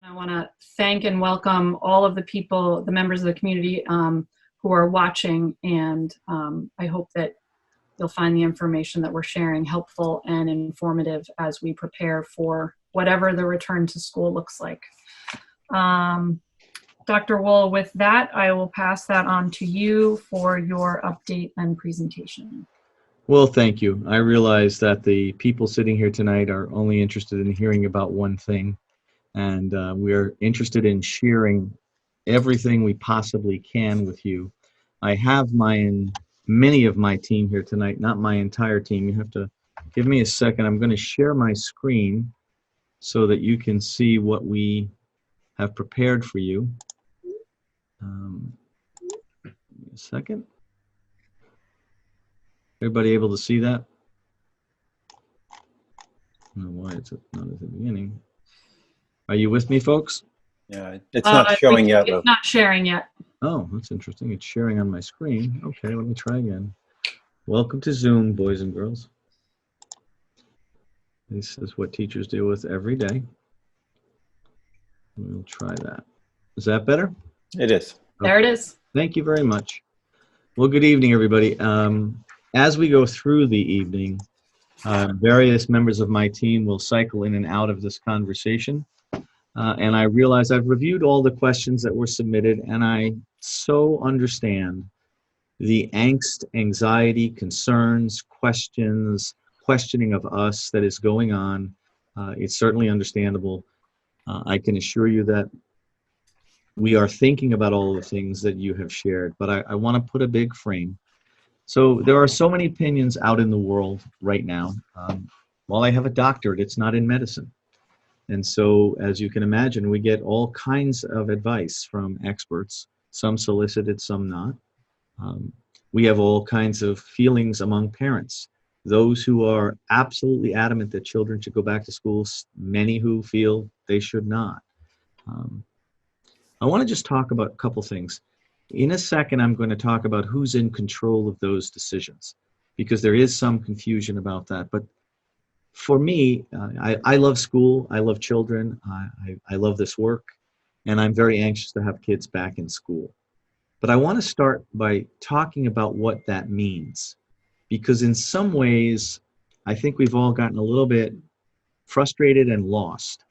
I want to thank and welcome all of the people, the members of the community who are watching, and I hope that you'll find the information that we're sharing helpful and informative as we prepare for whatever the return to school looks like. Dr. Wool, with that, I will pass that on to you for your update and presentation. Well, thank you. I realize that the people sitting here tonight are only interested in hearing about one thing, and we are interested in sharing everything we possibly can with you. I have many of my team here tonight, not my entire team. You have to give me a second. I'm going to share my screen so that you can see what we have prepared for you. Give me a second. Everybody able to see that? I don't know why it's not at the beginning. Are you with me, folks? Yeah, it's not showing yet. It's not sharing yet. Oh, that's interesting. It's sharing on my screen. Okay, let me try again. Welcome to Zoom, boys and girls. This is what teachers deal with every day. We'll try that. Is that better? It is. Okay. There it is. Thank you very much. Well, good evening, everybody. As we go through the evening, various members of my team will cycle in and out of this conversation. And I realize I've reviewed all the questions that were submitted, and I so understand the angst, anxiety, concerns, questions, questioning of us that is going on. It's certainly understandable. I can assure you that we are thinking about all the things that you have shared, but I want to put a big frame. So there are so many opinions out in the world right now. While I have a doctorate, it's not in medicine. And so, as you can imagine, we get all kinds of advice from experts, some solicited, some not. We have all kinds of feelings among parents, those who are absolutely adamant that children should go back to school, many who feel they should not. I want to just talk about a couple things. In a second, I'm going to talk about who's in control of those decisions, because there is some confusion about that. But for me, I love school, I love children, I love this work, and I'm very anxious to have kids back in school. But I want to start by talking about what that means, because in some ways, I think we've all gotten a little bit frustrated and lost.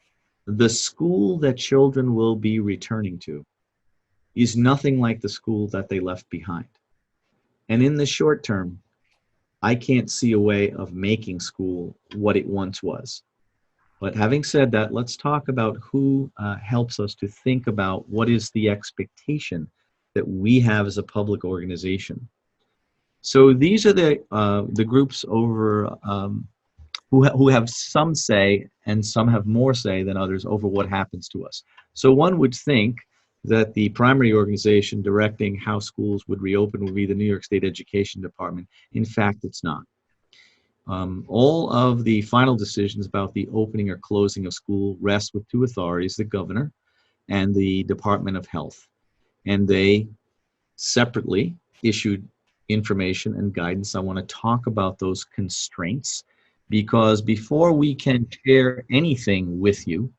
The school that children will be returning to is nothing like the school that they left behind. And in the short term, I can't see a way of making school what it once was. But having said that, let's talk about who helps us to think about what is the expectation that we have as a public organization. So these are the groups over who have some say, and some have more say than others over what happens to us. So one would think that the primary organization directing how schools would reopen would be the New York State Education Department. In fact, it's not. All of the final decisions about the opening or closing of school rest with two authorities, the governor and the Department of Health. And they separately issued information and guidance. I want to talk about those constraints, because before we can share anything with you,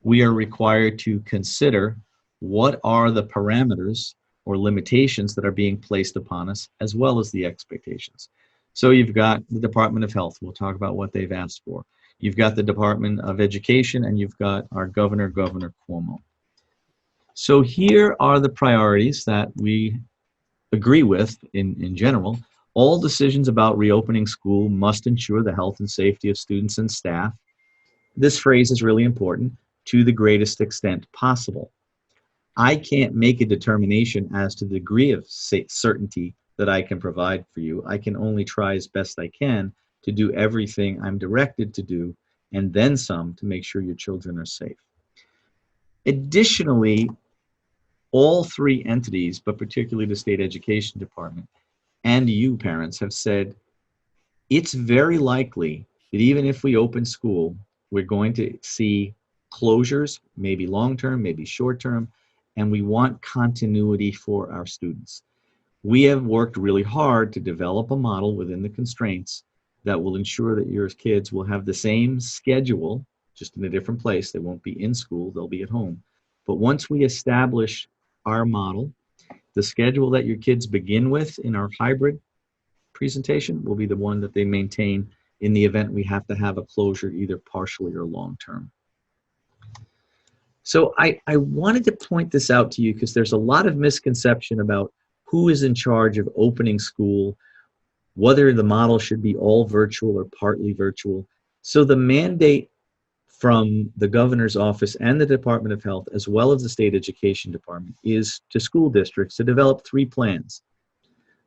we are required to consider what are the parameters or limitations that are being placed upon us, as well as the expectations. So you've got the Department of Health. We'll talk about what they've asked for. You've got the Department of Education, and you've got our governor, Governor Cuomo. So here are the priorities that we agree with in general. All decisions about reopening school must ensure the health and safety of students and staff. This phrase is really important, to the greatest extent possible. I can't make a determination as to the degree of certainty that I can provide for you. I can only try as best I can to do everything I'm directed to do, and then some, to make sure your children are safe. Additionally, all three entities, but particularly the State Education Department and you parents, have said it's very likely that even if we open school, we're going to see closures, maybe long-term, maybe short-term, and we want continuity for our students. We have worked really hard to develop a model within the constraints that will ensure that your kids will have the same schedule just in a different place. They won't be in school, they'll be at home. But once we establish our model, the schedule that your kids begin with in our hybrid presentation will be the one that they maintain in the event we have to have a closure, either partially or long-term. So I wanted to point this out to you because there's a lot of misconception about who is in charge of opening school, whether the model should be all virtual or partly virtual. So the mandate from the governor's office and the Department of Health, as well as the state education department, is to school districts to develop 3 plans.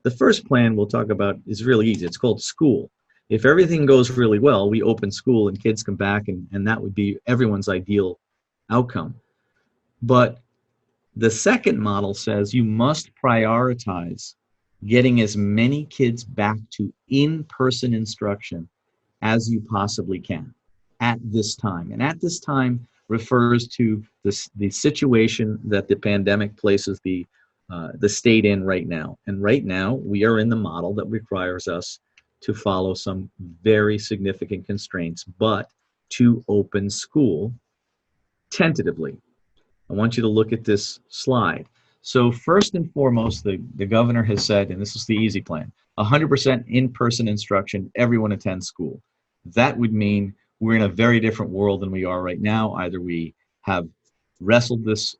The first plan we'll talk about is really easy. It's called school. If everything goes really well, we open school and kids come back, and that would be everyone's ideal outcome. But the second model says you must prioritize getting as many kids back to in-person instruction as you possibly can at this time. And at this time refers to the situation that the pandemic places the state in right now. And right now we are in the model that requires us to follow some very significant constraints, but to open school tentatively. I want you to look at this slide. So first and foremost, the governor has said, and this is the easy plan, 100% in-person instruction, everyone attends school. That would mean we're in a very different world than we are right now. Either we have wrestled this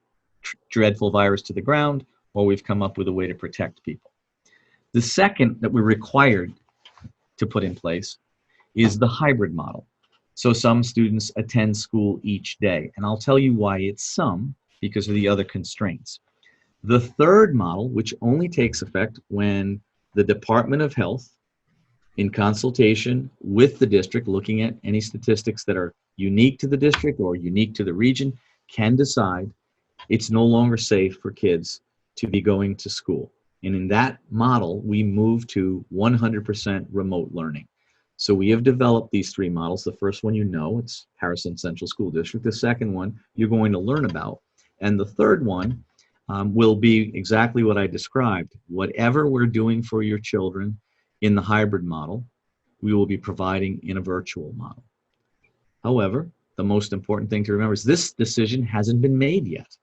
dreadful virus to the ground, or we've come up with a way to protect people. The second that we're required to put in place is the hybrid model. So some students attend school each day, and I'll tell you why it's some, because of the other constraints. The third model, which only takes effect when the Department of Health, in consultation with the district, looking at any statistics that are unique to the district or unique to the region, can decide it's no longer safe for kids to be going to school. And in that model, we move to 100% remote learning. So we have developed these 3 models. The first one, it's Harrison Central School District. The second one, you're going to learn about. And the third one will be exactly what I described. Whatever we're doing for your children in the hybrid model, we will be providing in a virtual model. However, the most important thing to remember is this decision hasn't been made yet.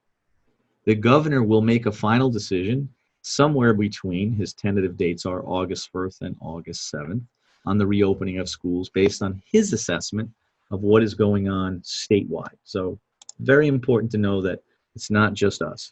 The governor will make a final decision somewhere between, his tentative dates are August 1st and August 7th, on the reopening of schools based on his assessment of what is going on statewide. So very important to know that it's not just us.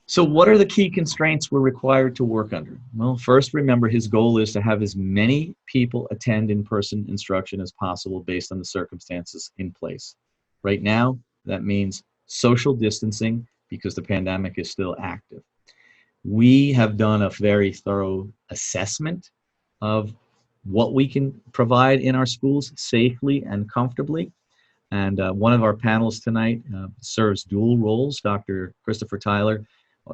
So what are the key constraints we're required to work under? Well, first, remember his goal is to have as many people attend in-person instruction as possible based on the circumstances in place. Right now, that means social distancing because the pandemic is still active. We have done a very thorough assessment of what we can provide in our schools safely and comfortably. And one of our panelists tonight serves dual roles. Dr. Christopher Tyler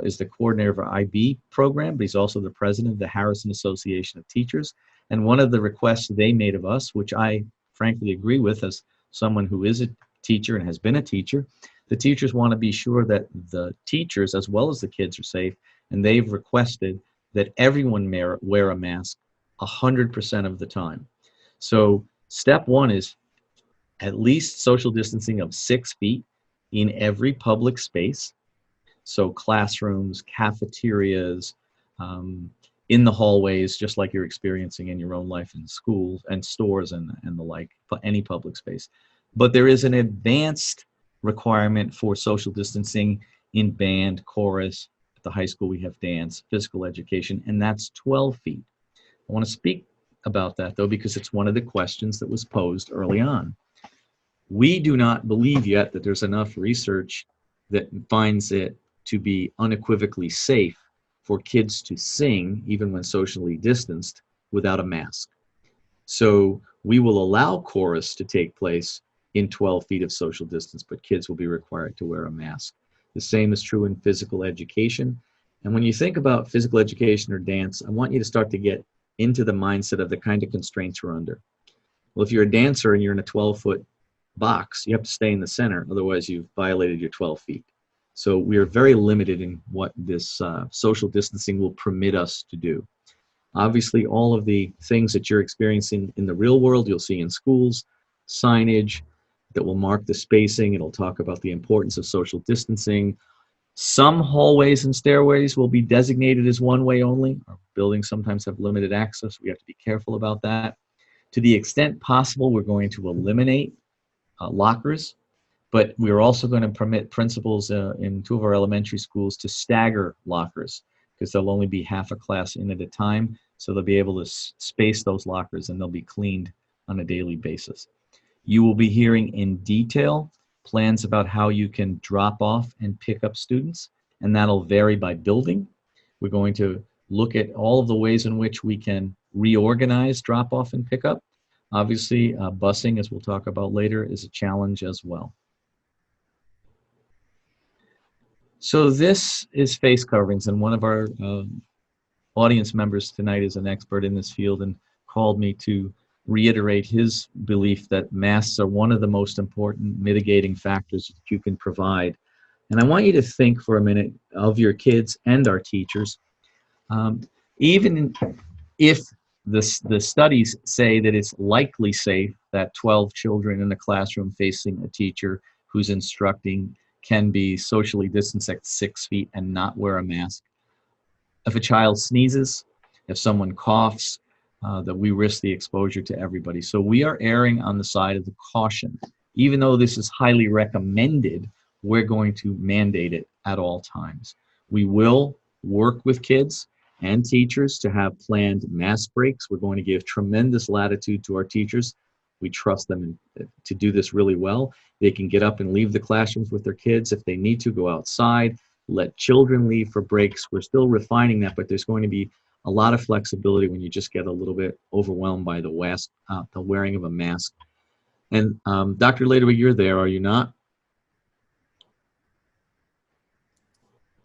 is the coordinator of our IB program, but he's also the president of the Harrison Association of Teachers. And one of the requests they made of us, which I frankly agree with as someone who is a teacher and has been a teacher, the teachers want to be sure that the teachers as well as the kids are safe, and they've requested that everyone wear a mask 100% of the time. So step 1 is at least social distancing of 6 feet in every public space. So classrooms, cafeterias, in the hallways, just like you're experiencing in your own life in schools and stores and the like, any public space. But there is an advanced requirement for social distancing in band, chorus. At the high school we have dance, physical education, and that's 12 feet. I want to speak about that though because it's one of the questions that was posed early on. We do not believe yet that there's enough research that finds it to be unequivocally safe for kids to sing, even when socially distanced, without a mask. So we will allow chorus to take place in 12 feet of social distance, but kids will be required to wear a mask. The same is true in physical education. And when you think about physical education or dance, I want you to start to get into the mindset of the kind of constraints we're under. Well, if you're a dancer and you're in a 12-foot box, you have to stay in the center, otherwise you've violated your 12 feet. So we are very limited in what this social distancing will permit us to do. Obviously, all of the things that you're experiencing in the real world, you'll see in schools. signage that will mark the spacing. It'll talk about the importance of social distancing. Some hallways and stairways will be designated as one-way only. Our buildings sometimes have limited access. We have to be careful about that. To the extent possible, we're going to eliminate lockers, but we're also going to permit principals in 2 of our elementary schools to stagger lockers, because there'll only be half a class in at a time, so they'll be able to space those lockers and they'll be cleaned on a daily basis. You will be hearing in detail plans about how you can drop off and pick up students, and that'll vary by building. We're going to look at all of the ways in which we can reorganize drop off and pick up. Obviously, busing, as we'll talk about later, is a challenge as well. So this is face coverings, and one of our audience members tonight is an expert in this field and called me to reiterate his belief that masks are one of the most important mitigating factors that you can provide. And I want you to think for a minute of your kids and our teachers. Even if the studies say that it's likely safe that 12 children in a classroom facing a teacher who's instructing can be socially distanced at 6 feet and not wear a mask. If a child sneezes, if someone coughs, that we risk the exposure to everybody. So we are erring on the side of the caution. Even though this is highly recommended, we're going to mandate it at all times. We will work with kids and teachers to have planned mask breaks. We're going to give tremendous latitude to our teachers. We trust them to do this really well. They can get up and leave the classrooms with their kids. If they need to, go outside, let children leave for breaks. We're still refining that, but there's going to be a lot of flexibility when you just get a little bit overwhelmed by the wearing of a mask. And Dr. Ladewig, you're there, are you not?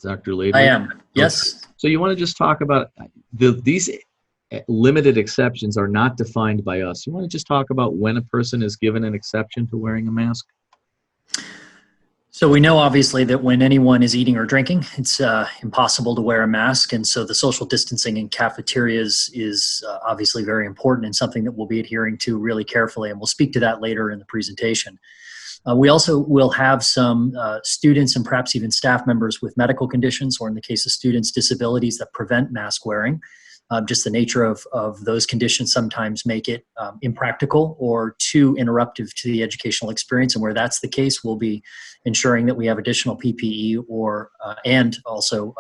Dr. Ladewig? I am, yes. Okay. So you want to just talk about these limited exceptions are not defined by us. You want to just talk about when a person is given an exception to wearing a mask? So we know obviously that when anyone is eating or drinking, it's impossible to wear a mask. And so the social distancing in cafeterias is obviously very important and something that we'll be adhering to really carefully. And we'll speak to that later in the presentation. We also will have some students and perhaps even staff members with medical conditions, or in the case of students, disabilities that prevent mask wearing. Just the nature of those conditions sometimes make it impractical or too interruptive to the educational experience. And where that's the case, we'll be ensuring that we have additional PPE and also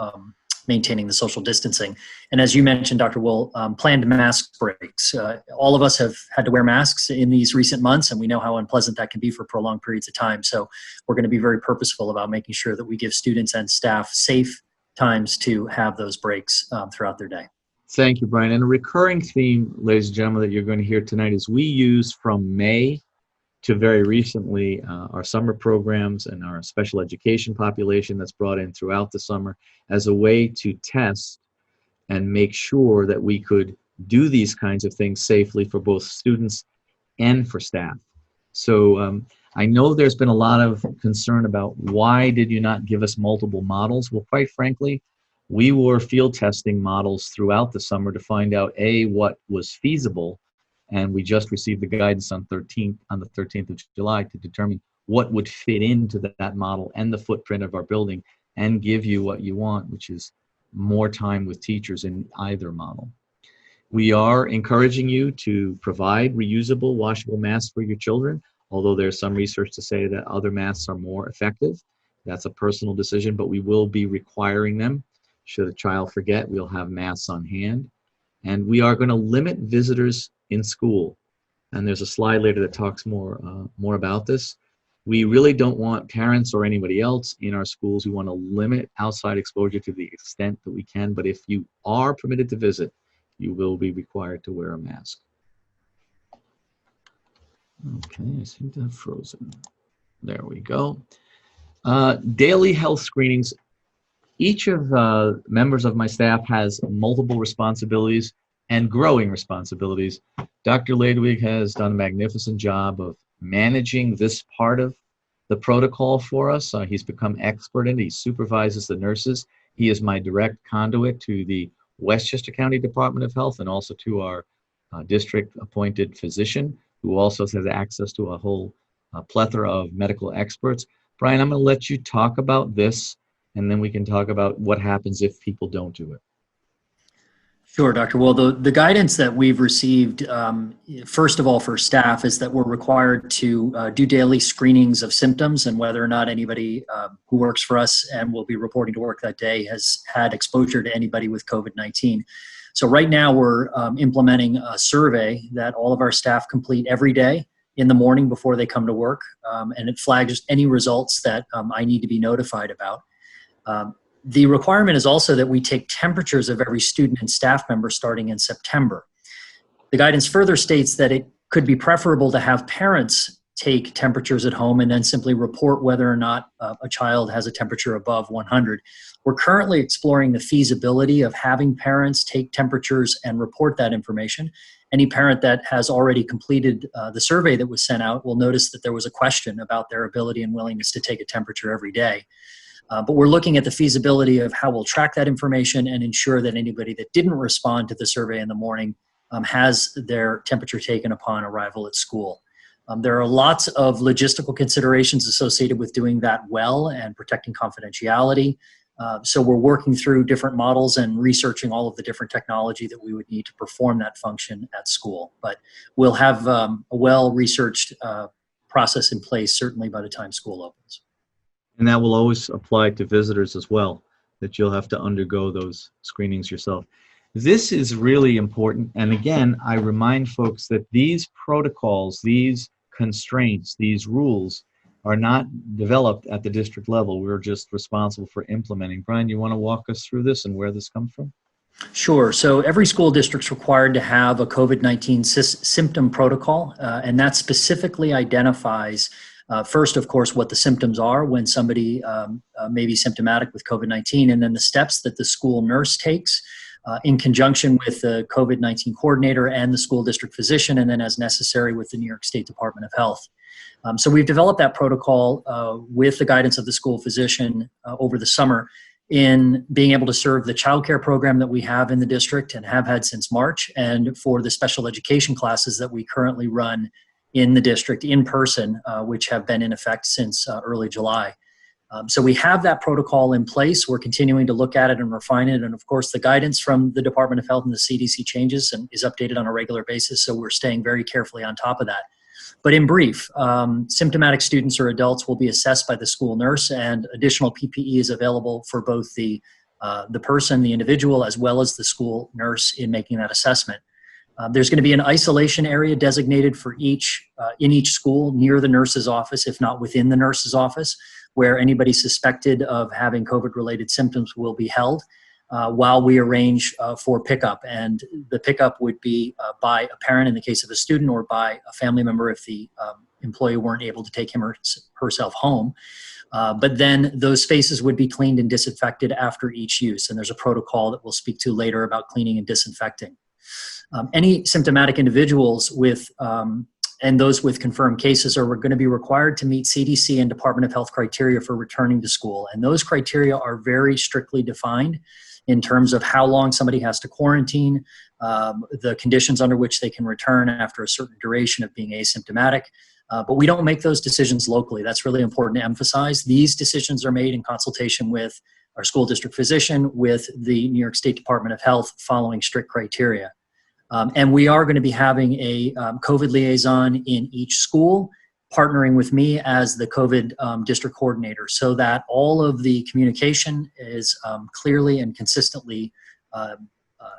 maintaining the social distancing. And as you mentioned, Dr. Wool, planned mask breaks. All of us have had to wear masks in these recent months, and we know how unpleasant that can be for prolonged periods of time. So we're going to be very purposeful about making sure that we give students and staff safe times to have those breaks throughout their day. Thank you, Brian. And a recurring theme, ladies and gentlemen, that you're going to hear tonight is we use from May to very recently our summer programs and our special education population that's brought in throughout the summer as a way to test and make sure that we could do these kinds of things safely for both students and for staff. So I know there's been a lot of concern about why did you not give us multiple models? Well, quite frankly, we were field testing models throughout the summer to find out, A, what was feasible, and we just received the guidance on the 13th of July to determine what would fit into that model and the footprint of our building and give you what you want, which is more time with teachers in either model. We are encouraging you to provide reusable, washable masks for your children, although there's some research to say that other masks are more effective. That's a personal decision, but we will be requiring them. Should a child forget, we'll have masks on hand. And we are going to limit visitors in school. And there's a slide later that talks more about this. We really don't want parents or anybody else in our schools. We want to limit outside exposure to the extent that we can. But if you are permitted to visit, you will be required to wear a mask. Okay, I seem to have frozen. There we go. Daily health screenings. Each of the members of my staff has multiple responsibilities and growing responsibilities. Dr. Ladewig has done a magnificent job of managing this part of the protocol for us. He's become expert in it. He supervises the nurses. He is my direct conduit to the Westchester County Department of Health and also to our district appointed physician who also has access to a whole plethora of medical experts. Brian, I'm going to let you talk about this, and then we can talk about what happens if people don't do it. Sure, Doctor. Well, the guidance that we've received, first of all, for staff is that we're required to do daily screenings of symptoms and whether or not anybody who works for us and will be reporting to work that day has had exposure to anybody with COVID-19. So right now we're implementing a survey that all of our staff complete every day in the morning before they come to work, and it flags any results that I need to be notified about. The requirement is also that we take temperatures of every student and staff member starting in September. The guidance further states that it could be preferable to have parents take temperatures at home and then simply report whether or not a child has a temperature above 100. We're currently exploring the feasibility of having parents take temperatures and report that information. Any parent that has already completed the survey that was sent out will notice that there was a question about their ability and willingness to take a temperature every day. But we're looking at the feasibility of how we'll track that information and ensure that anybody that didn't respond to the survey in the morning has their temperature taken upon arrival at school. There are lots of logistical considerations associated with doing that well and protecting confidentiality. So we're working through different models and researching all of the different technology that we would need to perform that function at school. But we'll have a well-researched process in place certainly by the time school opens. And that will always apply to visitors as well, that you'll have to undergo those screenings yourself. This is really important. And again, I remind folks that these protocols, these constraints, these rules are not developed at the district level. We're just responsible for implementing. Brian, you want to walk us through this and where this comes from? Sure. So every school district's required to have a COVID-19 symptom protocol, and that specifically identifies first, of course, what the symptoms are when somebody may be symptomatic with COVID-19, and then the steps that the school nurse takes in conjunction with the COVID-19 coordinator and the school district physician, and then as necessary with the New York State Department of Health. So we've developed that protocol with the guidance of the school physician over the summer in being able to serve the child care program that we have in the district and have had since March, and for the special education classes that we currently run in the district in person, which have been in effect since early July. So we have that protocol in place. We're continuing to look at it and refine it. And of course, the guidance from the Department of Health and the CDC changes and is updated on a regular basis. So we're staying very carefully on top of that. But in brief, symptomatic students or adults will be assessed by the school nurse, and additional PPE is available for both the person, the individual, as well as the school nurse in making that assessment. There's going to be an isolation area designated for in each school near the nurse's office, if not within the nurse's office, where anybody suspected of having COVID-related symptoms will be held while we arrange for pickup. And the pickup would be by a parent in the case of a student, or by a family member if the employee weren't able to take him or herself home. But then those spaces would be cleaned and disinfected after each use. And there's a protocol that we'll speak to later about cleaning and disinfecting. Any symptomatic individuals and those with confirmed cases are going to be required to meet CDC and Department of Health criteria for returning to school. And those criteria are very strictly defined in terms of how long somebody has to quarantine, the conditions under which they can return after a certain duration of being asymptomatic. But we don't make those decisions locally. That's really important to emphasize. These decisions are made in consultation with our school district physician, with the New York State Department of Health, following strict criteria. And we are going to be having a COVID liaison in each school, partnering with me as the COVID district coordinator, so that all of the communication is clearly and consistently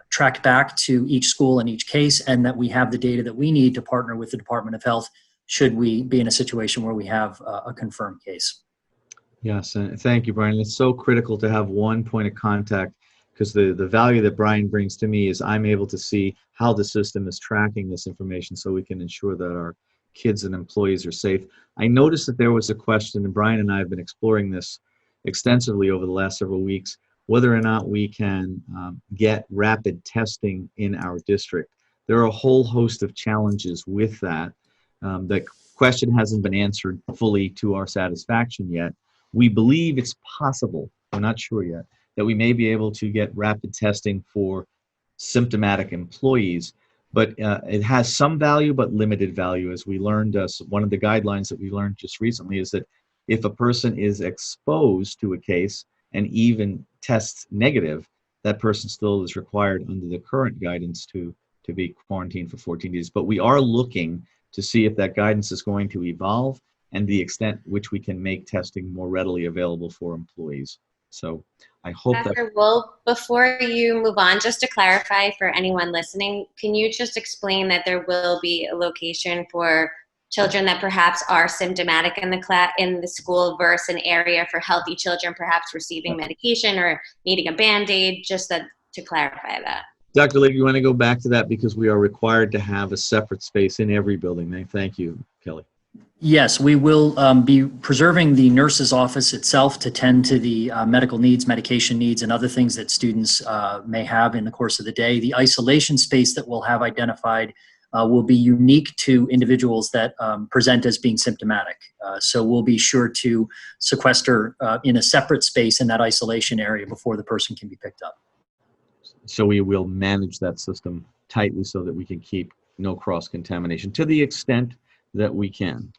tracked back to each school in each case, and that we have the data that we need to partner with the Department of Health should we be in a situation where we have a confirmed case. Yes, and thank you, Brian. It's so critical to have one point of contact, because the value that Brian brings to me is I'm able to see how the system is tracking this information so we can ensure that our kids and employees are safe. I noticed that there was a question, and Brian and I have been exploring this extensively over the last several weeks, whether or not we can get rapid testing in our district. There are a whole host of challenges with that. The question hasn't been answered fully to our satisfaction yet. We believe it's possible, we're not sure yet, that we may be able to get rapid testing for symptomatic employees. But it has some value, but limited value. As we learned, one of the guidelines that we learned just recently is that if a person is exposed to a case and even tests negative, that person still is required under the current guidance to be quarantined for 14 days. But we are looking to see if that guidance is going to evolve and the extent which we can make testing more readily available for employees. So I hope that... Dr. Wolf, before you move on, just to clarify for anyone listening, can you just explain that there will be a location for children that perhaps are symptomatic in the school versus an area for healthy children perhaps receiving medication or needing a Band-Aid, just to clarify that? Dr. Lake, you want to go back to that because we are required to have a separate space in every building. Thank you, Kelly. Yes, we will be preserving the nurse's office itself to tend to the medical needs, medication needs, and other things that students may have in the course of the day. The isolation space that we'll have identified will be unique to individuals that present as being symptomatic. So we'll be sure to sequester in a separate space in that isolation area before the person can be picked up. So we will manage that system tightly so that we can keep no cross-contamination to the extent that we can.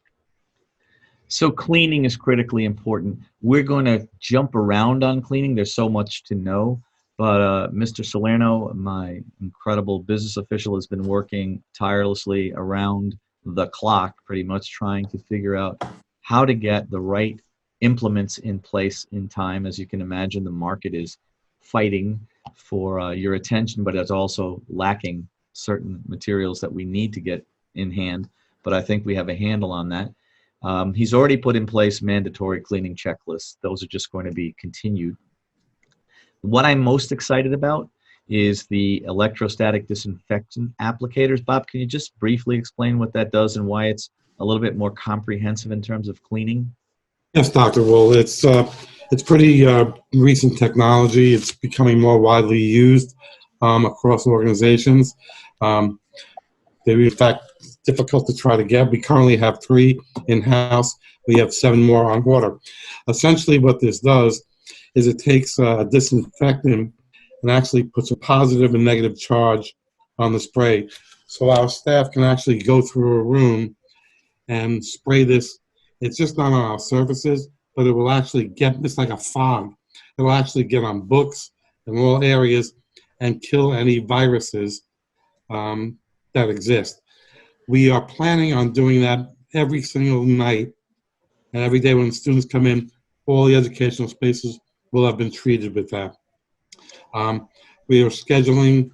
So cleaning is critically important. We're going to jump around on cleaning. There's so much to know. But Mr. Salerno, my incredible business official, has been working tirelessly around the clock, pretty much trying to figure out how to get the right implements in place in time. As you can imagine, the market is fighting for your attention, but it's also lacking certain materials that we need to get in hand. But I think we have a handle on that. He's already put in place mandatory cleaning checklists. Those are just going to be continued. What I'm most excited about is the electrostatic disinfectant applicators. Bob, can you just briefly explain what that does and why it's a little bit more comprehensive in terms of cleaning? Yes, Dr. Wool. It's pretty recent technology. It's becoming more widely used across organizations. They're in fact difficult to try to get. We currently have 3 in-house. We have 7 more on order. Essentially what this does is it takes a disinfectant and actually puts a positive and negative charge on the spray. So our staff can actually go through a room and spray this. It's just not on our surfaces, but it will actually get, it's like a fog. It will actually get on books in all areas and kill any viruses that exist. We are planning on doing that every single night, and every day when students come in, all the educational spaces will have been treated with that. We are scheduling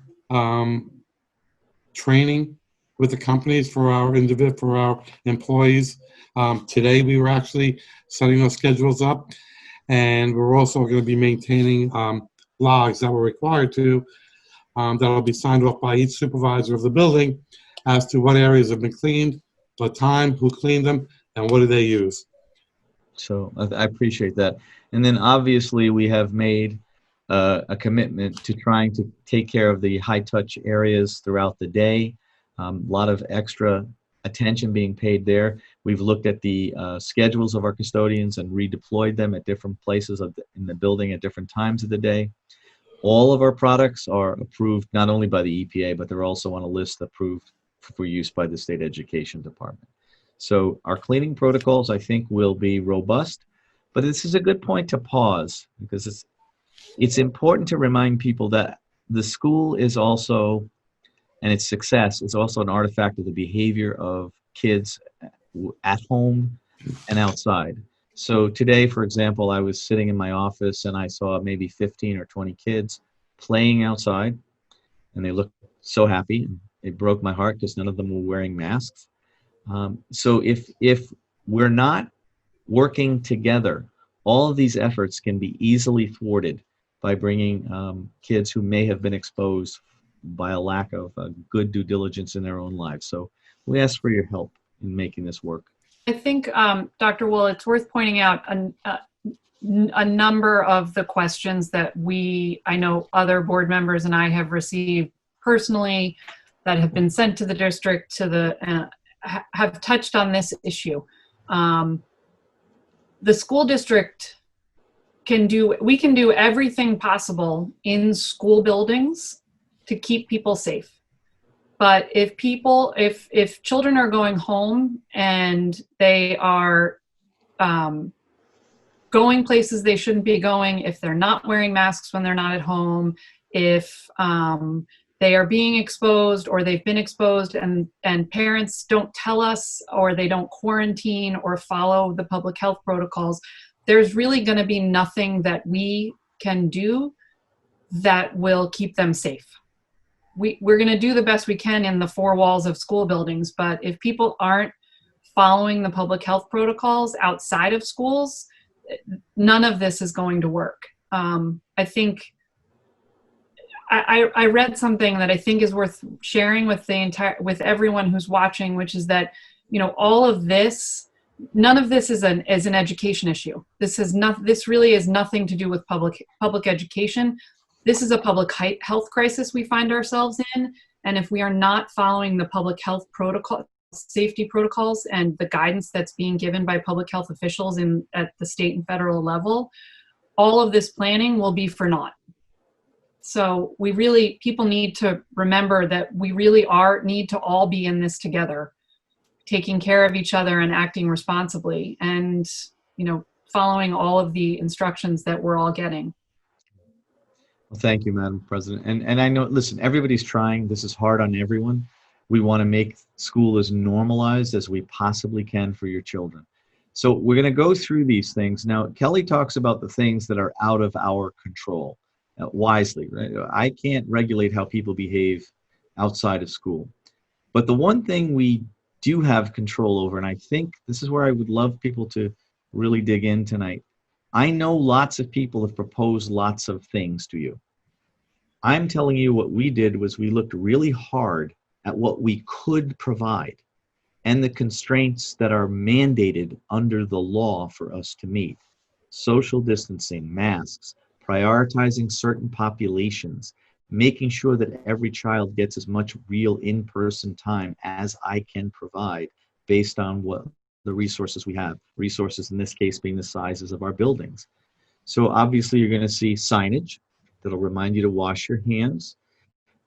training with the companies for our employees. Today we were actually setting those schedules up, and we're also going to be maintaining logs that we're required to, that will be signed off by each supervisor of the building as to what areas have been cleaned, what time, who cleaned them, and what do they use. So I appreciate that. And then obviously we have made a commitment to trying to take care of the high-touch areas throughout the day. A lot of extra attention being paid there. We've looked at the schedules of our custodians and redeployed them at different places in the building at different times of the day. All of our products are approved not only by the EPA, but they're also on a list approved for use by the State Education Department. So our cleaning protocols, I think, will be robust, but this is a good point to pause because it's important to remind people that the school is also, and its success is also an artifact of the behavior of kids at home and outside. So today, for example, I was sitting in my office and I saw maybe 15 or 20 kids playing outside, and they looked so happy. It broke my heart because none of them were wearing masks. So if we're not working together, all of these efforts can be easily thwarted by bringing kids who may have been exposed by a lack of good due diligence in their own lives. So we ask for your help in making this work. I think, Dr. Wool, it's worth pointing out a number of the questions that I know other board members and I have received personally that have been sent to the district have touched on this issue. The school district we can do everything possible in school buildings to keep people safe. But if children are going home and they are going places they shouldn't be going, if they're not wearing masks when they're not at home, if they are being exposed or they've been exposed and parents don't tell us, or they don't quarantine or follow the public health protocols, there's really going to be nothing that we can do that will keep them safe. We're going to do the best we can in the four walls of school buildings, but if people aren't following the public health protocols outside of schools, none of this is going to work. I think I read something that I think is worth sharing with with everyone who's watching, which is that, all of this, none of this is an education issue. This really is nothing to do with public education. This is a public health crisis we find ourselves in, and if we are not following the public health safety protocols and the guidance that's being given by public health officials at the state and federal level, all of this planning will be for naught. So people need to remember that we really need to all be in this together, taking care of each other and acting responsibly, and, following all of the instructions that we're all getting. Well, thank you, Madam President. And I know, listen, everybody's trying. This is hard on everyone. We want to make school as normalized as we possibly can for your children. So we're going to go through these things. Now, Kelly talks about the things that are out of our control, wisely, right? I can't regulate how people behave outside of school. But the one thing we do have control over, and I think this is where I would love people to really dig in tonight. I know lots of people have proposed lots of things to you. I'm telling you what we did was we looked really hard at what we could provide and the constraints that are mandated under the law for us to meet. Social distancing, masks, prioritizing certain populations, making sure that every child gets as much real in-person time as I can provide based on what the resources we have. Resources in this case being the sizes of our buildings. So obviously you're going to see signage that'll remind you to wash your hands.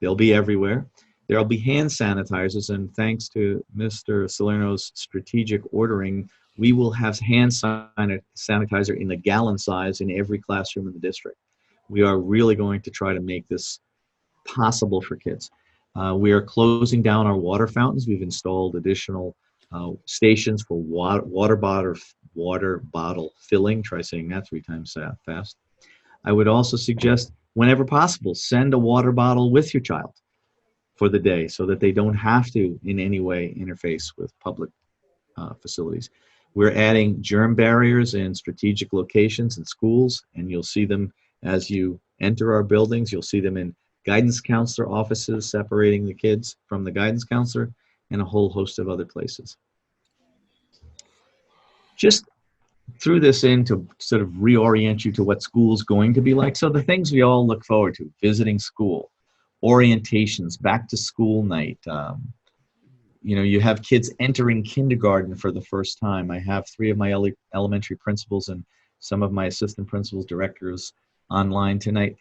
They'll be everywhere. There'll be hand sanitizers, and thanks to Mr. Salerno's strategic ordering, we will have hand sanitizer in the gallon size in every classroom in the district. We are really going to try to make this possible for kids. We are closing down our water fountains. We've installed additional stations for water bottle filling. Try saying that 3 times fast. I would also suggest, whenever possible, send a water bottle with your child for the day so that they don't have to in any way interface with public facilities. We're adding germ barriers in strategic locations in schools, and you'll see them as you enter our buildings. You'll see them in guidance counselor offices, separating the kids from the guidance counselor, and a whole host of other places. Just threw this in to sort of reorient you to what school's going to be like. So the things we all look forward to: visiting school, orientations, back to school night. You have kids entering kindergarten for the first time. I have 3 of my elementary principals and some of my assistant principals, directors online tonight.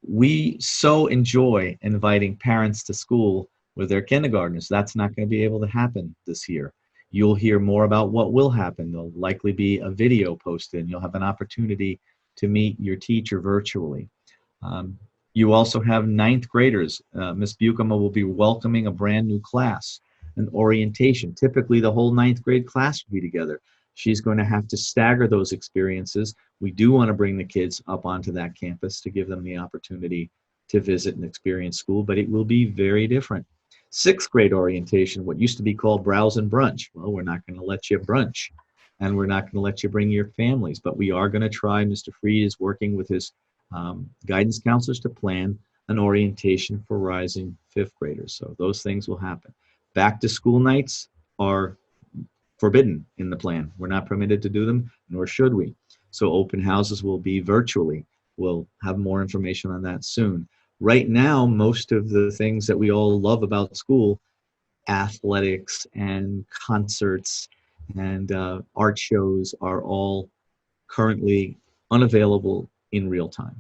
We so enjoy inviting parents to school with their kindergartners. That's not going to be able to happen this year. You'll hear more about what will happen. There'll likely be a video posted, and you'll have an opportunity to meet your teacher virtually. You also have 9th graders. Ms. Buchama will be welcoming a brand new class, an orientation. Typically, the whole 9th grade class will be together. She's going to have to stagger those experiences. We do want to bring the kids up onto that campus to give them the opportunity to visit and experience school, but it will be very different. 6th grade orientation, what used to be called browse and brunch. Well, we're not going to let you brunch, and we're not going to let you bring your families, but we are going to try. Mr. Freed is working with his guidance counselors to plan an orientation for rising 5th graders. So those things will happen. Back to school nights are forbidden in the plan. We're not permitted to do them, nor should we. So open houses will be virtually. We'll have more information on that soon. Right now, most of the things that we all love about school, athletics and concerts and art shows, are all currently unavailable in real time.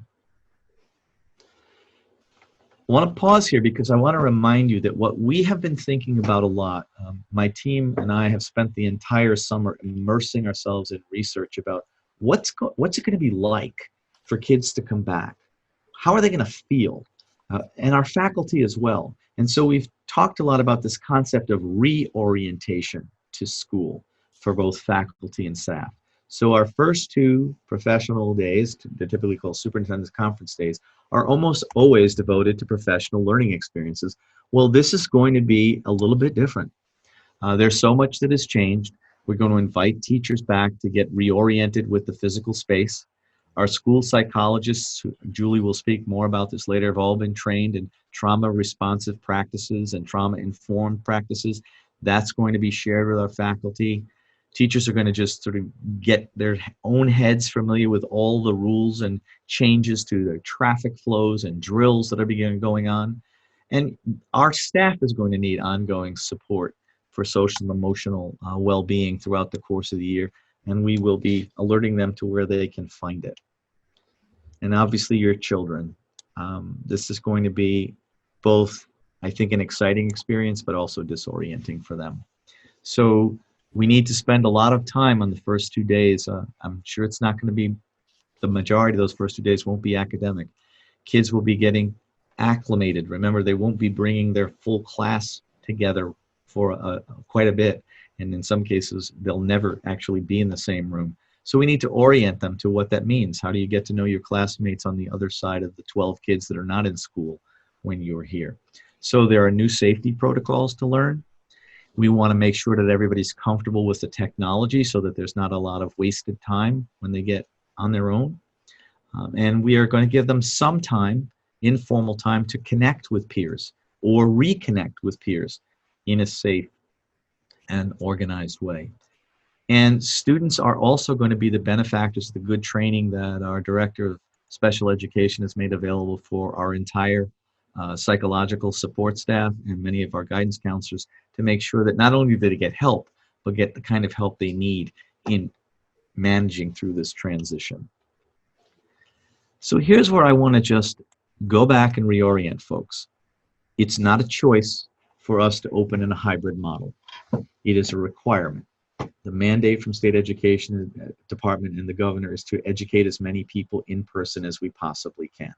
want to pause here because I want to remind you that what we have been thinking about a lot, my team and I have spent the entire summer immersing ourselves in research about what's it going to be like for kids to come back? How are they going to feel? And our faculty as well. And so we've talked a lot about this concept of reorientation to school for both faculty and staff. So our first 2 professional days, they're typically called superintendent's conference days, are almost always devoted to professional learning experiences. Well, this is going to be a little bit different. There's so much that has changed. We're going to invite teachers back to get reoriented with the physical space. Our school psychologists, Julie will speak more about this later, have all been trained in trauma-responsive practices and trauma-informed practices. That's going to be shared with our faculty. Teachers are going to just sort of get their own heads familiar with all the rules and changes to the traffic flows and drills that are going on. And our staff is going to need ongoing support for social and emotional well-being throughout the course of the year, and we will be alerting them to where they can find it. And obviously your children. This is going to be both, I think, an exciting experience, but also disorienting for them. So we need to spend a lot of time on the first 2 days. I'm sure it's not going to be, the majority of those first 2 days won't be academic. Kids will be getting acclimated. Remember, they won't be bringing their full class together for quite a bit. And in some cases, they'll never actually be in the same room. So we need to orient them to what that means. How do you get to know your classmates on the other side of the 12 kids that are not in school when you're here? So there are new safety protocols to learn. We want to make sure that everybody's comfortable with the technology so that there's not a lot of wasted time when they get on their own. And we are going to give them some time, informal time, to connect with peers or reconnect with peers in a safe and organized way. And students are also going to be the benefactors of the good training that our Director of Special Education has made available for our entire psychological support staff and many of our guidance counselors, to make sure that not only do they get help, but get the kind of help they need in managing through this transition. So here's where I want to just go back and reorient folks. It's not a choice for us to open in a hybrid model. It is a requirement. The mandate from State Education Department and the governor is to educate as many people in person as we possibly can.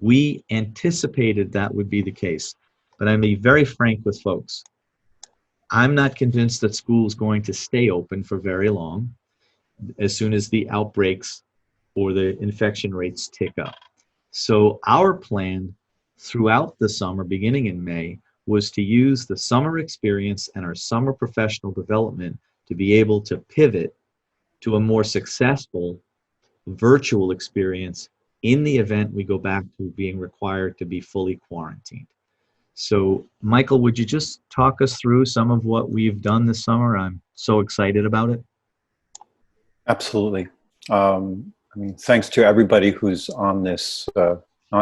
We anticipated that would be the case, but I'm being very frank with folks. I'm not convinced that school is going to stay open for very long as soon as the outbreaks or the infection rates tick up. So our plan throughout the summer, beginning in May, was to use the summer experience and our summer professional development to be able to pivot to a more successful virtual experience in the event we go back to being required to be fully quarantined. So, Michael, would you just talk us through some of what we've done this summer? I'm so excited about it. Absolutely. I mean, thanks to everybody who's on this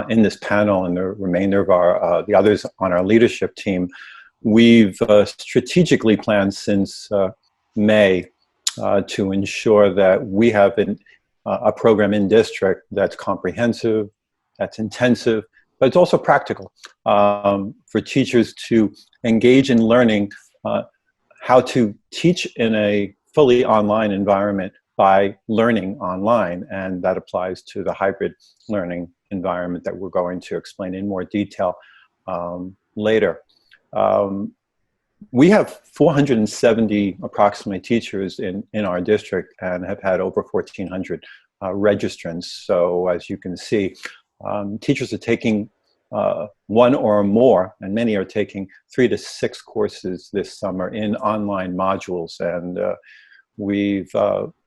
in this panel and the remainder of our the others on our leadership team. We've strategically planned since May to ensure that we have a program in district that's comprehensive, that's intensive, but it's also practical for teachers to engage in learning how to teach in a fully online environment by learning online, and that applies to the hybrid learning environment that we're going to explain in more detail later. We have 470 approximately teachers in our district and have had over 1,400 registrants. So as you can see, teachers are taking one or more, and many are taking 3 to 6 courses this summer in online modules. And we've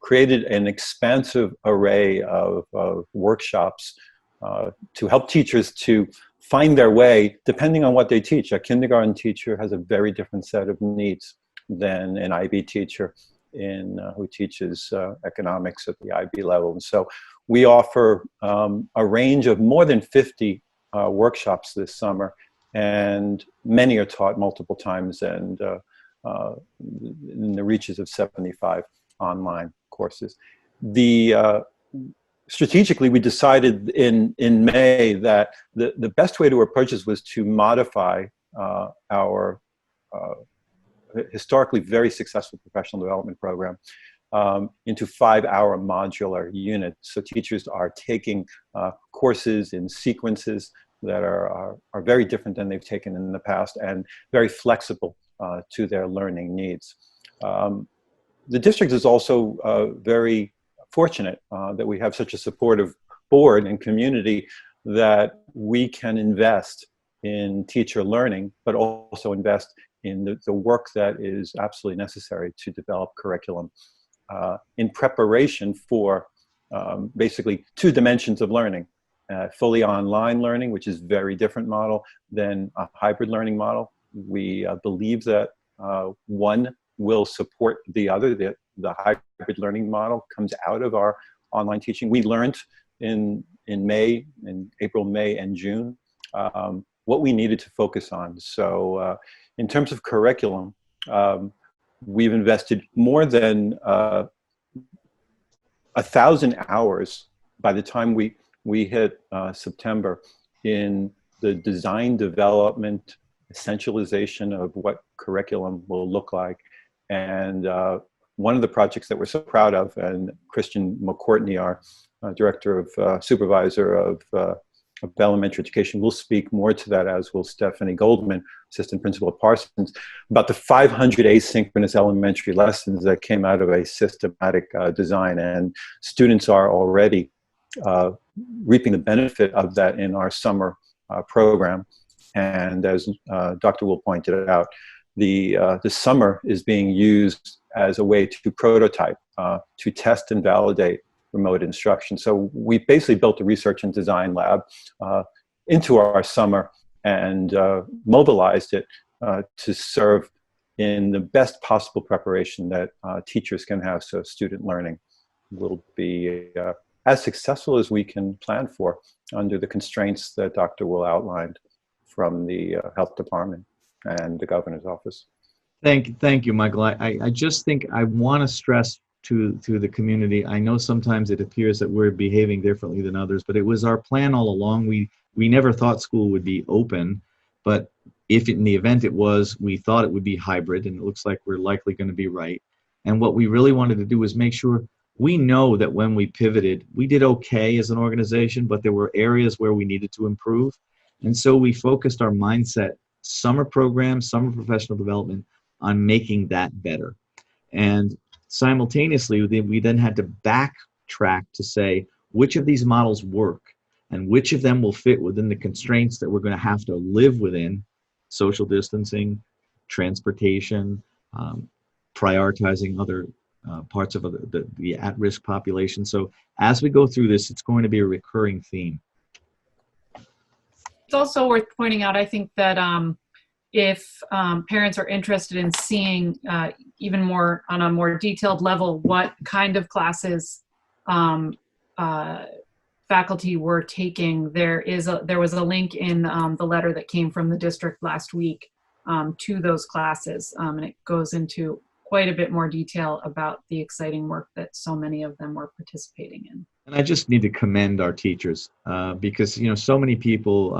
created an expansive array of workshops to help teachers to find their way depending on what they teach. A kindergarten teacher has a very different set of needs than an IB teacher who teaches economics at the IB level. And so we offer a range of more than 50 workshops this summer, and many are taught multiple times and in the reaches of 75 online courses. The strategically, we decided in May that the best way to approach this was to modify our historically very successful professional development program into 5-hour modular units. So teachers are taking courses in sequences that are very different than they've taken in the past and very flexible to their learning needs. The district is also very fortunate that we have such a supportive board and community that we can invest in teacher learning, but also invest in the work that is absolutely necessary to develop curriculum in preparation for basically 2 dimensions of learning. Fully online learning, which is a very different model than a hybrid learning model. We believe that one will support the other. The hybrid learning model comes out of our online teaching. We learned in April, May, and June what we needed to focus on. So in terms of curriculum, we've invested more than 1,000 hours by the time we hit September in the design, development, essentialization of what curriculum will look like. And one of the projects that we're so proud of, and Christian McCourtney, our Director of Supervisor of Elementary Education, will speak more to that, as will Stephanie Goldman, Assistant Principal at Parsons, about the 500 asynchronous elementary lessons that came out of a systematic design. And students are already reaping the benefit of that in our summer program. And as Dr. Will pointed out, the summer is being used as a way to prototype, to test and validate remote instruction. So we basically built a research and design lab into our summer and mobilized it to serve in the best possible preparation that teachers can have, so student learning will be as successful as we can plan for under the constraints that Dr. Will outlined from the health department and the governor's office. Thank you, Michael. I just think I want to stress to the community. I know sometimes it appears that we're behaving differently than others, but it was our plan all along. We never thought school would be open, but if in the event it was, we thought it would be hybrid, and it looks like we're likely going to be right. And what we really wanted to do was make sure we know that when we pivoted, we did okay as an organization, but there were areas where we needed to improve. And so we focused our mindset, summer program, summer professional development, on making that better. And simultaneously, we then had to backtrack to say which of these models work and which of them will fit within the constraints that we're going to have to live within: social distancing, transportation, prioritizing other parts of the at-risk population. So as we go through this, it's going to be a recurring theme. It's also worth pointing out, I think, that if parents are interested in seeing even more on a more detailed level what kind of classes faculty were taking, there was a link in the letter that came from the district last week to those classes, and it goes into quite a bit more detail about the exciting work that so many of them were participating in. And I just need to commend our teachers because so many people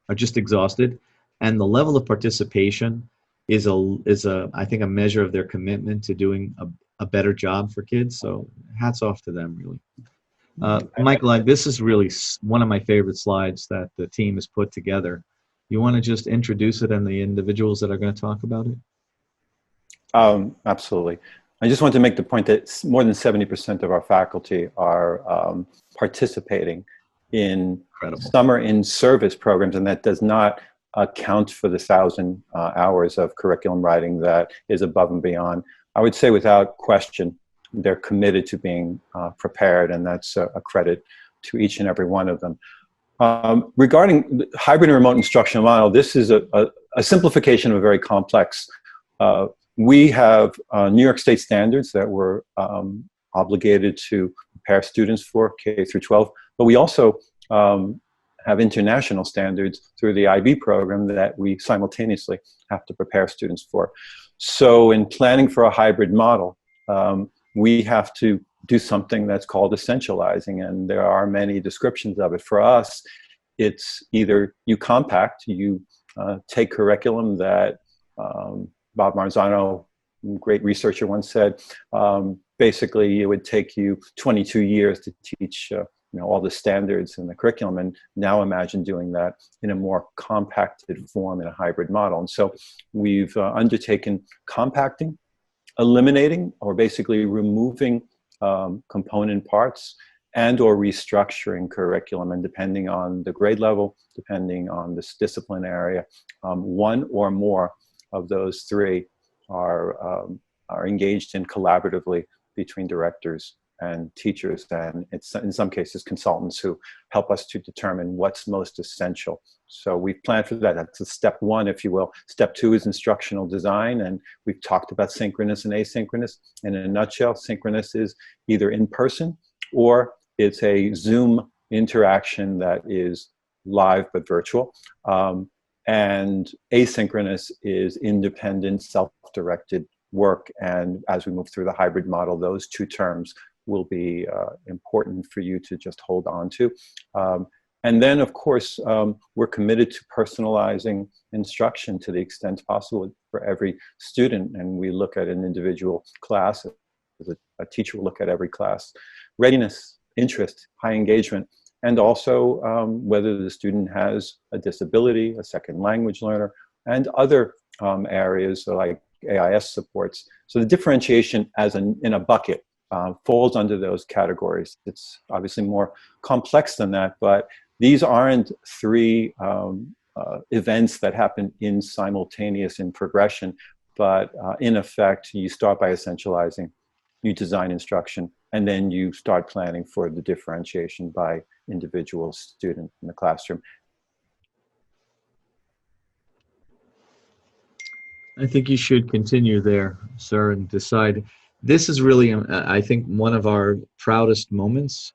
are just exhausted, and the level of participation is I think a measure of their commitment to doing a better job for kids. So hats off to them, really. Michael, this is really one of my favorite slides that the team has put together. You want to just introduce it and the individuals that are going to talk about it? Absolutely. I just want to make the point that more than 70% of our faculty are participating in summer in-service programs, and that does not account for the 1,000 hours of curriculum writing that is above and beyond. I would say without question, they're committed to being prepared, and that's a credit to each and every one of them. Regarding the hybrid and remote instructional model, this is a simplification of a very complex. We have New York State standards that we're obligated to prepare students for, K through 12, but we also have international standards through the IB program that we simultaneously have to prepare students for. So in planning for a hybrid model, we have to do something that's called essentializing, and there are many descriptions of it. For us, it's either you compact, you take curriculum that Bob Marzano, great researcher, once said, basically it would take you 22 years to teach all the standards in the curriculum, and now imagine doing that in a more compacted form in a hybrid model. And so we've undertaken compacting, eliminating, or basically removing component parts, and or restructuring curriculum. And depending on the grade level, depending on this discipline area, one or more of those three are engaged in collaboratively between directors and teachers, and it's in some cases consultants who help us to determine what's most essential. So we've planned for that. That's a step one, if you will. Step two is instructional design, and we've talked about synchronous and asynchronous. And in a nutshell, synchronous is either in person or it's a Zoom interaction that is live but virtual. And asynchronous is independent, self-directed work. And as we move through the hybrid model, those two terms will be important for you to just hold on to. And then, of course, we're committed to personalizing instruction to the extent possible for every student. And we look at an individual class. A teacher will look at every class. Readiness, interest, high engagement, and also whether the student has a disability, a second language learner, and other areas like AIS supports. So the differentiation in a bucket falls under those categories. It's obviously more complex than that, but these aren't three events that happen in simultaneous in progression, but in effect, you start by essentializing, you design instruction, and then you start planning for the differentiation by individual student in the classroom. I think you should continue there, sir, and decide. This is really, I think, one of our proudest moments.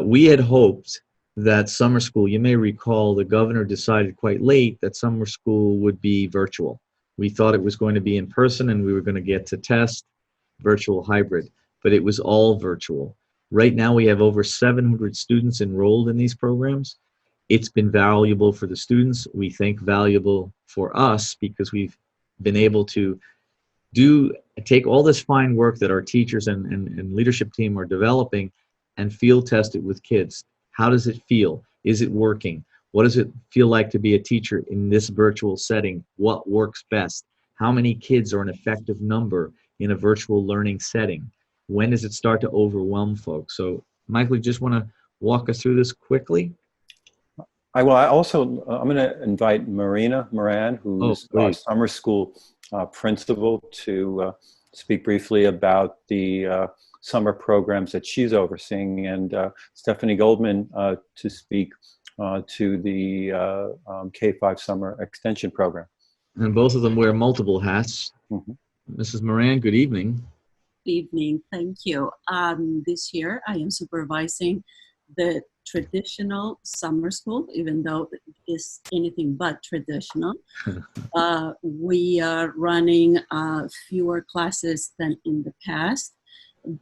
We had hoped that summer school, you may recall, the governor decided quite late that summer school would be virtual. We thought it was going to be in person and we were going to get to test virtual hybrid, but it was all virtual. Right now we have over 700 students enrolled in these programs. It's been valuable for the students. We think valuable for us because we've been able to take all this fine work that our teachers and leadership team are developing and field test it with kids. How does it feel? Is it working? What does it feel like to be a teacher in this virtual setting? What works best? How many kids are an effective number in a virtual learning setting? When does it start to overwhelm folks? So, Michael, you just want to walk us through this quickly? I'm going to invite Marina Moran, who's our summer school principal, to speak briefly about the summer programs that she's overseeing, and Stephanie Goldman to speak to the K-5 summer extension program. And both of them wear multiple hats. Mm-hmm. Mrs. Moran, good evening. Good evening, thank you. This year I am supervising the traditional summer school, even though it is anything but traditional. We are running fewer classes than in the past,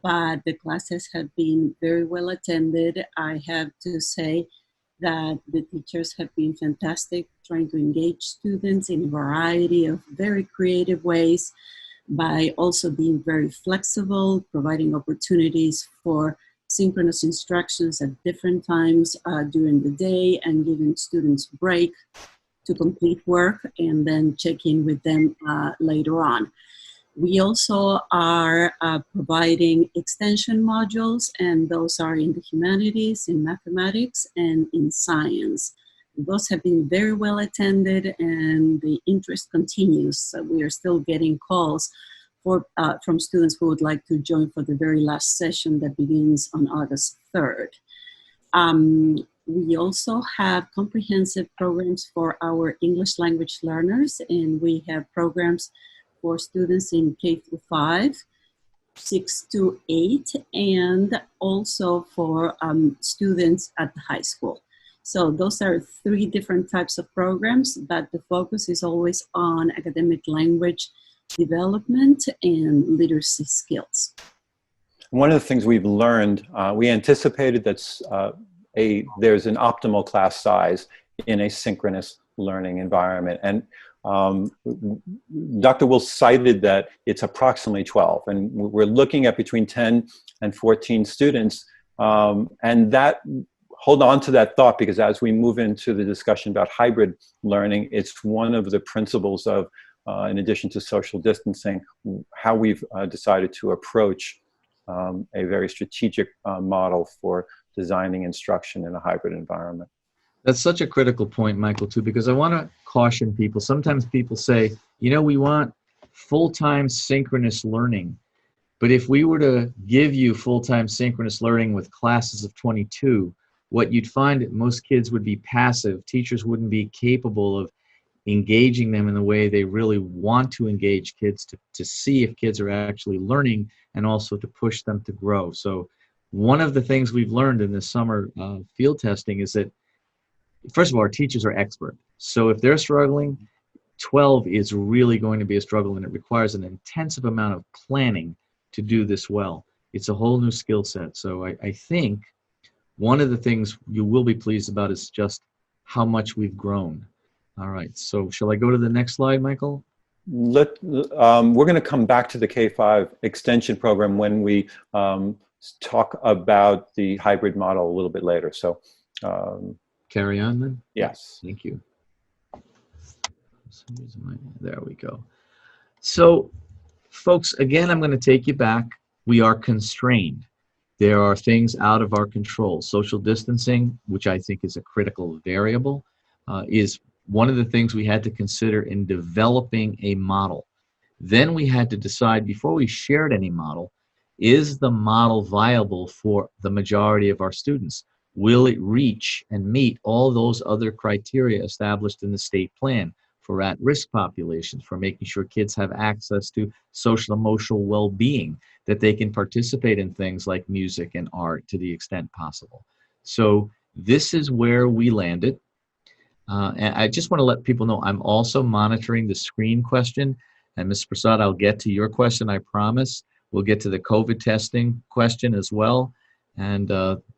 but the classes have been very well attended. I have to say that the teachers have been fantastic, trying to engage students in a variety of very creative ways by also being very flexible, providing opportunities for synchronous instructions at different times during the day, and giving students break to complete work and then check in with them later on. We also are providing extension modules, and those are in the humanities, in mathematics, and in science. Those have been very well attended, and the interest continues. So we are still getting calls from students who would like to join for the very last session that begins on August 3rd. We also have comprehensive programs for our English language learners, and we have programs for students in K-5, 6 to 8, and also for students at the high school. So those are 3 different types of programs, but the focus is always on academic language development and literacy skills. one of the things we've learned, we anticipated that there's an optimal class size in a synchronous learning environment. And Dr. Will cited that it's approximately 12. And we're looking at between 10 and 14 students. And that, hold on to that thought, because as we move into the discussion about hybrid learning, it's one of the principles of, in addition to social distancing, how we've decided to approach a very strategic model for designing instruction in a hybrid environment. That's such a critical point, Michael, too, because I want to caution people. Sometimes people say, you know, we want full-time synchronous learning. But if we were to give you full-time synchronous learning with classes of 22, what you'd find that most kids would be passive. Teachers wouldn't be capable of engaging them in the way they really want to engage kids, to see if kids are actually learning and also to push them to grow. So one of the things we've learned in this summer field testing is that, first of all, our teachers are expert. So if they're struggling, 12 is really going to be a struggle, and it requires an intensive amount of planning to do this well. It's a whole new skill set. So I think one of the things you will be pleased about is just how much we've grown. All right, so shall I go to the next slide, Michael? We're going to come back to the K-5 extension program when we talk about the hybrid model a little bit later. So carry on then? Yes. Thank you. There we go. So folks, again, I'm going to take you back. We are constrained. There are things out of our control. Social distancing, which I think is a critical variable, is one of the things we had to consider in developing a model. Then we had to decide, before we shared any model, is the model viable for the majority of our students? Will it reach and meet all those other criteria established in the state plan for at-risk populations, for making sure kids have access to social emotional well-being, that they can participate in things like music and art to the extent possible? So this is where we landed. And I just want to let people know I'm also monitoring the screen question. And Ms. Prasad, I'll get to your question, I promise. We'll get to the COVID testing question as well. And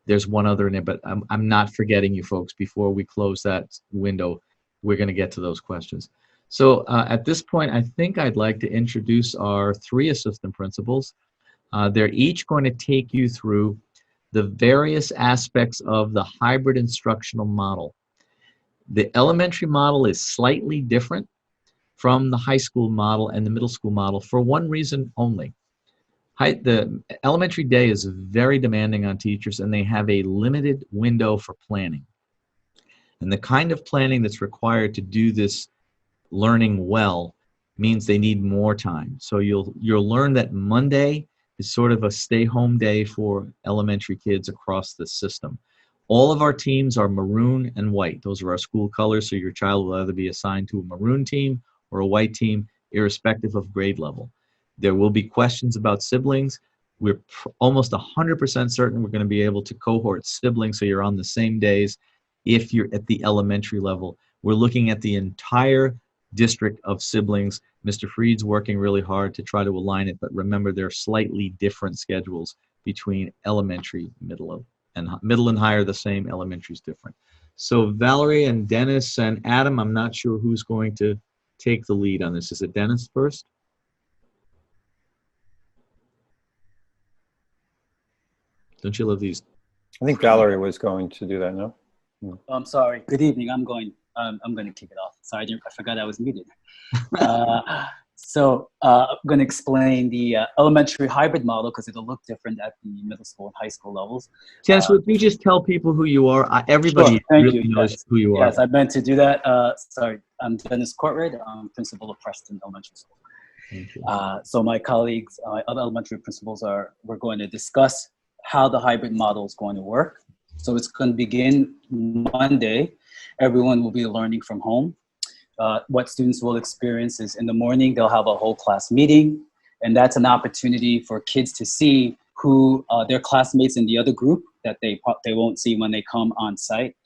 there's one other in it, but I'm not forgetting you folks. Before we close that window, we're going to get to those questions. So at this point, I think I'd like to introduce our 3 assistant principals. They're each going to take you through the various aspects of the hybrid instructional model. The elementary model is slightly different from the high school model and the middle school model for one reason only. The elementary day is very demanding on teachers, and they have a limited window for planning. And the kind of planning that's required to do this learning well means they need more time. So you'll learn that Monday is sort of a stay-home day for elementary kids across the system. All of our teams are maroon and white. Those are our school colors, so your child will either be assigned to a maroon team or a white team, irrespective of grade level. There will be questions about siblings. We're almost 100% certain we're going to be able to cohort siblings, so you're on the same days if you're at the elementary level. We're looking at the entire district of siblings. Mr. Freed's working really hard to try to align it, but remember, there are slightly different schedules between elementary, middle and higher the same, elementary is different. So Valerie and Dennis and Adam, I'm not sure who's going to take the lead on this. Is it Dennis first? Don't you love these? I think Valerie was going to do that, no? I'm sorry. Good evening. I'm going to kick it off. Sorry, I forgot I was muted. So I'm going to explain the elementary hybrid model because it'll look different at the middle school and high school levels. Dennis, would you just tell people who you are? Everybody really knows who you are. Yes, I meant to do that. Sorry, I'm Dennis Courtred. I'm principal of Preston Elementary School. Thank you. So my colleagues, other elementary principals, we're going to discuss how the hybrid model is going to work. So it's going to begin Monday. Everyone will be learning from home. What students will experience is in the morning, they'll have a whole class meeting. And that's an opportunity for kids to see who their classmates in the other group that they won't see when they come on site.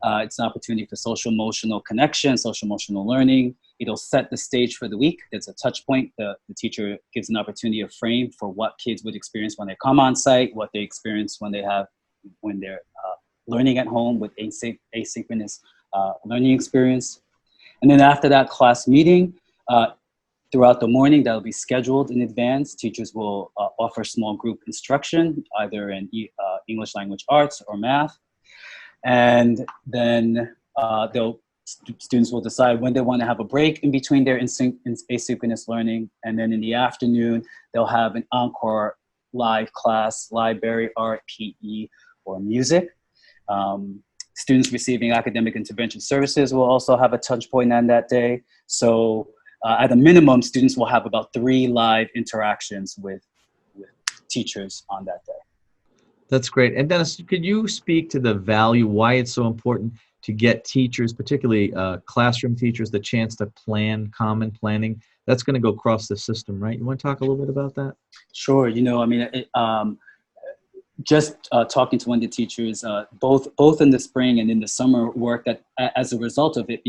It's an opportunity for social emotional connection, social emotional learning. It'll set the stage for the week. It's a touch point. The teacher gives an opportunity, a frame for what kids would experience when they come on site, what they experience when they're learning at home with asynchronous learning experience. And then after that class meeting, throughout the morning, that'll be scheduled in advance. Teachers will offer small group instruction, either in English language arts or math. And then students will decide when they want to have a break in between their asynchronous learning. And then in the afternoon, they'll have an encore live class, library, art, PE, or music. Students receiving academic intervention services will also have a touch point on that day. So at a minimum, students will have about 3 live interactions with teachers on that day. That's great. And Dennis, could you speak to the value, why it's so important to get teachers, particularly classroom teachers, the chance to plan, common planning? That's going to go across the system, right? You want to talk a little bit about that? Sure. Just talking to one of the teachers, both in the spring and in the summer, work that as a result of it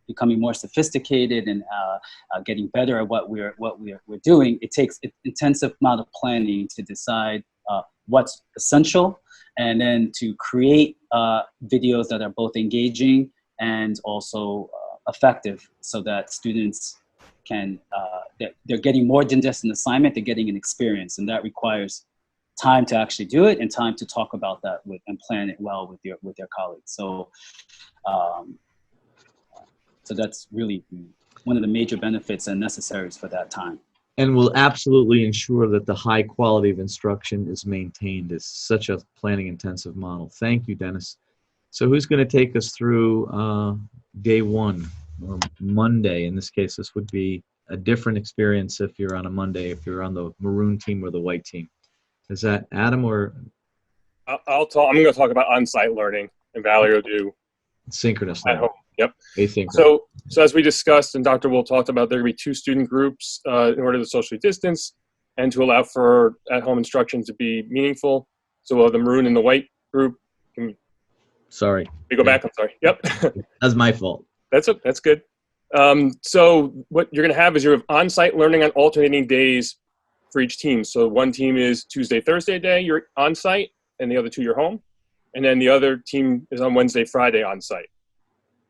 becoming more sophisticated and getting better at what we're doing, it takes an intensive amount of planning to decide what's essential, and then to create videos that are both engaging and also effective, so that students can they're getting more than just an assignment, they're getting an experience, and that requires time to actually do it and time to talk about that and plan it well with their colleagues. So so that's really one of the major benefits and necessaries for that time. And will absolutely ensure that the high quality of instruction is maintained. It's such a planning intensive model. Thank you, Dennis. So who's going to take us through day 1, or Monday? In this case, this would be a different experience if you're on a Monday, if you're on the maroon team or the white team. Is that Adam or? I'll talk. I'm going to talk about on-site learning, and Valerie will do synchronous at home. Yep. Asynchronous. So as we discussed, and Dr. Will talked about, there will be 2 student groups in order to socially distance and to allow for at-home instruction to be meaningful. So we'll have the maroon and the white group. Sorry. We go back. I'm sorry. Yep. That's my fault. That's good. So what you're going to have is you have on-site learning on alternating days for each team. So one team is Tuesday, Thursday day, you're on site, and the other 2 you're home. And then the other team is on Wednesday, Friday on site.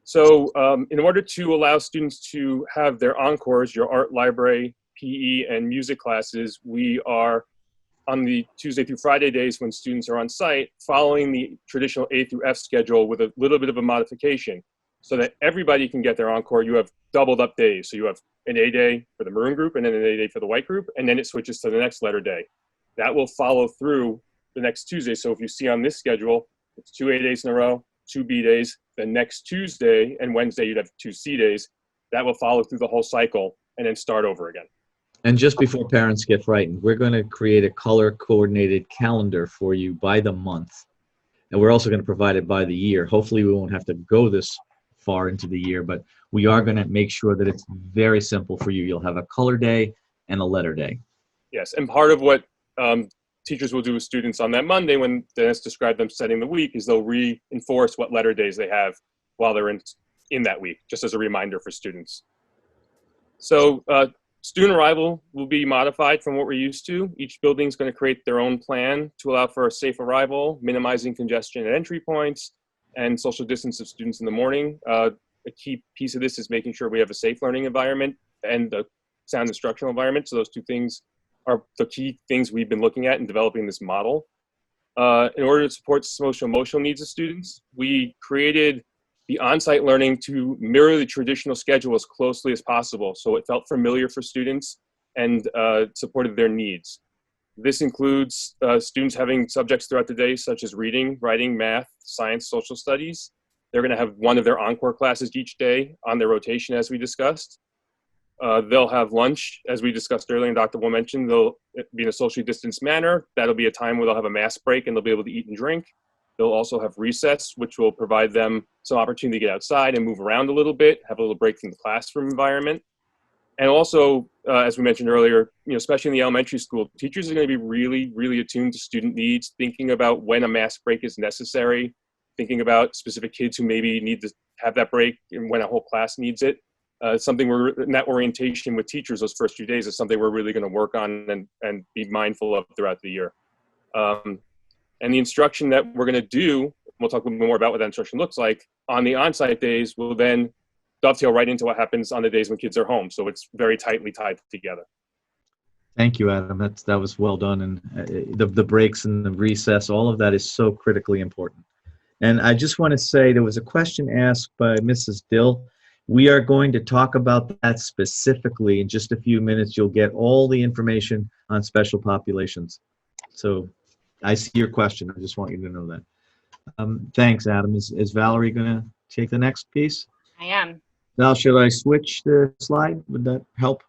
So in order to allow students to have their encores, your art, library, PE, and music classes, we are on the Tuesday through Friday days when students are on site, following the traditional A through F schedule with a little bit of a modification so that everybody can get their encore. You have doubled up days. So you have an A day for the maroon group and then an A day for the white group, and then it switches to the next letter day. That will follow through the next Tuesday. So if you see on this schedule, it's 2 A days in a row, 2 B days. The next Tuesday and Wednesday, you'd have 2 C days. That will follow through the whole cycle and then start over again. And just before parents get frightened, we're going to create a color-coordinated calendar for you by the month. And we're also going to provide it by the year. Hopefully, we won't have to go this far into the year, but we are going to make sure that it's very simple for you. You'll have a color day and a letter day. Yes, and part of what teachers will do with students on that Monday, when Dennis described them setting the week, is they'll reinforce what letter days they have while they're in that week, just as a reminder for students. So student arrival will be modified from what we're used to. Each building is going to create their own plan to allow for a safe arrival, minimizing congestion at entry points, and social distance of students in the morning. A key piece of this is making sure we have a safe learning environment and a sound instructional environment. So those 2 things are the key things we've been looking at in developing this model. In order to support social emotional needs of students, we created the on-site learning to mirror the traditional schedule as closely as possible, so it felt familiar for students and supported their needs. This includes students having subjects throughout the day, such as reading, writing, math, science, social studies. They're going to have one of their encore classes each day on their rotation, as we discussed. They'll have lunch, as we discussed earlier, and Dr. Will mentioned, they'll be in a socially distanced manner. That'll be a time where they'll have a mask break and they'll be able to eat and drink. They'll also have recess, which will provide them some opportunity to get outside and move around a little bit, have a little break from the classroom environment. And also, as we mentioned earlier, especially in the elementary school, teachers are going to be really, really attuned to student needs, thinking about when a mask break is necessary, thinking about specific kids who maybe need to have that break and when a whole class needs it. something in that orientation with teachers those first few days is something we're really going to work on and be mindful of throughout the year. And the instruction that we're going to do, we'll talk a little bit more about what that instruction looks like, on the on-site days will then dovetail right into what happens on the days when kids are home. So it's very tightly tied together. Thank you, Adam. That was well done. And the breaks and the recess, all of that is so critically important. And I just want to say there was a question asked by Mrs. Dill. We are going to talk about that specifically in just a few minutes. You'll get all the information on special populations. So I see your question. I just want you to know that. Thanks, Adam. Is Valerie going to take the next piece? I am. Now, should I switch the slide? Would that help?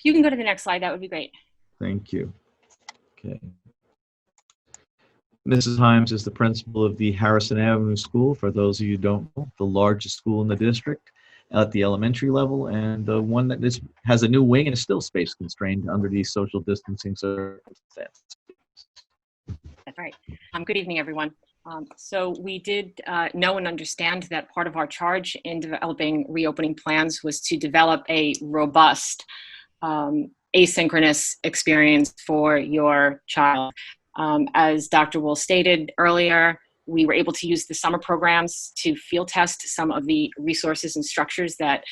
You can go to the next slide. That would be great. Thank you. Okay. Mrs. Himes is the principal of the Harrison Avenue School, for those of you who don't know, the largest school in the district at the elementary level, and the one that has a new wing and is still space constrained under these social distancing circumstances. That's right. Good evening, everyone. So we did know and understand that part of our charge in developing reopening plans was to develop a robust asynchronous experience for your child. As Dr. Wool stated earlier, we were able to use the summer programs to field test some of the resources and structures that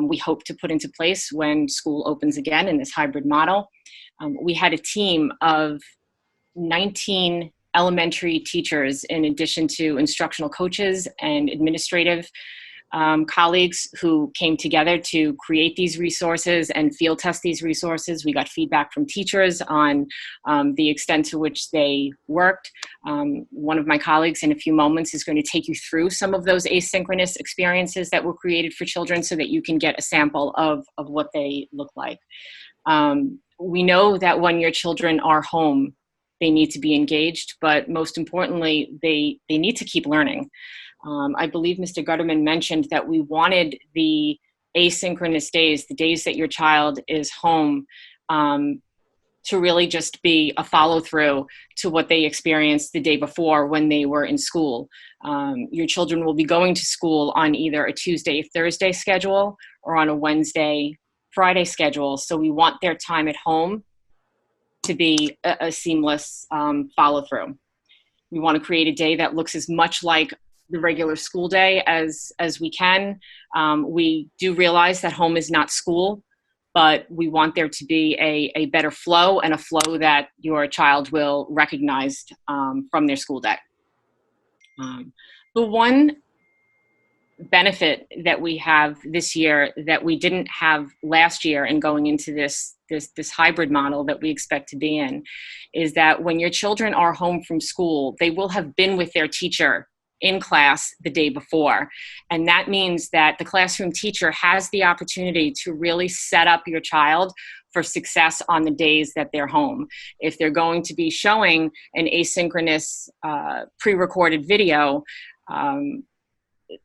we hope to put into place when school opens again in this hybrid model. We had a team of 19 elementary teachers, in addition to instructional coaches and administrative colleagues, who came together to create these resources and field test these resources. We got feedback from teachers on the extent to which they worked. One of my colleagues in a few moments is going to take you through some of those asynchronous experiences that were created for children so that you can get a sample of what they look like. We know that when your children are home, they need to be engaged, but most importantly, they need to keep learning. I believe Mr. Gutterman mentioned that we wanted the asynchronous days, the days that your child is home, to really just be a follow-through to what they experienced the day before when they were in school. Your children will be going to school on either a Tuesday, Thursday schedule or on a Wednesday, Friday schedule. So we want their time at home to be a seamless follow-through. We want to create a day that looks as much like the regular school day as we can. We do realize that home is not school, but we want there to be a better flow, and a flow that your child will recognize from their school day. The one benefit that we have this year that we didn't have last year, and going into this hybrid model that we expect to be in, is that when your children are home from school, they will have been with their teacher in class the day before. And that means that the classroom teacher has the opportunity to really set up your child for success on the days that they're home. If they're going to be showing an asynchronous pre-recorded video,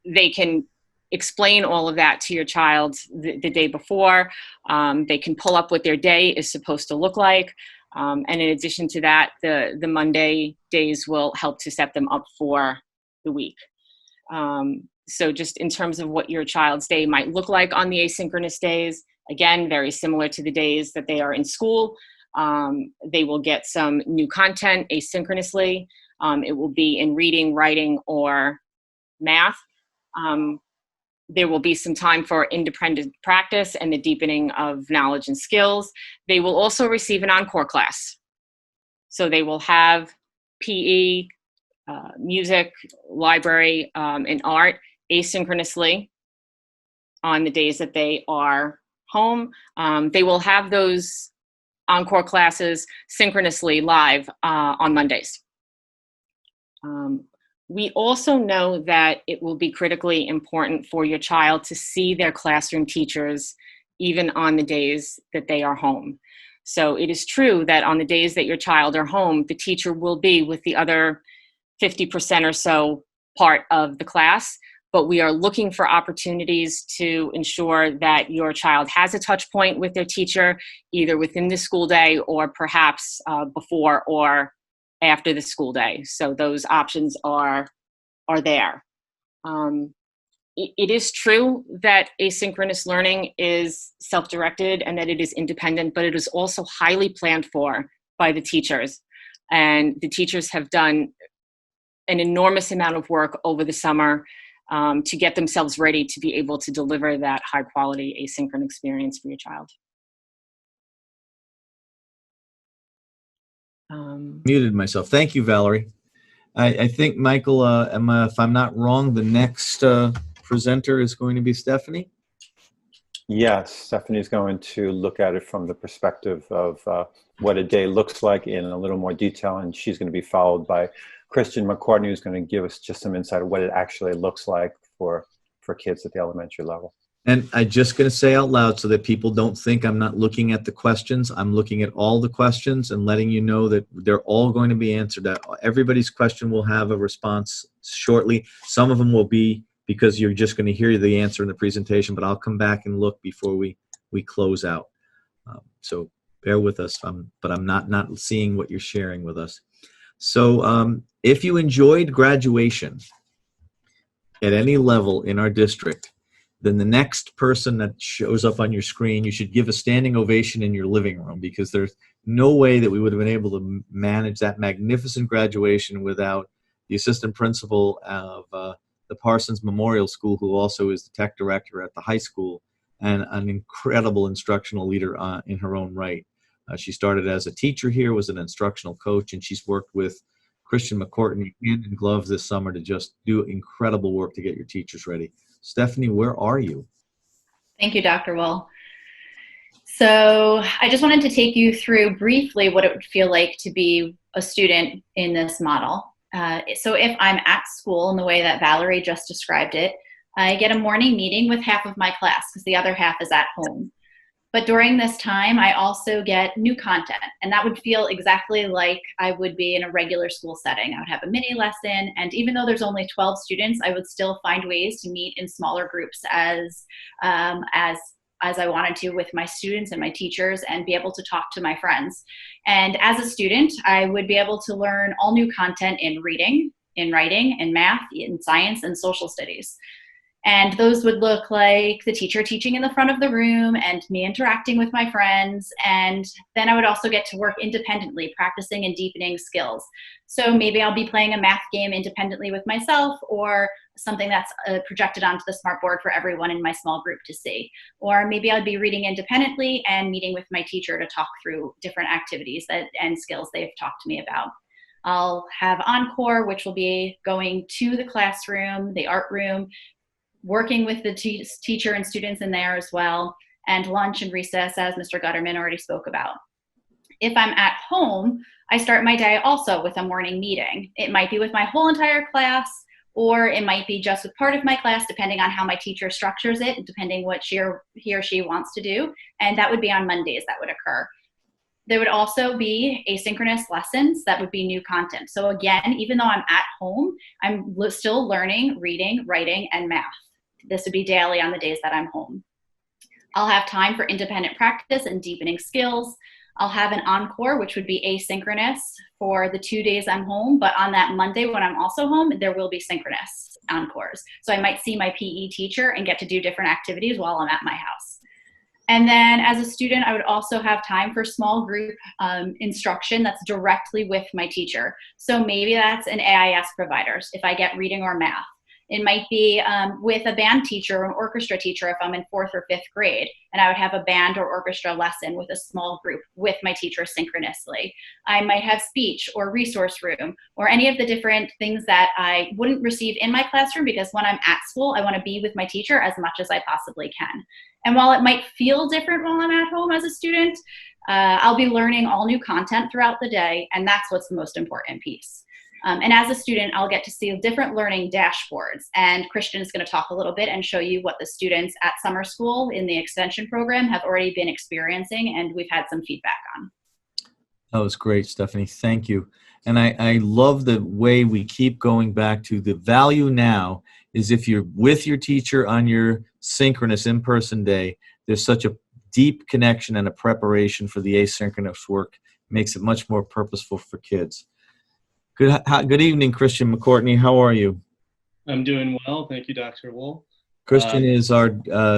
they can explain all of that to your child the day before. They can pull up what their day is supposed to look like. And in addition to that, the Monday days will help to set them up for the week. So just in terms of what your child's day might look like on the asynchronous days, again, very similar to the days that they are in school. They will get some new content asynchronously. It will be in reading, writing, or math. There will be some time for independent practice and the deepening of knowledge and skills. They will also receive an encore class. So they will have PE, music, library, and art asynchronously on the days that they are home. They will have those encore classes synchronously live on Mondays. We also know that it will be critically important for your child to see their classroom teachers even on the days that they are home. So it is true that on the days that your child are home, the teacher will be with the other 50% or so part of the class, but we are looking for opportunities to ensure that your child has a touch point with their teacher, either within the school day or perhaps before or after the school day. So those options are there. it is true that asynchronous learning is self-directed and that it is independent, but it is also highly planned for by the teachers. And the teachers have done an enormous amount of work over the summer to get themselves ready to be able to deliver that high quality asynchronous experience for your child. Muted myself. Thank you, Valerie. I think, Michael, if I'm not wrong, the next presenter is going to be Stephanie. Yes, Stephanie's going to look at it from the perspective of what a day looks like in a little more detail, and she's going to be followed by Christian McCartney, who's going to give us just some insight of what it actually looks like for kids at the elementary level. And I'm just going to say out loud so that people don't think I'm not looking at the questions. I'm looking at all the questions and letting you know that they're all going to be answered. Everybody's question will have a response shortly. Some of them will be because you're just going to hear the answer in the presentation, but I'll come back and look before we close out. So bear with us, but I'm not seeing what you're sharing with us. So if you enjoyed graduation at any level in our district, then the next person that shows up on your screen, you should give a standing ovation in your living room, because there's no way that we would have been able to manage that magnificent graduation without the assistant principal of the Parsons Memorial School, who also is the tech director at the high school, and an incredible instructional leader in her own right. She started as a teacher here, was an instructional coach, and she's worked with Christian McCourtney hand in glove this summer to just do incredible work to get your teachers ready. Stephanie, where are you? Thank you, Dr. Wool. So I just wanted to take you through briefly what it would feel like to be a student in this model. So if I'm at school in the way that Valerie just described it, I get a morning meeting with half of my class because the other half is at home. But during this time, I also get new content, and that would feel exactly like I would be in a regular school setting. I would have a mini lesson, and even though there's only 12 students, I would still find ways to meet in smaller groups as I wanted to with my students and my teachers, and be able to talk to my friends. And as a student, I would be able to learn all new content in reading, in writing, in math, in science, and social studies. And those would look like the teacher teaching in the front of the room and me interacting with my friends. And then I would also get to work independently, practicing and deepening skills. So maybe I'll be playing a math game independently with myself, or something that's projected onto the smartboard for everyone in my small group to see. Or maybe I'd be reading independently and meeting with my teacher to talk through different activities and skills they've talked to me about. I'll have encore, which will be going to the classroom, the art room, working with the teacher and students in there as well, and lunch and recess, as Mr. Gutterman already spoke about. If I'm at home, I start my day also with a morning meeting. It might be with my whole entire class, or it might be just with part of my class, depending on how my teacher structures it, depending what he or she wants to do, and that would be on Mondays that would occur. There would also be asynchronous lessons that would be new content. So again, even though I'm at home, I'm still learning reading, writing, and math. This would be daily on the days that I'm home. I'll have time for independent practice and deepening skills. I'll have an encore, which would be asynchronous for the 2 days I'm home, but on that Monday when I'm also home, there will be synchronous encores. So I might see my PE teacher and get to do different activities while I'm at my house. And then as a student, I would also have time for small group instruction that's directly with my teacher. So maybe that's an AIS provider if I get reading or math. It might be with a band teacher or an orchestra teacher if I'm in 4th or 5th grade, and I would have a band or orchestra lesson with a small group with my teacher synchronously. I might have speech or resource room or any of the different things that I wouldn't receive in my classroom, because when I'm at school, I want to be with my teacher as much as I possibly can. And while it might feel different while I'm at home as a student, I'll be learning all new content throughout the day, and that's what's the most important piece. And as a student, I'll get to see different learning dashboards. And Christian is going to talk a little bit and show you what the students at summer school in the extension program have already been experiencing, and we've had some feedback on. That was great, Stephanie. Thank you. And I love the way we keep going back to the value now is if you're with your teacher on your synchronous in-person day, there's such a deep connection and a preparation for the asynchronous work. It makes it much more purposeful for kids. Good evening, Christian McCourtney. How are you? I'm doing well. Thank you, Dr. Wool. Christian is our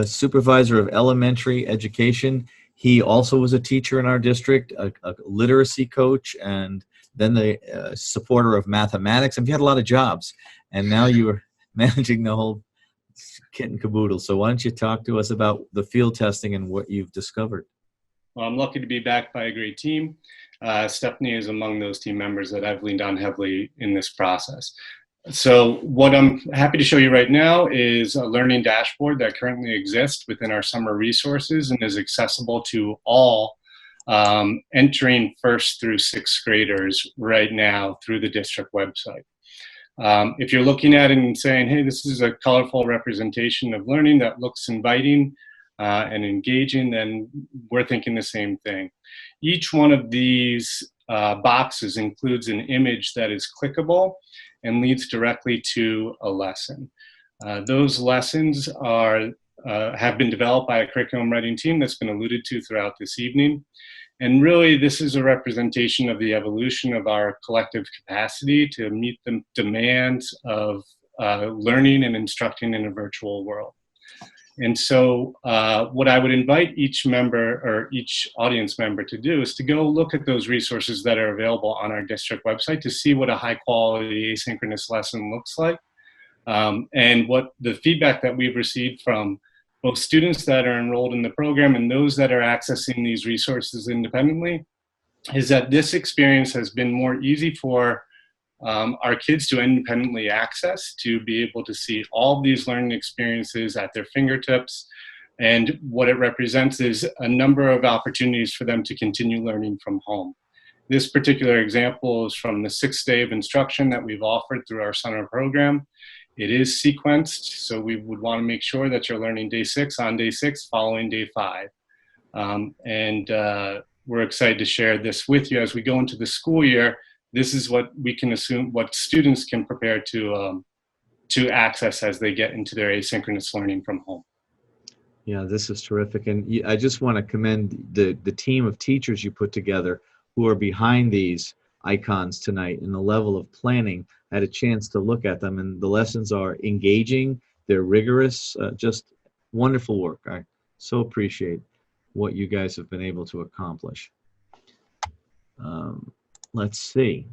supervisor of elementary education. He also was a teacher in our district, a literacy coach, and then the supporter of mathematics. And you had a lot of jobs, and now you are managing the whole kit and caboodle. So why don't you talk to us about the field testing and what you've discovered? Well, I'm lucky to be backed by a great team. Stephanie is among those team members that I've leaned on heavily in this process. So what I'm happy to show you right now is a learning dashboard that currently exists within our summer resources and is accessible to all entering 1st through 6th graders right now through the district website. If you're looking at it and saying, hey, this is a colorful representation of learning that looks inviting and engaging, then we're thinking the same thing. Each one of these boxes includes an image that is clickable and leads directly to a lesson. Those lessons have been developed by a curriculum writing team that's been alluded to throughout this evening. And really, this is a representation of the evolution of our collective capacity to meet the demands of learning and instructing in a virtual world. And so what I would invite each member or each audience member to do is to go look at those resources that are available on our district website to see what a high quality asynchronous lesson looks like. And what the feedback that we've received from both students that are enrolled in the program and those that are accessing these resources independently is that this experience has been more easy for our kids to independently access, to be able to see all of these learning experiences at their fingertips. And what it represents is a number of opportunities for them to continue learning from home. This particular example is from the 6th day of instruction that we've offered through our summer program. It is sequenced, so we would want to make sure that you're learning day 6 on day 6 following day 5. We're excited to share this with you as we go into the school year. This is what we can assume, what students can prepare to access as they get into their asynchronous learning from home. Yeah, this is terrific. And I just want to commend the team of teachers you put together who are behind these icons tonight, and the level of planning. I had a chance to look at them, and the lessons are engaging, they're rigorous, just wonderful work. I so appreciate what you guys have been able to accomplish. Let's see.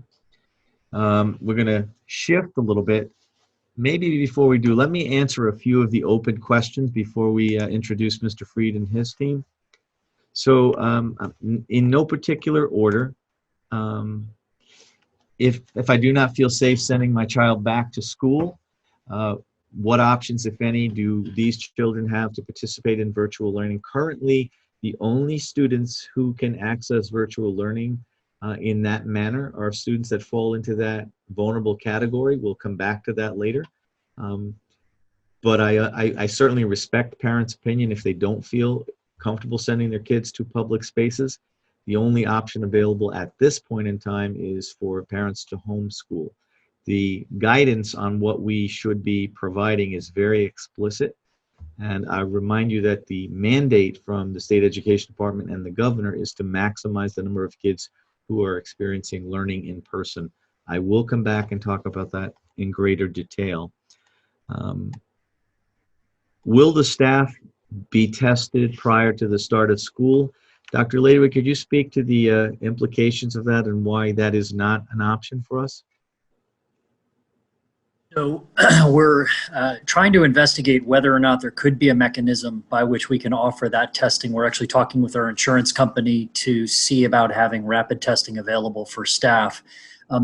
We're going to shift a little bit. Maybe before we do, let me answer a few of the open questions before we introduce Mr. Freed and his team. So in no particular order, if I do not feel safe sending my child back to school, what options, if any, do these children have to participate in virtual learning? Currently, the only students who can access virtual learning in that manner are students that fall into that vulnerable category. We'll come back to that later. But I certainly respect parents' opinion if they don't feel comfortable sending their kids to public spaces. The only option available at this point in time is for parents to homeschool. The guidance on what we should be providing is very explicit. And I remind you that the mandate from the State Education Department and the governor is to maximize the number of kids who are experiencing learning in person. I will come back and talk about that in greater detail. Will the staff be tested prior to the start of school? Dr. Ladewig, could you speak to the implications of that and why that is not an option for us? So we're trying to investigate whether or not there could be a mechanism by which we can offer that testing. We're actually talking with our insurance company to see about having rapid testing available for staff.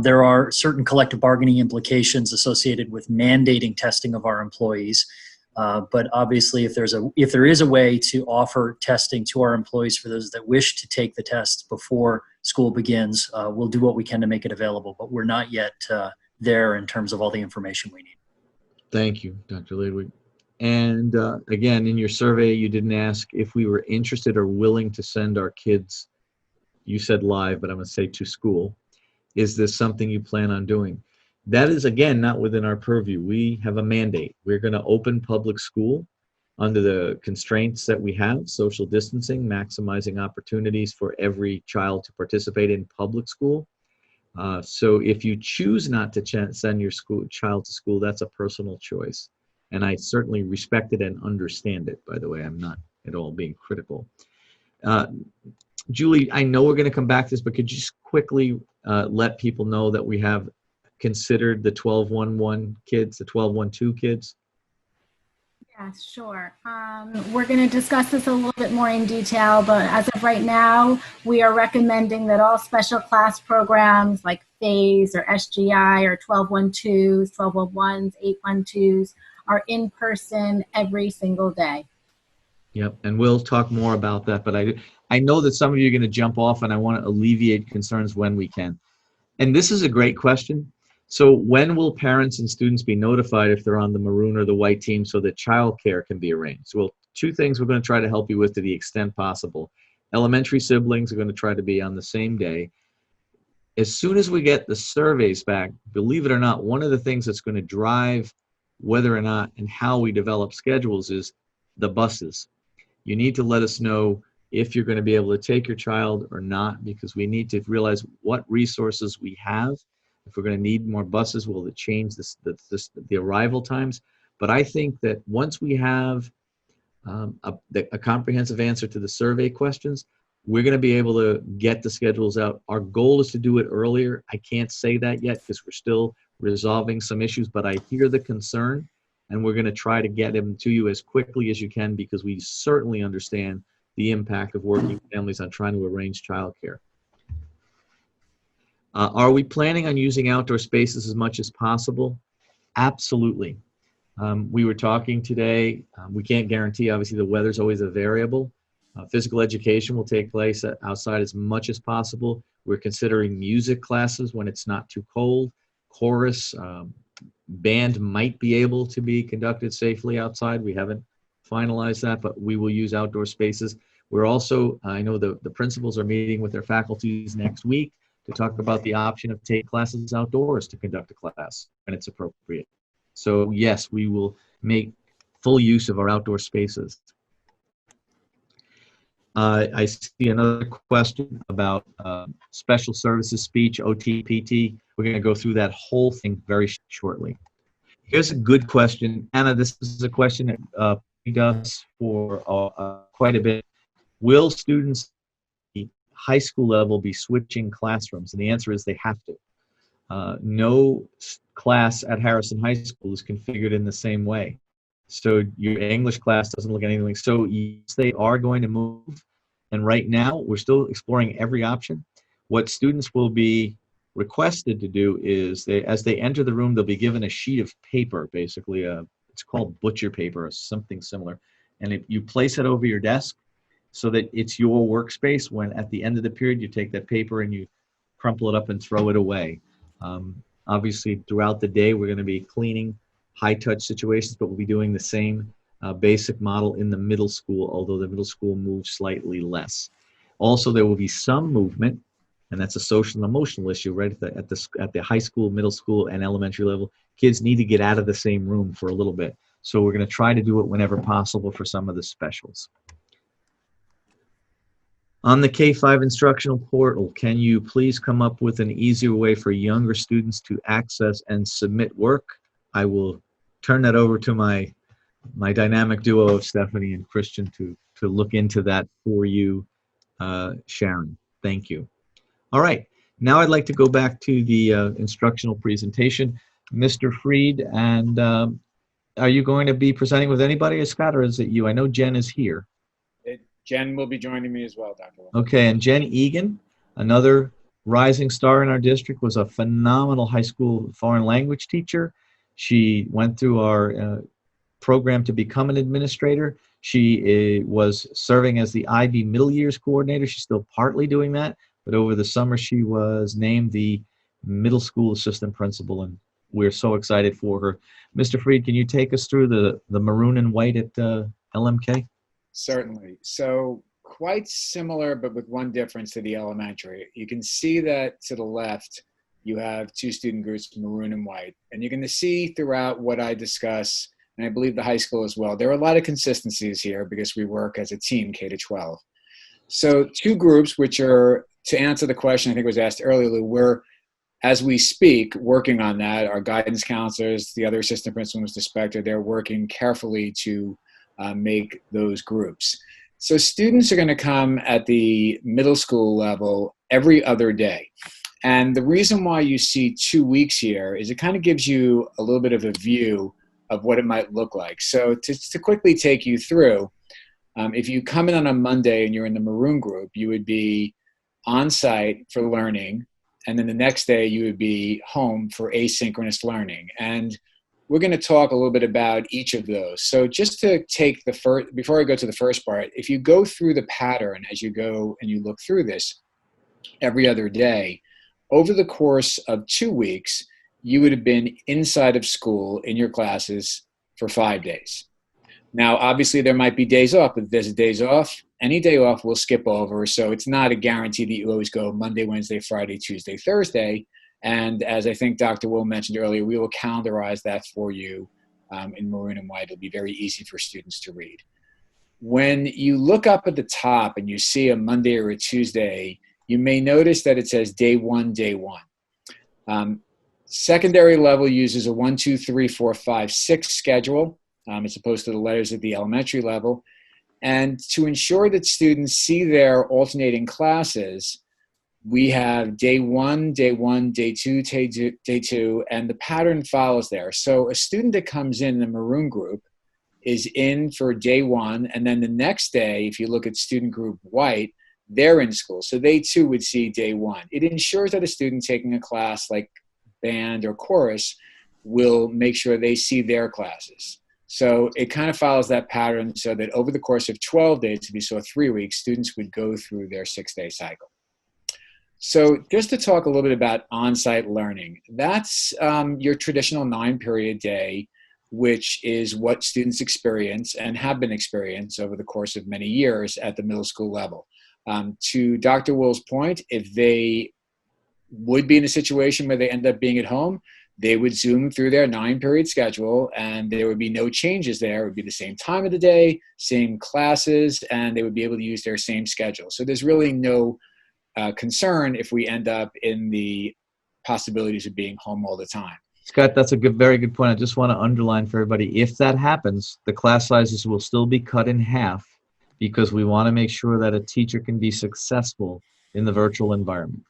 There are certain collective bargaining implications associated with mandating testing of our employees. But obviously, if there is a way to offer testing to our employees for those that wish to take the test before school begins, we'll do what we can to make it available. But we're not yet there in terms of all the information we need. Thank you, Dr. Ladewig. And again, in your survey, you didn't ask if we were interested or willing to send our kids, you said live, but I'm going to say to school. Is this something you plan on doing? That is, again, not within our purview. We have a mandate. We're going to open public school under the constraints that we have, social distancing, maximizing opportunities for every child to participate in public school. So if you choose not to send your child to school, that's a personal choice. And I certainly respect it and understand it, by the way. I'm not at all being critical. Julie, I know we're going to come back to this, but could you just quickly let people know that we have considered the 1211 kids, the 1212 kids? Yes, sure. We're going to discuss this a little bit more in detail, but as of right now, we are recommending that all special class programs like phase or SGI or 1212s, 1211s, 812s are in person every single day. Yep, and we'll talk more about that, but I know that some of you are going to jump off, and I want to alleviate concerns when we can. And this is a great question. So when will parents and students be notified if they're on the maroon or the white team so that childcare can be arranged? Well, two things we're going to try to help you with to the extent possible. Elementary siblings are going to try to be on the same day. As soon as we get the surveys back, believe it or not, one of the things that's going to drive whether or not and how we develop schedules is the buses. You need to let us know if you're going to be able to take your child or not, because we need to realize what resources we have. If we're going to need more buses, will it change the arrival times? But I think that once we have a comprehensive answer to the survey questions, we're going to be able to get the schedules out. Our goal is to do it earlier. I can't say that yet because we're still resolving some issues, but I hear the concern, and we're going to try to get them to you as quickly as you can, because we certainly understand the impact of working families on trying to arrange childcare. Are we planning on using outdoor spaces as much as possible? Absolutely. We were talking today, we can't guarantee, obviously the weather's always a variable. Physical education will take place outside as much as possible. We're considering music classes when it's not too cold. Chorus, band might be able to be conducted safely outside. We haven't finalized that, but we will use outdoor spaces. We're also, I know the principals are meeting with their faculties next week to talk about the option of taking classes outdoors to conduct a class when it's appropriate. So yes, we will make full use of our outdoor spaces. I see another question about special services, speech, OT, PT. We're going to go through that whole thing very shortly. Here's a good question. Anna, this is a question that plagued us for quite a bit. Will students at the high school level be switching classrooms? And the answer is they have to. No class at Harrison High School is configured in the same way. So your English class doesn't look anything like, so yes, they are going to move. And right now, we're still exploring every option. What students will be requested to do is, as they enter the room, they'll be given a sheet of paper, basically, it's called butcher paper or something similar. And if you place it over your desk so that it's your workspace, when at the end of the period, you take that paper and you crumple it up and throw it away. Obviously, throughout the day, we're going to be cleaning high-touch situations, but we'll be doing the same basic model in the middle school, although the middle school moves slightly less. Also, there will be some movement, and that's a social and emotional issue, right? At the high school, middle school, and elementary level, kids need to get out of the same room for a little bit. So we're going to try to do it whenever possible for some of the specials. On the K-5 instructional portal, can you please come up with an easier way for younger students to access and submit work? I will turn that over to my dynamic duo of Stephanie and Christian to look into that for you, Sharon. Thank you. All right, now I'd like to go back to the instructional presentation. Mr. Freed, and are you going to be presenting with anybody, Scott, or is it you? I know Jen is here. Jen will be joining me as well, Dr. Will. Okay, and Jen Egan, another rising star in our district, was a phenomenal high school foreign language teacher. She went through our program to become an administrator. She was serving as the IB middle years coordinator. She's still partly doing that, but over the summer she was named the middle school assistant principal, and we're so excited for her. Mr. Freed, can you take us through the maroon and white at LMK? Certainly. So quite similar, but with one difference to the elementary. You can see that to the left, you have two student groups, maroon and white. And you're going to see throughout what I discuss, and I believe the high school as well, there are a lot of consistencies here because we work as a team, K-12. So two groups, which are, to answer the question I think was asked earlier, we're as we speak, working on that, our guidance counselors, the other assistant principal, Mr. Spector, they're working carefully to make those groups. So students are going to come at the middle school level every other day. And the reason why you see 2 weeks here is it kind of gives you a little bit of a view of what it might look like. So to quickly take you through, if you come in on a Monday and you're in the maroon group, you would be on site for learning, and then the next day you would be home for asynchronous learning. And we're going to talk a little bit about each of those. So just to take the first, before I go to the first part, if you go through the pattern as you go and you look through this every other day, over the course of 2 weeks, you would have been inside of school in your classes for 5 days. Now, obviously, there might be days off, but if there's days off, any day off we'll skip over. So it's not a guarantee that you always go Monday, Wednesday, Friday, Tuesday, Thursday. And as I think Dr. Will mentioned earlier, we will calendarize that for you in maroon and white. It'll be very easy for students to read. When you look up at the top and you see a Monday or a Tuesday, you may notice that it says day one, day one. Secondary level uses a 1, 2, 3, 4, 5, 6 schedule, as opposed to the letters at the elementary level. And to ensure that students see their alternating classes, we have day one, day 2, day 2, and the pattern follows there. So a student that comes in the maroon group is in for day 1, and then the next day, if you look at student group white, they're in school. So they too would see day 1. It ensures that a student taking a class like band or chorus will make sure they see their classes. So it kind of follows that pattern so that over the course of 12 days, if you saw 3 weeks, students would go through their 6-day cycle. So just to talk a little bit about on-site learning, that's your traditional 9-period day, which is what students experience and have been experienced over the course of many years at the middle school level. To Dr. Will's point, if they would be in a situation where they end up being at home, they would Zoom through their 9-period schedule and there would be no changes there. It would be the same time of the day, same classes, and they would be able to use their same schedule. So there's really no concern if we end up in the possibilities of being home all the time. Scott, that's a very good point. I just want to underline for everybody, if that happens, the class sizes will still be cut in half because we want to make sure that a teacher can be successful in the virtual environment.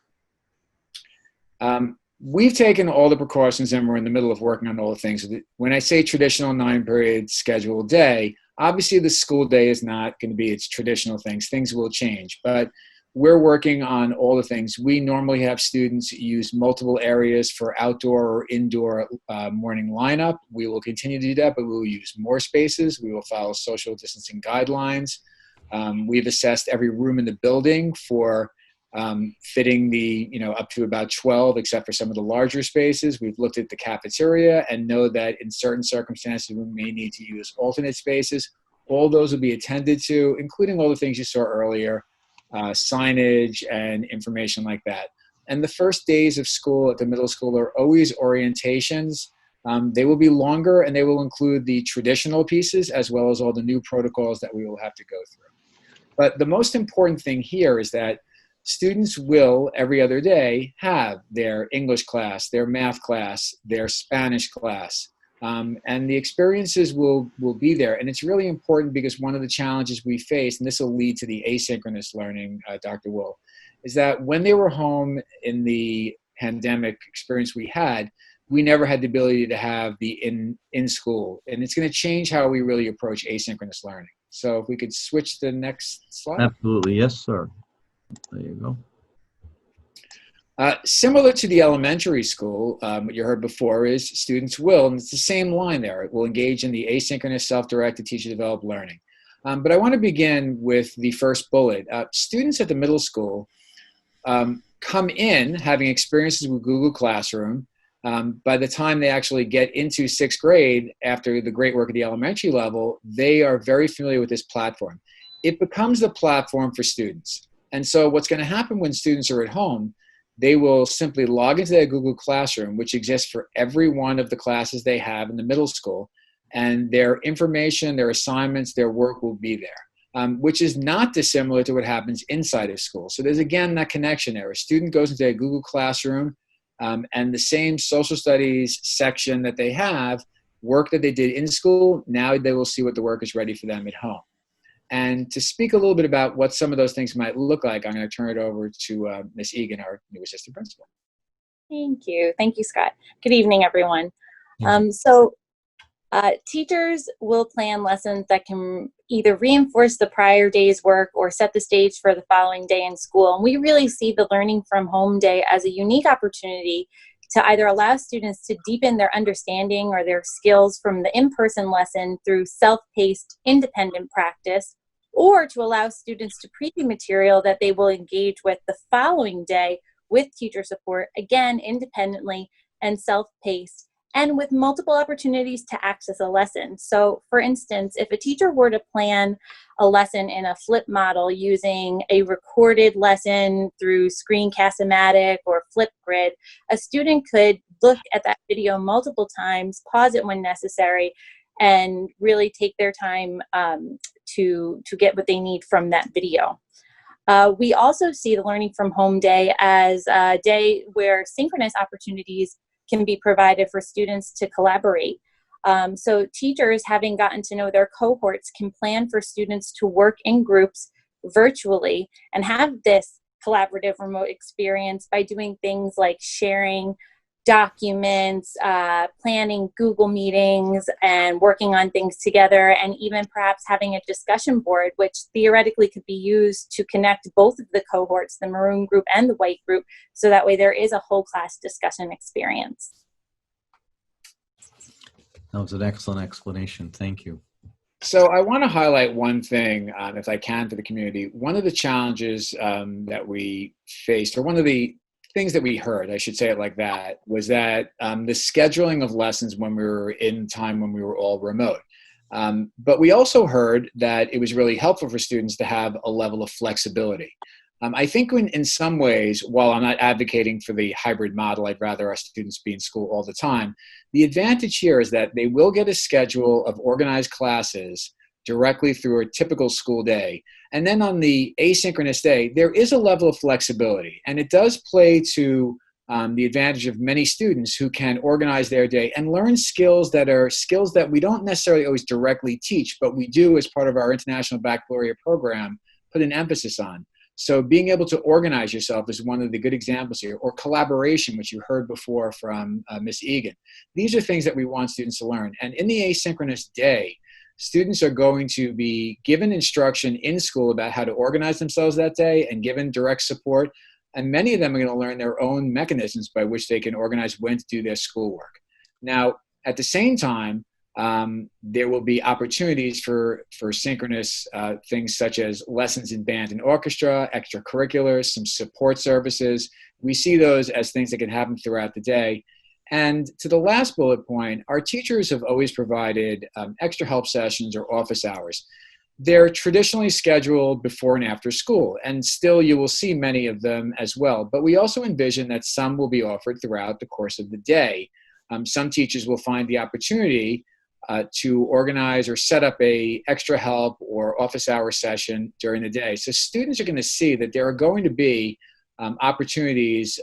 We've taken all the precautions and we're in the middle of working on all the things. When I say traditional 9-period scheduled day, obviously the school day is not going to be its traditional things. Things will change, but we're working on all the things. We normally have students use multiple areas for outdoor or indoor morning lineup. We will continue to do that, but we will use more spaces. We will follow social distancing guidelines. We've assessed every room in the building for fitting the, up to about 12, except for some of the larger spaces. We've looked at the cafeteria and know that in certain circumstances, we may need to use alternate spaces. All those will be attended to, including all the things you saw earlier, signage and information like that. And the first days of school at the middle school are always orientations. They will be longer and they will include the traditional pieces as well as all the new protocols that we will have to go through. But the most important thing here is that students will, every other day, have their English class, their math class, their Spanish class, and the experiences will be there. And it's really important because one of the challenges we face, and this will lead to the asynchronous learning, Dr. Will, is that when they were home in the pandemic experience we had, we never had the ability to have the in school. And it's going to change how we really approach asynchronous learning. So if we could switch to the next slide. Absolutely. Yes, sir. There you go. Similar to the elementary school, what you heard before is students will, and it's the same line there, it will engage in the asynchronous self-directed teacher-developed learning. But I want to begin with the first bullet. Students at the middle school come in having experiences with Google Classroom. By the time they actually get into 6th grade, after the great work at the elementary level, they are very familiar with this platform. It becomes the platform for students. And so what's going to happen when students are at home, they will simply log into their Google Classroom, which exists for every one of the classes they have in the middle school, and their information, their assignments, their work will be there, which is not dissimilar to what happens inside of school. So there's, again, that connection there. A student goes into a Google Classroom, And the same social studies section that they have, work that they did in school, now they will see what the work is ready for them at home. And to speak a little bit about what some of those things might look like, I'm going to turn it over to Ms. Egan, our new assistant principal. Thank you. Thank you, Scott. Good evening, everyone. Teachers will plan lessons that can either reinforce the prior day's work or set the stage for the following day in school. And we really see the Learning from Home Day as a unique opportunity to either allow students to deepen their understanding or their skills from the in-person lesson through self-paced, independent practice, or to allow students to preview material that they will engage with the following day with teacher support, again, independently and self-paced, and with multiple opportunities to access a lesson. So for instance, if a teacher were to plan a lesson in a flip model using a recorded lesson through Screencast-O-Matic or Flipgrid, a student could look at that video multiple times, pause it when necessary, and really take their time to get what they need from that video. We also see the Learning from Home Day as a day where synchronous opportunities can be provided for students to collaborate. So teachers, having gotten to know their cohorts, can plan for students to work in groups virtually and have this collaborative remote experience by doing things like sharing documents, planning Google meetings, and working on things together, and even perhaps having a discussion board, which theoretically could be used to connect both of the cohorts, the maroon group and the white group, so that way there is a whole class discussion experience. That was an excellent explanation. Thank you. So I want to highlight one thing, if I can, for the community. One of the challenges that we faced, or one of the things that we heard, I should say it like that, was that the scheduling of lessons when we were in time when we were all remote. But we also heard that it was really helpful for students to have a level of flexibility. I think in some ways, while I'm not advocating for the hybrid model, I'd rather our students be in school all the time, the advantage here is that they will get a schedule of organized classes directly through a typical school day. And then on the asynchronous day, there is a level of flexibility, and it does play to the advantage of many students who can organize their day and learn skills that are skills that we don't necessarily always directly teach, but we do as part of our International Baccalaureate program put an emphasis on. So being able to organize yourself is one of the good examples here, or collaboration, which you heard before from Ms. Egan. These are things that we want students to learn. And in the asynchronous day, students are going to be given instruction in school about how to organize themselves that day and given direct support. And many of them are going to learn their own mechanisms by which they can organize when to do their schoolwork. Now, at the same time, there will be opportunities for synchronous things such as lessons in band and orchestra, extracurriculars, some support services. We see those as things that can happen throughout the day. And to the last bullet point, our teachers have always provided extra help sessions or office hours. They're traditionally scheduled before and after school, and still you will see many of them as well. But we also envision that some will be offered throughout the course of the day. Some teachers will find the opportunity to organize or set up a extra help or office hour session during the day. So students are going to see that there are going to be opportunities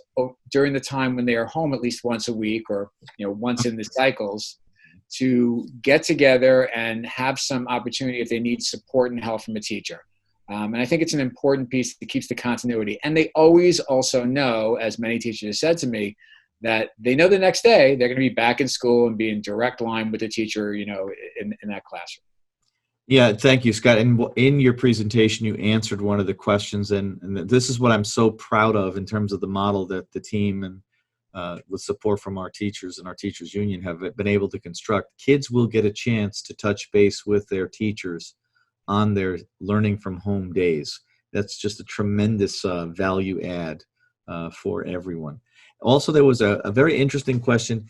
during the time when they are home at least once a week, or once in the cycles, to get together and have some opportunity if they need support and help from a teacher. And I think it's an important piece that keeps the continuity. And they always also know, as many teachers have said to me, that they know the next day they're going to be back in school and be in direct line with the teacher, in that classroom. Yeah, thank you, Scott. And in your presentation, you answered one of the questions, and this is what I'm so proud of in terms of the model that the team and with support from our teachers and our teachers union have been able to construct. Kids will get a chance to touch base with their teachers on their learning from home days. That's just a tremendous value add for everyone. Also, there was a very interesting question.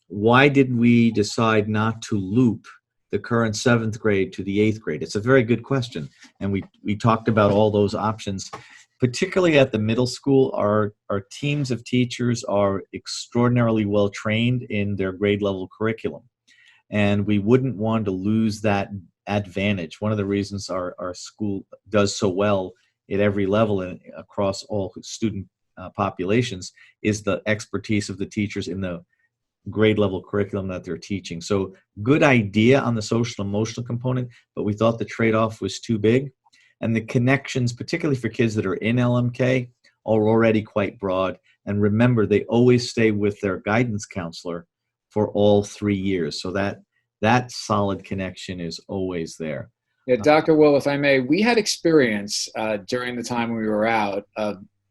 Why did we decide not to loop the current 7th grade to the 8th grade? It's a very good question. And we talked about all those options. Particularly at the middle school, our teams of teachers are extraordinarily well trained in their grade level curriculum. And we wouldn't want to lose that advantage. One of the reasons our school does so well at every level and across all student populations is the expertise of the teachers in the grade level curriculum that they're teaching. So good idea on the social emotional component, but we thought the trade-off was too big. And the connections, particularly for kids that are in LMK, are already quite broad. And remember, they always stay with their guidance counselor for all 3 years. So that solid connection is always there. Yeah, Dr. Will, if I may, we had experience during the time we were out.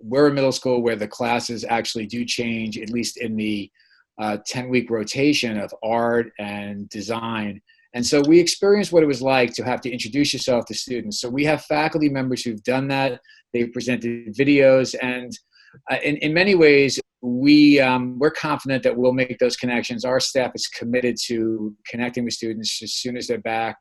We're a middle school where the classes actually do change, at least in the 10-week rotation of art and design. And so we experienced what it was like to have to introduce yourself to students. So we have faculty members who've done that. They've presented videos, and in many ways, we're confident that we'll make those connections. Our staff is committed to connecting with students as soon as they're back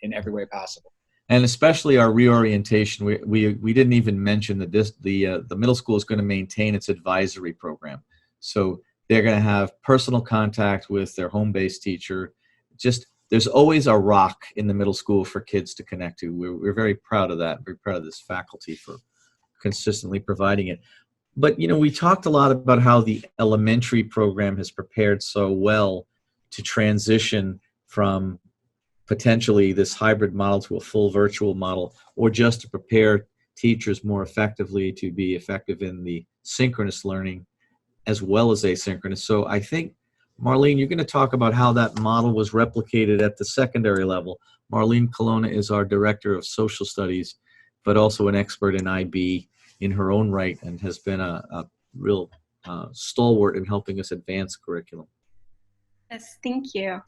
in every way possible. And especially our reorientation, we didn't even mention that the middle school is going to maintain its advisory program. So they're going to have personal contact with their home-based teacher. There's always a rock in the middle school for kids to connect to. We're very proud of that. Very proud of this faculty for consistently providing it. But, we talked a lot about how the elementary program has prepared so well to transition from potentially this hybrid model to a full virtual model, or just to prepare teachers more effectively to be effective in the synchronous learning as well as asynchronous. So I think, Marlene, you're going to talk about how that model was replicated at the secondary level. Marlene Colonna is our Director of Social Studies, but also an expert in IB in her own right, and has been a real stalwart in helping us advance curriculum. Yes, thank you.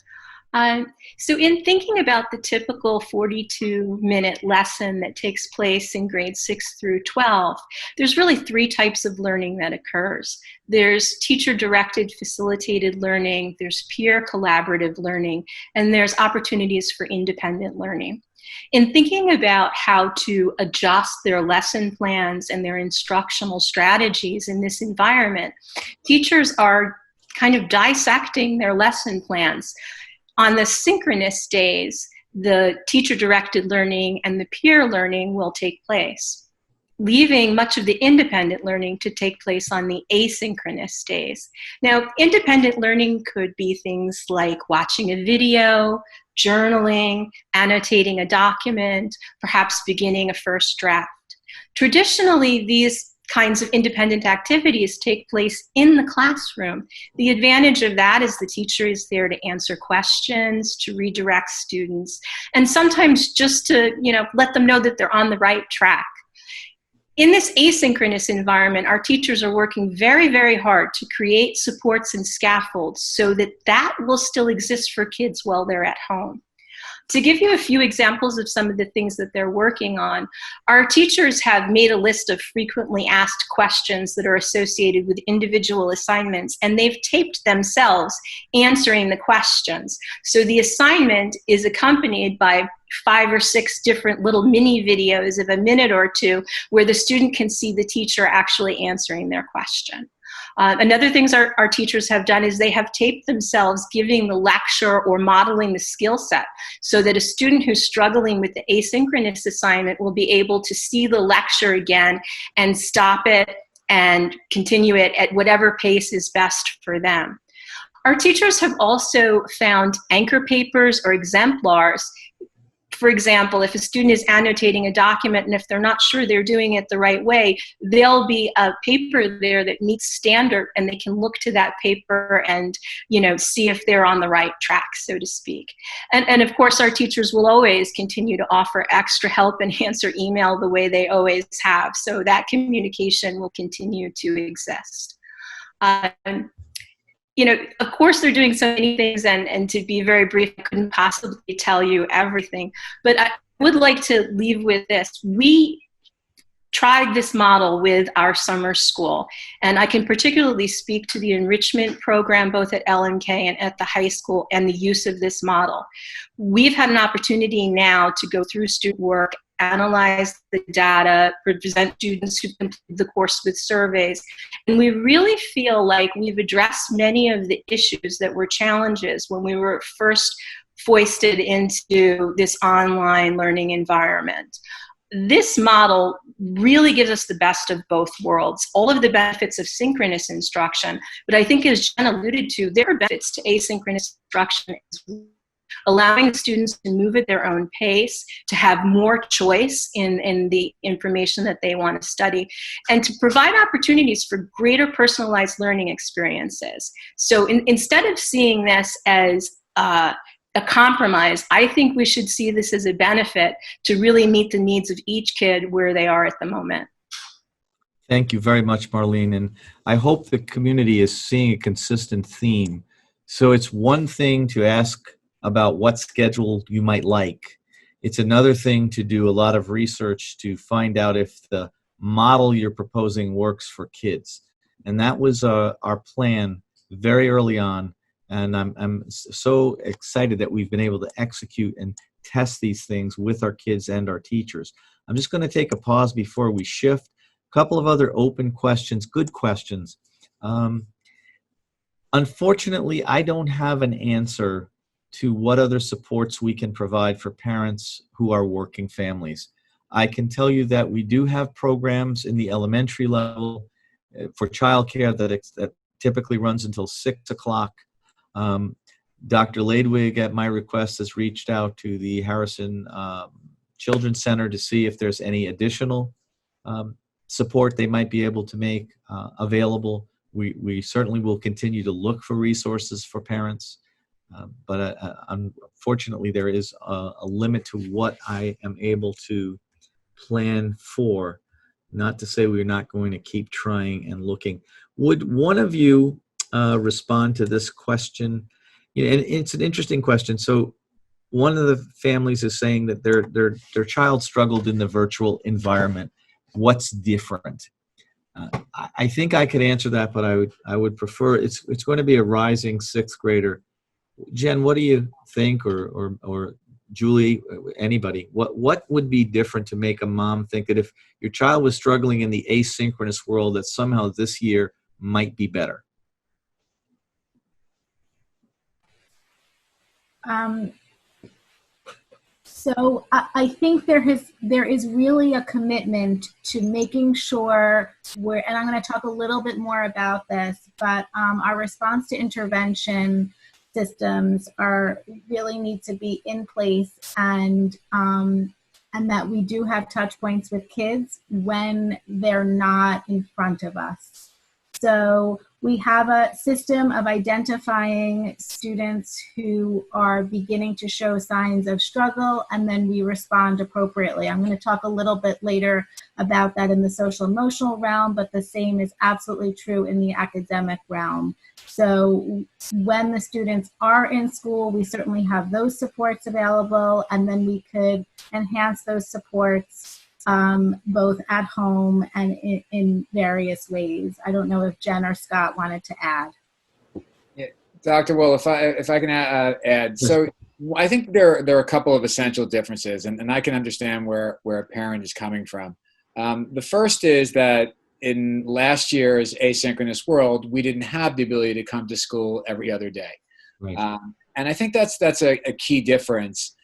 So in thinking about the typical 42-minute lesson that takes place in grades 6 through 12, there's really 3 types of learning that occurs. There's teacher-directed facilitated learning, there's peer collaborative learning, and there's opportunities for independent learning. In thinking about how to adjust their lesson plans and their instructional strategies in this environment, teachers are kind of dissecting their lesson plans. On the synchronous days, the teacher-directed learning and the peer learning will take place, leaving much of the independent learning to take place on the asynchronous days. Now, independent learning could be things like watching a video, journaling, annotating a document, perhaps beginning a first draft. Traditionally, these kinds of independent activities take place in the classroom. The advantage of that is the teacher is there to answer questions, to redirect students, and sometimes just to, let them know that they're on the right track. In this asynchronous environment, our teachers are working very, very hard to create supports and scaffolds so that that will still exist for kids while they're at home. To give you a few examples of some of the things that they're working on, our teachers have made a list of frequently asked questions that are associated with individual assignments, and they've taped themselves answering the questions. So the assignment is accompanied by 5 or 6 different little mini videos of a minute or 2 where the student can see the teacher actually answering their question. Another things our teachers have done is they have taped themselves giving the lecture or modeling the skill set so that a student who's struggling with the asynchronous assignment will be able to see the lecture again and stop it and continue it at whatever pace is best for them. Our teachers have also found anchor papers or exemplars. For example, if a student is annotating a document and if they're not sure they're doing it the right way, there'll be a paper there that meets standard, and they can look to that paper and, see if they're on the right track, so to speak. And of course, our teachers will always continue to offer extra help and answer email the way they always have, so that communication will continue to exist. Of course, they're doing so many things, and to be very brief, I couldn't possibly tell you everything. But I would like to leave with this. We tried this model with our summer school, and I can particularly speak to the enrichment program both at LMK and at the high school and the use of this model. We've had an opportunity now to go through student work, analyze the data, present students who completed the course with surveys. And we really feel like we've addressed many of the issues that were challenges when we were first foisted into this online learning environment. this model really gives us the best of both worlds, all of the benefits of synchronous instruction. But I think, as Jen alluded to, there are benefits to asynchronous instruction as well, allowing students to move at their own pace, to have more choice in the information that they want to study, and to provide opportunities for greater personalized learning experiences. So instead of seeing this as a compromise, I think we should see this as a benefit to really meet the needs of each kid where they are at the moment. Thank you very much, Marlene. And I hope the community is seeing a consistent theme. So it's one thing to ask about what schedule you might like. It's another thing to do a lot of research to find out if the model you're proposing works for kids. And that was our plan very early on. And I'm so excited that we've been able to execute and test these things with our kids and our teachers. I'm just going to take a pause before we shift. A couple of other open questions, good questions. Unfortunately, I don't have an answer to what other supports we can provide for parents who are working families. I can tell you that we do have programs in the elementary level for childcare that typically runs until 6 o'clock. Dr. Ladwig, at my request, has reached out to the Harrison Children's Center to see if there's any additional support they might be able to make available. We certainly will continue to look for resources for parents, but unfortunately there is a limit to what I am able to plan for. Not to say we're not going to keep trying and looking. Would one of you respond to this question? And it's an interesting question. So one of the families is saying that their child struggled in the virtual environment. What's different? I think I could answer that, but I would prefer it's going to be a rising sixth grader. Jen, what do you think, or Julie, anybody? What would be different to make a mom think that if your child was struggling in the asynchronous world, that somehow this year might be better? So I think there is really a commitment to making sure and I'm going to talk a little bit more about this, but our response to intervention systems really need to be in place, and that we do have touch points with kids when they're not in front of us. So we have a system of identifying students who are beginning to show signs of struggle, and then we respond appropriately. I'm going to talk a little bit later about that in the social emotional realm, but the same is absolutely true in the academic realm. So when the students are in school, we certainly have those supports available, and then we could enhance those supports both at home and in various ways. I don't know if Jen or Scott wanted to add. Yeah, Dr. Will, if I can add, so I think there are a couple of essential differences, and I can understand where a parent is coming from. The first is that in last year's asynchronous world, we didn't have the ability to come to school every other day. Right. And I think that's a key difference.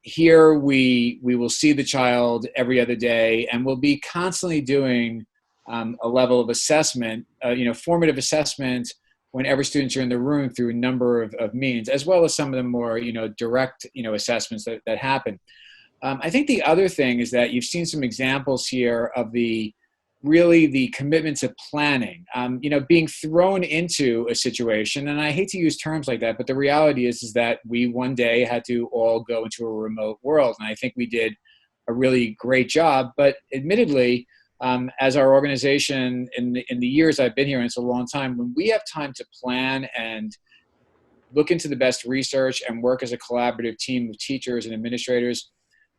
Here we will see the child every other day, and we'll be constantly doing a level of assessment, formative assessment whenever students are in the room through a number of means, as well as some of the more direct assessments that happen. I think the other thing is that you've seen some examples here of the commitment to planning, being thrown into a situation. And I hate to use terms like that, but the reality is that we one day had to all go into a remote world. And I think we did a really great job. But admittedly, as our organization in the years I've been here, and it's a long time, when we have time to plan and look into the best research and work as a collaborative team of teachers and administrators,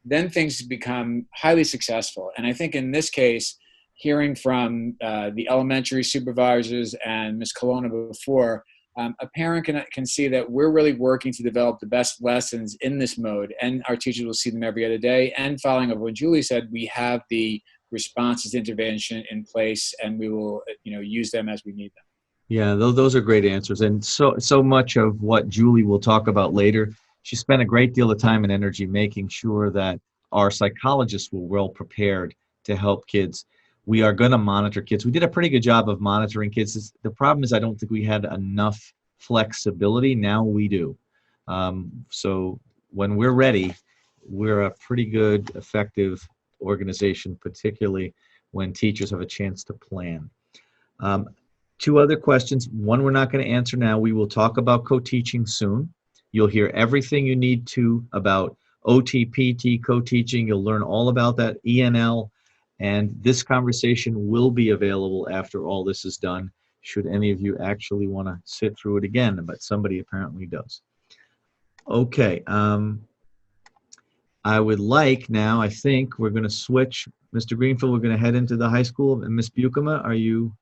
then things become highly successful. And I think in this case, hearing from the elementary supervisors and Ms. Colonna before, a parent can see that we're really working to develop the best lessons in this mode, and our teachers will see them every other day. And following up what Julie said, we have the responses intervention in place, and we will use them as we need them. Yeah, those are great answers. And so much of what Julie will talk about later, she spent a great deal of time and energy making sure that our psychologists were well prepared to help kids. We are going to monitor kids. We did a pretty good job of monitoring kids. The problem is I don't think we had enough flexibility. Now we do. So when we're ready, we're a pretty good, effective organization, particularly when teachers have a chance to plan. Two other questions. One we're not going to answer now. We will talk about co-teaching soon. You'll hear everything you need to about OT, PT, co-teaching. You'll learn all about that, ENL, and this conversation will be available after all this is done, should any of you actually want to sit through it again, but somebody apparently does. Okay, I would like now, I think we're going to switch. Mr. Greenfield, we're going to head into the high school. And Ms. Bukema, are you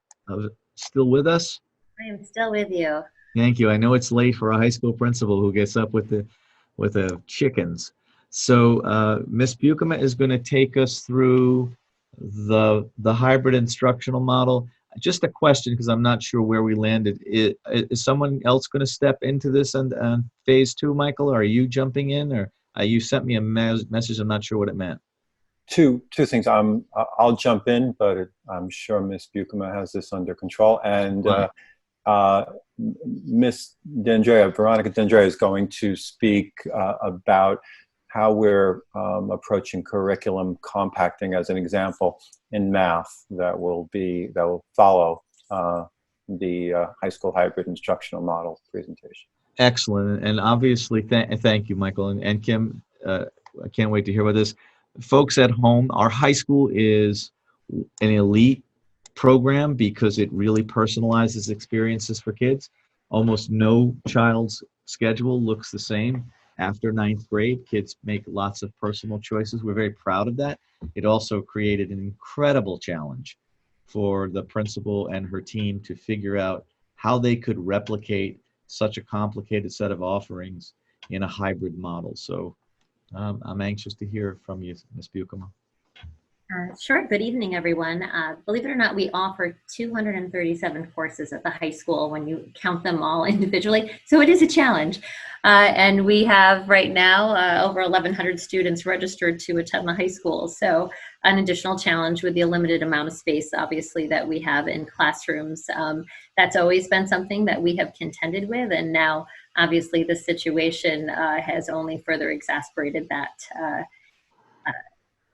still with us? I am still with you. Thank you. I know it's late for a high school principal who gets up with the chickens. So Ms. Bukema is going to take us through the hybrid instructional model. Just a question, because I'm not sure where we landed. Is someone else going to step into this on phase 2, Michael? Or are you jumping in? Or you sent me a message. I'm not sure what it meant. Two things. I'll jump in, but I'm sure Ms. Bukema has this under control. And Ms. D'Andrea, Veronica D'Andrea, is going to speak about how we're approaching curriculum compacting as an example in math that will follow the high school hybrid instructional model presentation. Excellent, and obviously thank you, Michael, and Kim. I can't wait to hear about this. Folks at home, our high school is an elite program because it really personalizes experiences for kids. Almost no child's schedule looks the same. After 9th grade, kids make lots of personal choices. We're very proud of that. It also created an incredible challenge for the principal and her team to figure out how they could replicate such a complicated set of offerings in a hybrid model. So I'm anxious to hear from you, Ms. Bukema. Sure. Good evening, everyone. Believe it or not, we offer 237 courses at the high school when you count them all individually. So it is a challenge. And we have right now over 1,100 students registered to attend the high school. So an additional challenge with the limited amount of space, obviously, that we have in classrooms. That's always been something that we have contended with. And now, obviously, the situation has only further exacerbated that.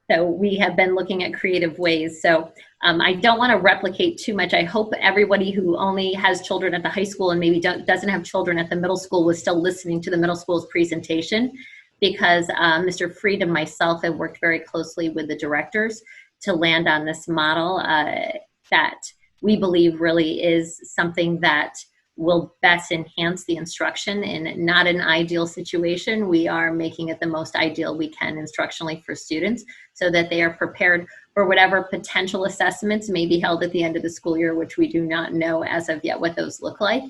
So we have been looking at creative ways. So I don't want to replicate too much. I hope everybody who only has children at the high school and maybe doesn't have children at the middle school was still listening to the middle school's presentation, because Mr. Freed and myself have worked very closely with the directors to land on this model that we believe really is something that will best enhance the instruction in not an ideal situation. We are making it the most ideal we can instructionally for students so that they are prepared for whatever potential assessments may be held at the end of the school year, which we do not know as of yet what those look like.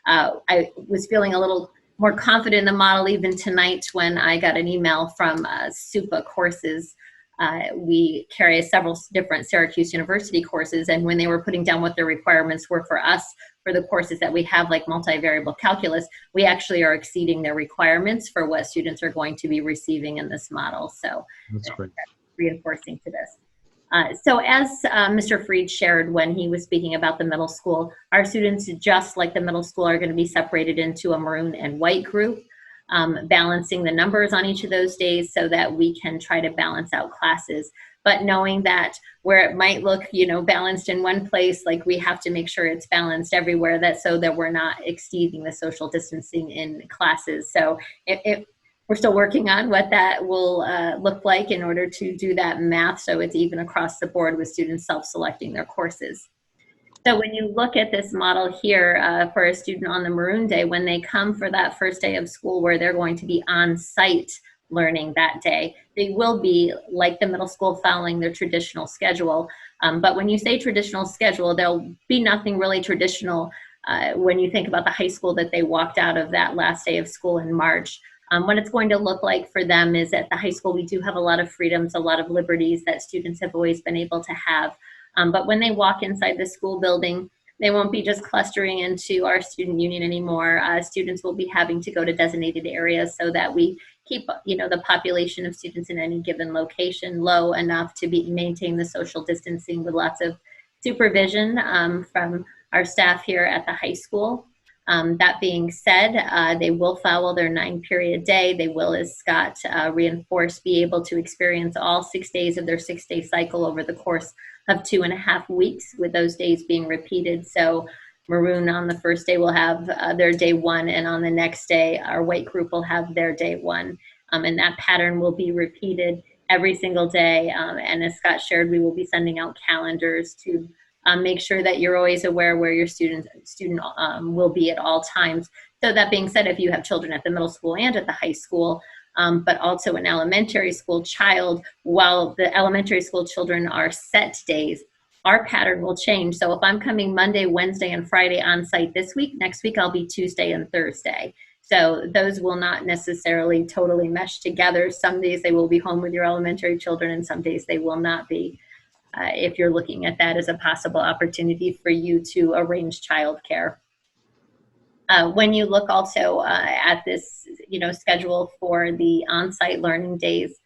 I was feeling a little more confident in the model even tonight when I got an email from SUPA courses. We carry several different Syracuse University courses, and when they were putting down what their requirements were for us for the courses that we have, like multivariable calculus, we actually are exceeding their requirements for what students are going to be receiving in this model. So that's great. Reinforcing to this. So as Mr. Freed shared when he was speaking about the middle school, our students, just like the middle school, are going to be separated into a maroon and white group. Balancing the numbers on each of those days so that we can try to balance out classes. But knowing that where it might look, balanced in one place, like we have to make sure it's balanced everywhere, so that we're not exceeding the social distancing in classes. So we're still working on what that will look like in order to do that math so it's even across the board with students self-selecting their courses. So when you look at this model here for a student on the Maroon Day, when they come for that first day of school where they're going to be on site learning that day, they will be like the middle school following their traditional schedule. But when you say traditional schedule, there'll be nothing really traditional when you think about the high school that they walked out of that last day of school in March. What it's going to look like for them is at the high school, we do have a lot of freedoms, a lot of liberties that students have always been able to have. But when they walk inside the school building, they won't be just clustering into our student union anymore. Students will be having to go to designated areas so that we keep, the population of students in any given location low enough to maintain the social distancing with lots of supervision from our staff here at the high school. That being said, they will follow their 9-period day. They will, as Scott reinforced, be able to experience all 6 days of their 6-day cycle over the course of 2.5 weeks, with those days being repeated. So Maroon on the first day will have their day 1, and on the next day, our white group will have their day 1. And that pattern will be repeated every single day. And as Scott shared, we will be sending out calendars to make sure that you're always aware where your student will be at all times. So that being said, if you have children at the middle school and at the high school, but also an elementary school child, while the elementary school children are set days, our pattern will change. So if I'm coming Monday, Wednesday, and Friday on site this week, next week I'll be Tuesday and Thursday. So those will not necessarily totally mesh together. Some days they will be home with your elementary children, and some days they will not be. If you're looking at that as a possible opportunity for you to arrange childcare. When you look also at this, schedule for the on-site learning days,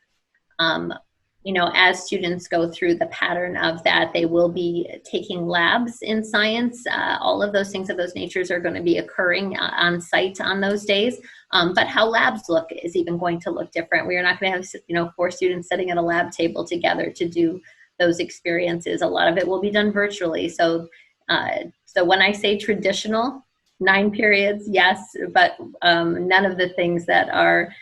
as students go through the pattern of that, they will be taking labs in science. All of those things of those natures are going to be occurring on site on those days. But how labs look is even going to look different. We are not going to have, 4 students sitting at a lab table together to do those experiences. A lot of it will be done virtually. So when I say traditional, 9 periods, yes, but none of the things that are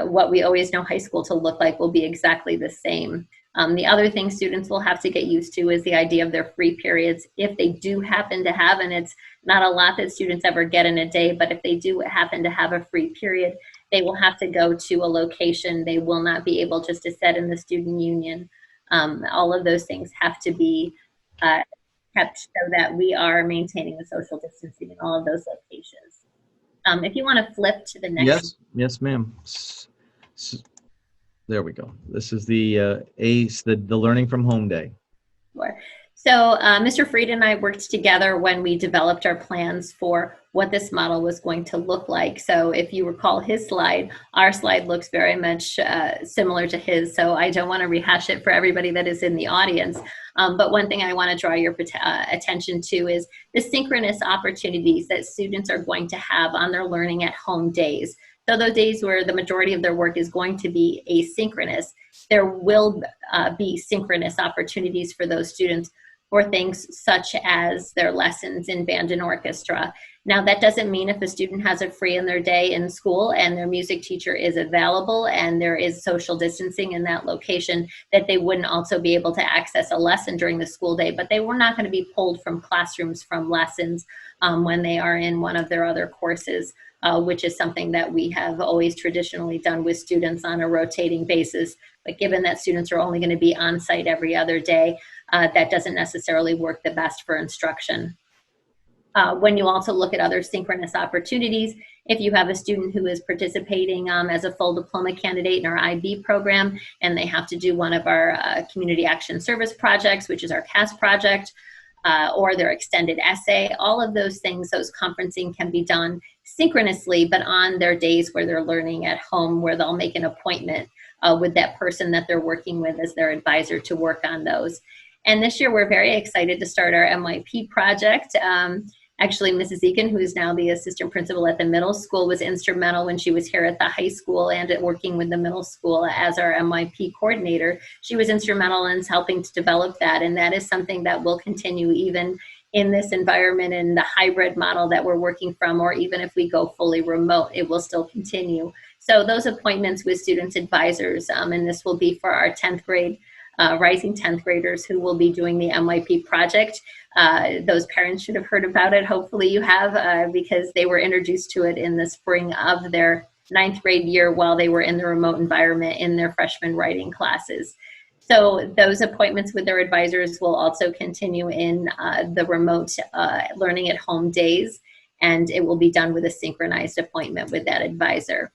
what we always know high school to look like will be exactly the same. The other thing students will have to get used to is the idea of their free periods. If they do happen to have, and it's not a lot that students ever get in a day, but if they do happen to have a free period, they will have to go to a location. They will not be able just to sit in the student union. All of those things have to be kept so that we are maintaining the social distancing in all of those locations. If you want to flip to the next. Yes, ma'am. There we go. This is the ACE, the Learning from Home Day. Sure. So Mr. Fried and I worked together when we developed our plans for what this model was going to look like. So if you recall his slide, our slide looks very much similar to his. So I don't want to rehash it for everybody that is in the audience. But one thing I want to draw your attention to is the synchronous opportunities that students are going to have on their learning at home days. So those days where the majority of their work is going to be asynchronous, there will be synchronous opportunities for those students for things such as their lessons in band and orchestra. Now, that doesn't mean if a student has a free in their day in school and their music teacher is available and there is social distancing in that location, that they wouldn't also be able to access a lesson during the school day, but they were not going to be pulled from classrooms from lessons when they are in one of their other courses, which is something that we have always traditionally done with students on a rotating basis. But given that students are only going to be on site every other day, that doesn't necessarily work the best for instruction. When you also look at other synchronous opportunities, if you have a student who is participating as a full diploma candidate in our IB program, and they have to do one of our community action service projects, which is our CAS project, or their extended essay, all of those things, those conferencing can be done synchronously, but on their days where they're learning at home, where they'll make an appointment with that person that they're working with as their advisor to work on those. And this year, we're very excited to start our MYP project. Actually, Mrs. Eakin, who is now the assistant principal at the middle school, was instrumental when she was here at the high school and at working with the middle school as our MYP coordinator. She was instrumental in helping to develop that, and that is something that will continue even in this environment and the hybrid model that we're working from, or even if we go fully remote, it will still continue. So those appointments with students advisors, and this will be for our 10th grade rising 10th graders who will be doing the MYP project. Those parents should have heard about it. Hopefully you have, because they were introduced to it in the spring of their 9th grade year while they were in the remote environment in their freshman writing classes. So those appointments with their advisors will also continue in the remote learning at home days, and it will be done with a synchronized appointment with that advisor.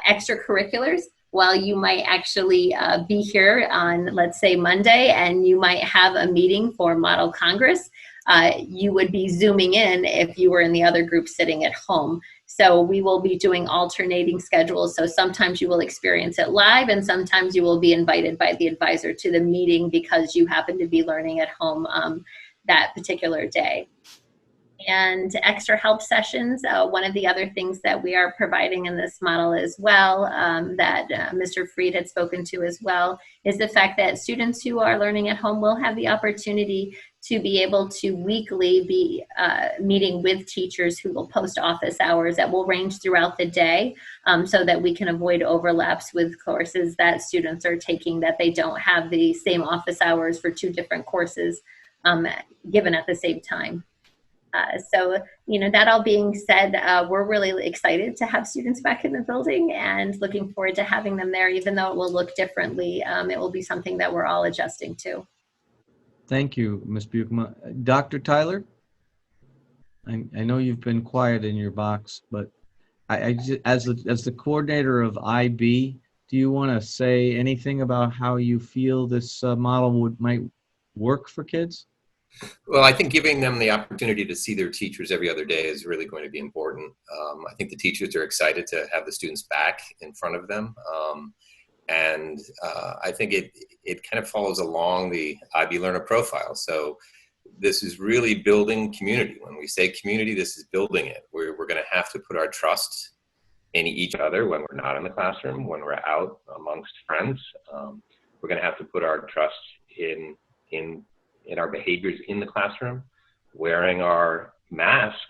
Extracurriculars. While you might actually be here on, let's say, Monday, and you might have a meeting for Model Congress, you would be Zooming in if you were in the other group sitting at home. So we will be doing alternating schedules. So sometimes you will experience it live, and sometimes you will be invited by the advisor to the meeting because you happen to be learning at home that particular day. And extra help sessions, one of the other things that we are providing in this model as well, that Mr. Freed had spoken to as well, is the fact that students who are learning at home will have the opportunity to be able to weekly be meeting with teachers who will post office hours that will range throughout the day, so that we can avoid overlaps with courses that students are taking, that they don't have the same office hours for two different courses given at the same time. So, that all being said, we're really excited to have students back in the building and looking forward to having them there. Even though it will look differently, it will be something that we're all adjusting to. Thank you, Ms. Bukema. Dr. Tyler, I know you've been quiet in your box, but as the coordinator of IB, do you want to say anything about how you feel this model might work for kids? Well, I think giving them the opportunity to see their teachers every other day is really going to be important. I think the teachers are excited to have the students back in front of them. And I think it kind of follows along the IB Learner profile. So this is really building community. When we say community, this is building it. We're going to have to put our trust in each other when we're not in the classroom, when we're out amongst friends. We're going to have to put our trust in our behaviors in the classroom. Wearing our masks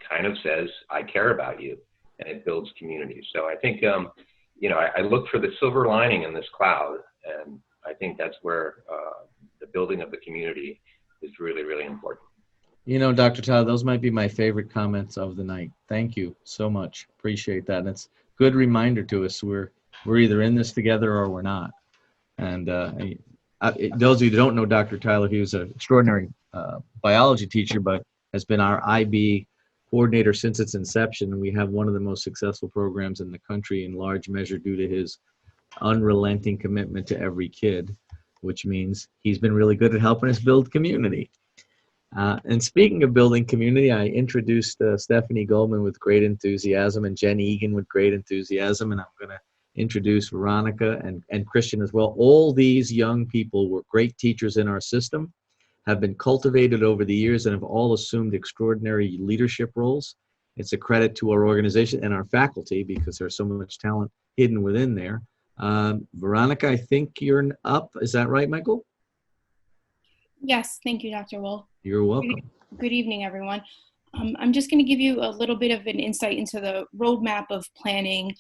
kind of says, I care about you, and it builds community. So I think, I look for the silver lining in this cloud, and I think that's where the building of the community is really, really important. Dr. Tyler, those might be my favorite comments of the night. Thank you so much. Appreciate that. And it's a good reminder to us we're either in this together or we're not. And those of you who don't know Dr. Tyler, he was an extraordinary biology teacher, but has been our IB coordinator since its inception. And we have one of the most successful programs in the country, in large measure due to his unrelenting commitment to every kid, which means he's been really good at helping us build community. And speaking of building community, I introduced Stephanie Goldman with great enthusiasm and Jen Egan with great enthusiasm, and I'm going to introduce Veronica and Christian as well. All these young people were great teachers in our system, have been cultivated over the years, and have all assumed extraordinary leadership roles. It's a credit to our organization and our faculty because there's so much talent hidden within there. Veronica, I think you're up. Is that right, Michael? Yes, thank you, Dr. Wool. You're welcome. Good evening, everyone. I'm just going to give you a little bit of an insight into the roadmap of planning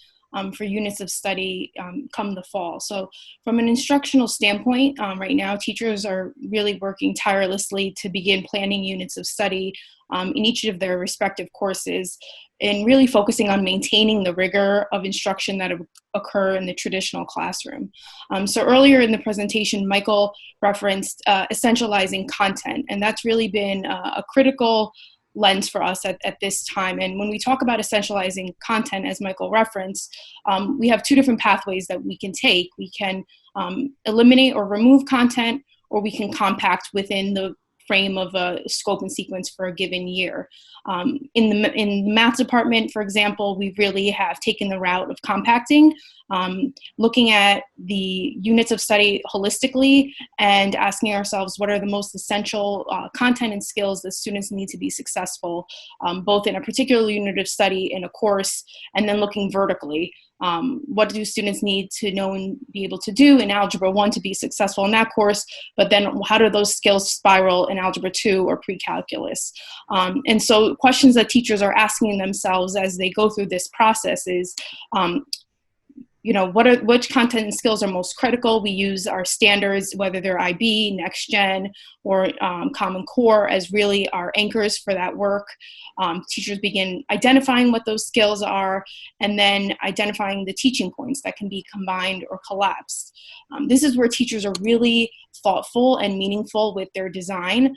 for units of study come the fall. So from an instructional standpoint, right now teachers are really working tirelessly to begin planning units of study in each of their respective courses, and really focusing on maintaining the rigor of instruction that occur in the traditional classroom. So earlier in the presentation, Michael referenced essentializing content, and that's really been a critical lens for us at this time. And when we talk about essentializing content, as Michael referenced, we have two different pathways that we can take. We can eliminate or remove content, or we can compact within the frame of a scope and sequence for a given year. In the math department, for example, we really have taken the route of compacting, looking at the units of study holistically and asking ourselves what are the most essential content and skills that students need to be successful, both in a particular unit of study, in a course, and then looking vertically. What do students need to know and be able to do in Algebra 1 to be successful in that course, but then how do those skills spiral in Algebra 2 or pre-calculus? And so questions that teachers are asking themselves as they go through this process is, which content and skills are most critical? We use our standards, whether they're IB, Next Gen, or Common Core, as really our anchors for that work. Teachers begin identifying what those skills are, and then identifying the teaching points that can be combined or collapsed. This is where teachers are really thoughtful and meaningful with their design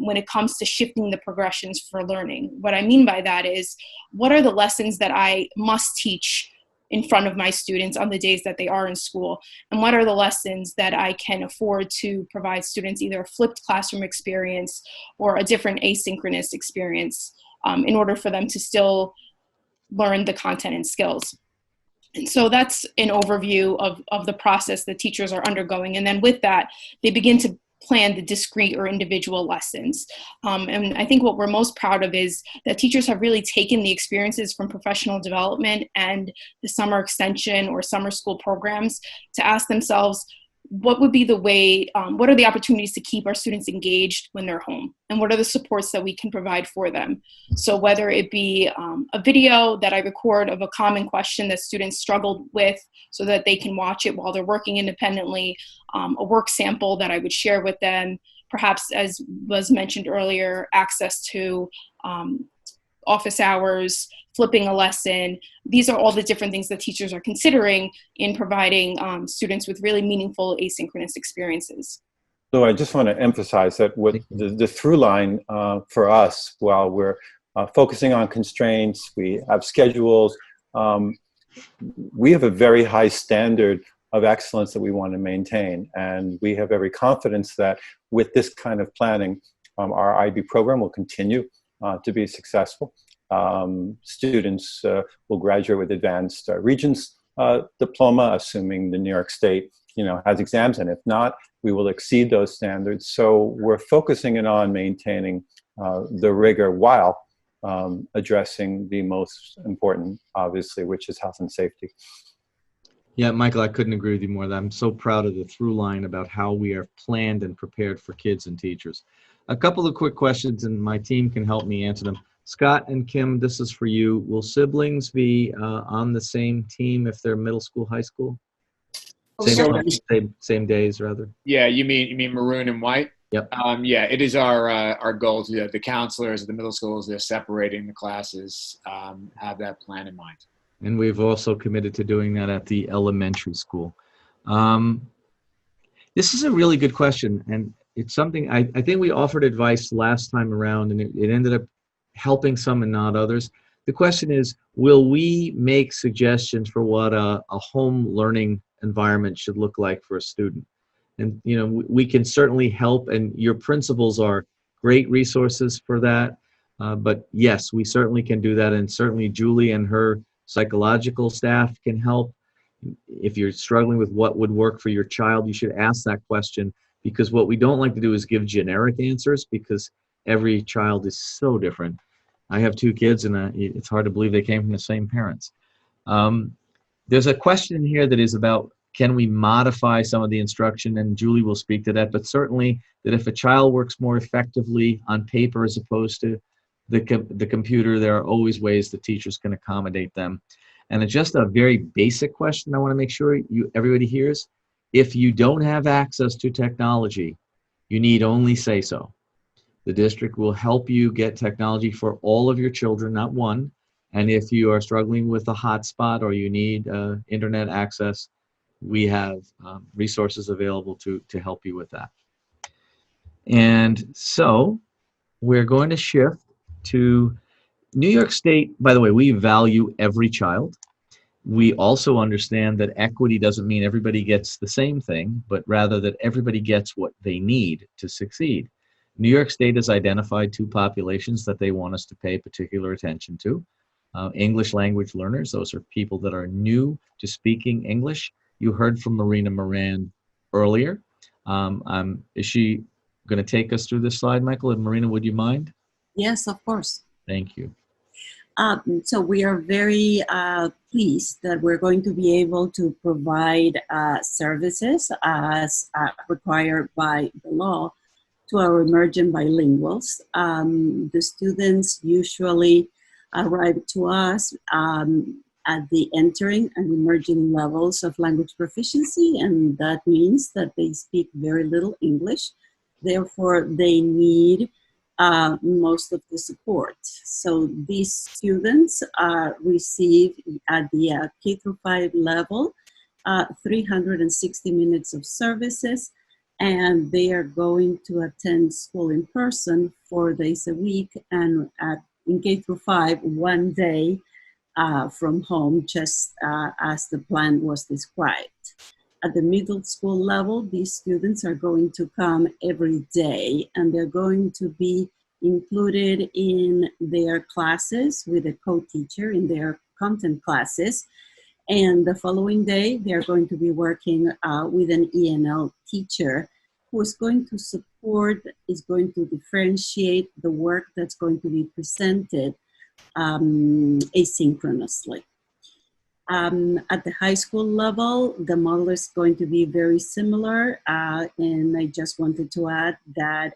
when it comes to shifting the progressions for learning. What I mean by that is, what are the lessons that I must teach in front of my students on the days that they are in school? And what are the lessons that I can afford to provide students either a flipped classroom experience or a different asynchronous experience in order for them to still learn the content and skills. And so that's an overview of the process that teachers are undergoing. And then with that, they begin to plan the discrete or individual lessons. And I think what we're most proud of is that teachers have really taken the experiences from professional development and the summer extension or summer school programs to ask themselves, what would be the way, what are the opportunities to keep our students engaged when they're home? And what are the supports that we can provide for them? So whether it be a video that I record of a common question that students struggled with so that they can watch it while they're working independently, a work sample that I would share with them, perhaps, as was mentioned earlier, access to office hours, flipping a lesson. These are all the different things that teachers are considering in providing students with really meaningful asynchronous experiences. So I just want to emphasize that what the through line for us, while we're focusing on constraints, we have schedules, we have a very high standard of excellence that we want to maintain. And we have every confidence that with this kind of planning, our IB program will continue to be successful. Students will graduate with advanced Regents diploma, assuming the New York State, has exams, and if not, we will exceed those standards. So we're focusing in on maintaining the rigor while addressing the most important, obviously, which is health and safety. Yeah, Michael, I couldn't agree with you more. I'm so proud of the through line about how we are planned and prepared for kids and teachers. A couple of quick questions, and my team can help me answer them. Scott and Kim, this is for you. Will siblings be on the same team if they're middle school, high school? Same days, rather? Yeah, you mean maroon and white? Yep. Yeah, it is our goal to the counselors at the middle schools, they're separating the classes, have that plan in mind. And we've also committed to doing that at the elementary school. This is a really good question, and it's something I think we offered advice last time around, and it ended up helping some and not others. The question is, will we make suggestions for what a home learning environment should look like for a student? And we can certainly help, and your principals are great resources for that. But yes, we certainly can do that, and certainly Julie and her psychological staff can help. If you're struggling with what would work for your child, you should ask that question, because what we don't like to do is give generic answers, because every child is so different. I have 2 kids, and it's hard to believe they came from the same parents. There's a question here that is about, can we modify some of the instruction? And Julie will speak to that, but certainly that if a child works more effectively on paper as opposed to the computer, there are always ways the teachers can accommodate them. And it's just a very basic question I want to make sure everybody hears. If you don't have access to technology, you need only say so. The district will help you get technology for all of your children, not one. And if you are struggling with a hotspot or you need internet access, we have resources available to help you with that. And so we're going to shift to New York State. By the way, we value every child. We also understand that equity doesn't mean everybody gets the same thing, but rather that everybody gets what they need to succeed. New York State has identified 2 populations that they want us to pay particular attention to. English language learners, those are people that are new to speaking English. You heard from Marina Moran earlier. Is she going to take us through this slide, Michael? And Marina, would you mind? Yes, of course. Thank you. So we are very pleased that we're going to be able to provide services as required by the law to our emerging bilinguals. The students usually arrive to us at the entering and emerging levels of language proficiency, and that means that they speak very little English. Therefore, they need most of the support. So these students receive at the K-5 level 360 minutes of services, and they are going to attend school in person 4 days a week, and in K-5 1 day from home, just as the plan was described. At the middle school level, these students are going to come every day, and they're going to be included in their classes with a co-teacher in their content classes. And the following day, they're going to be working with an ENL teacher who is going to support, is going to differentiate the work that's going to be presented asynchronously. At the high school level, the model is going to be very similar. And I just wanted to add that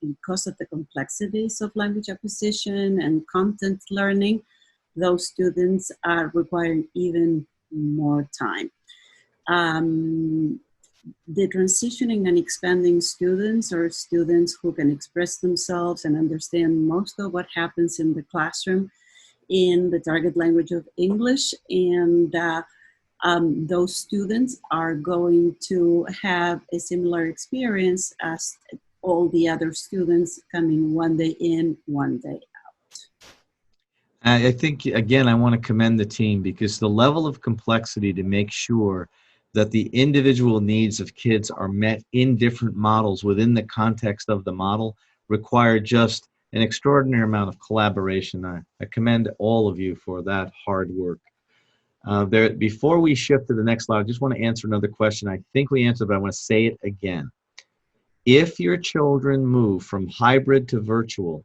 because of the complexities of language acquisition and content learning, those students are requiring even more time. The transitioning and expanding students are students who can express themselves and understand most of what happens in the classroom in the target language of English. And those students are going to have a similar experience as all the other students coming one day in, one day out. I think, again, I want to commend the team because the level of complexity to make sure that the individual needs of kids are met in different models within the context of the model require just an extraordinary amount of collaboration. I commend all of you for that hard work. Before we shift to the next slide, I just want to answer another question. I think we answered, but I want to say it again. If your children move from hybrid to virtual,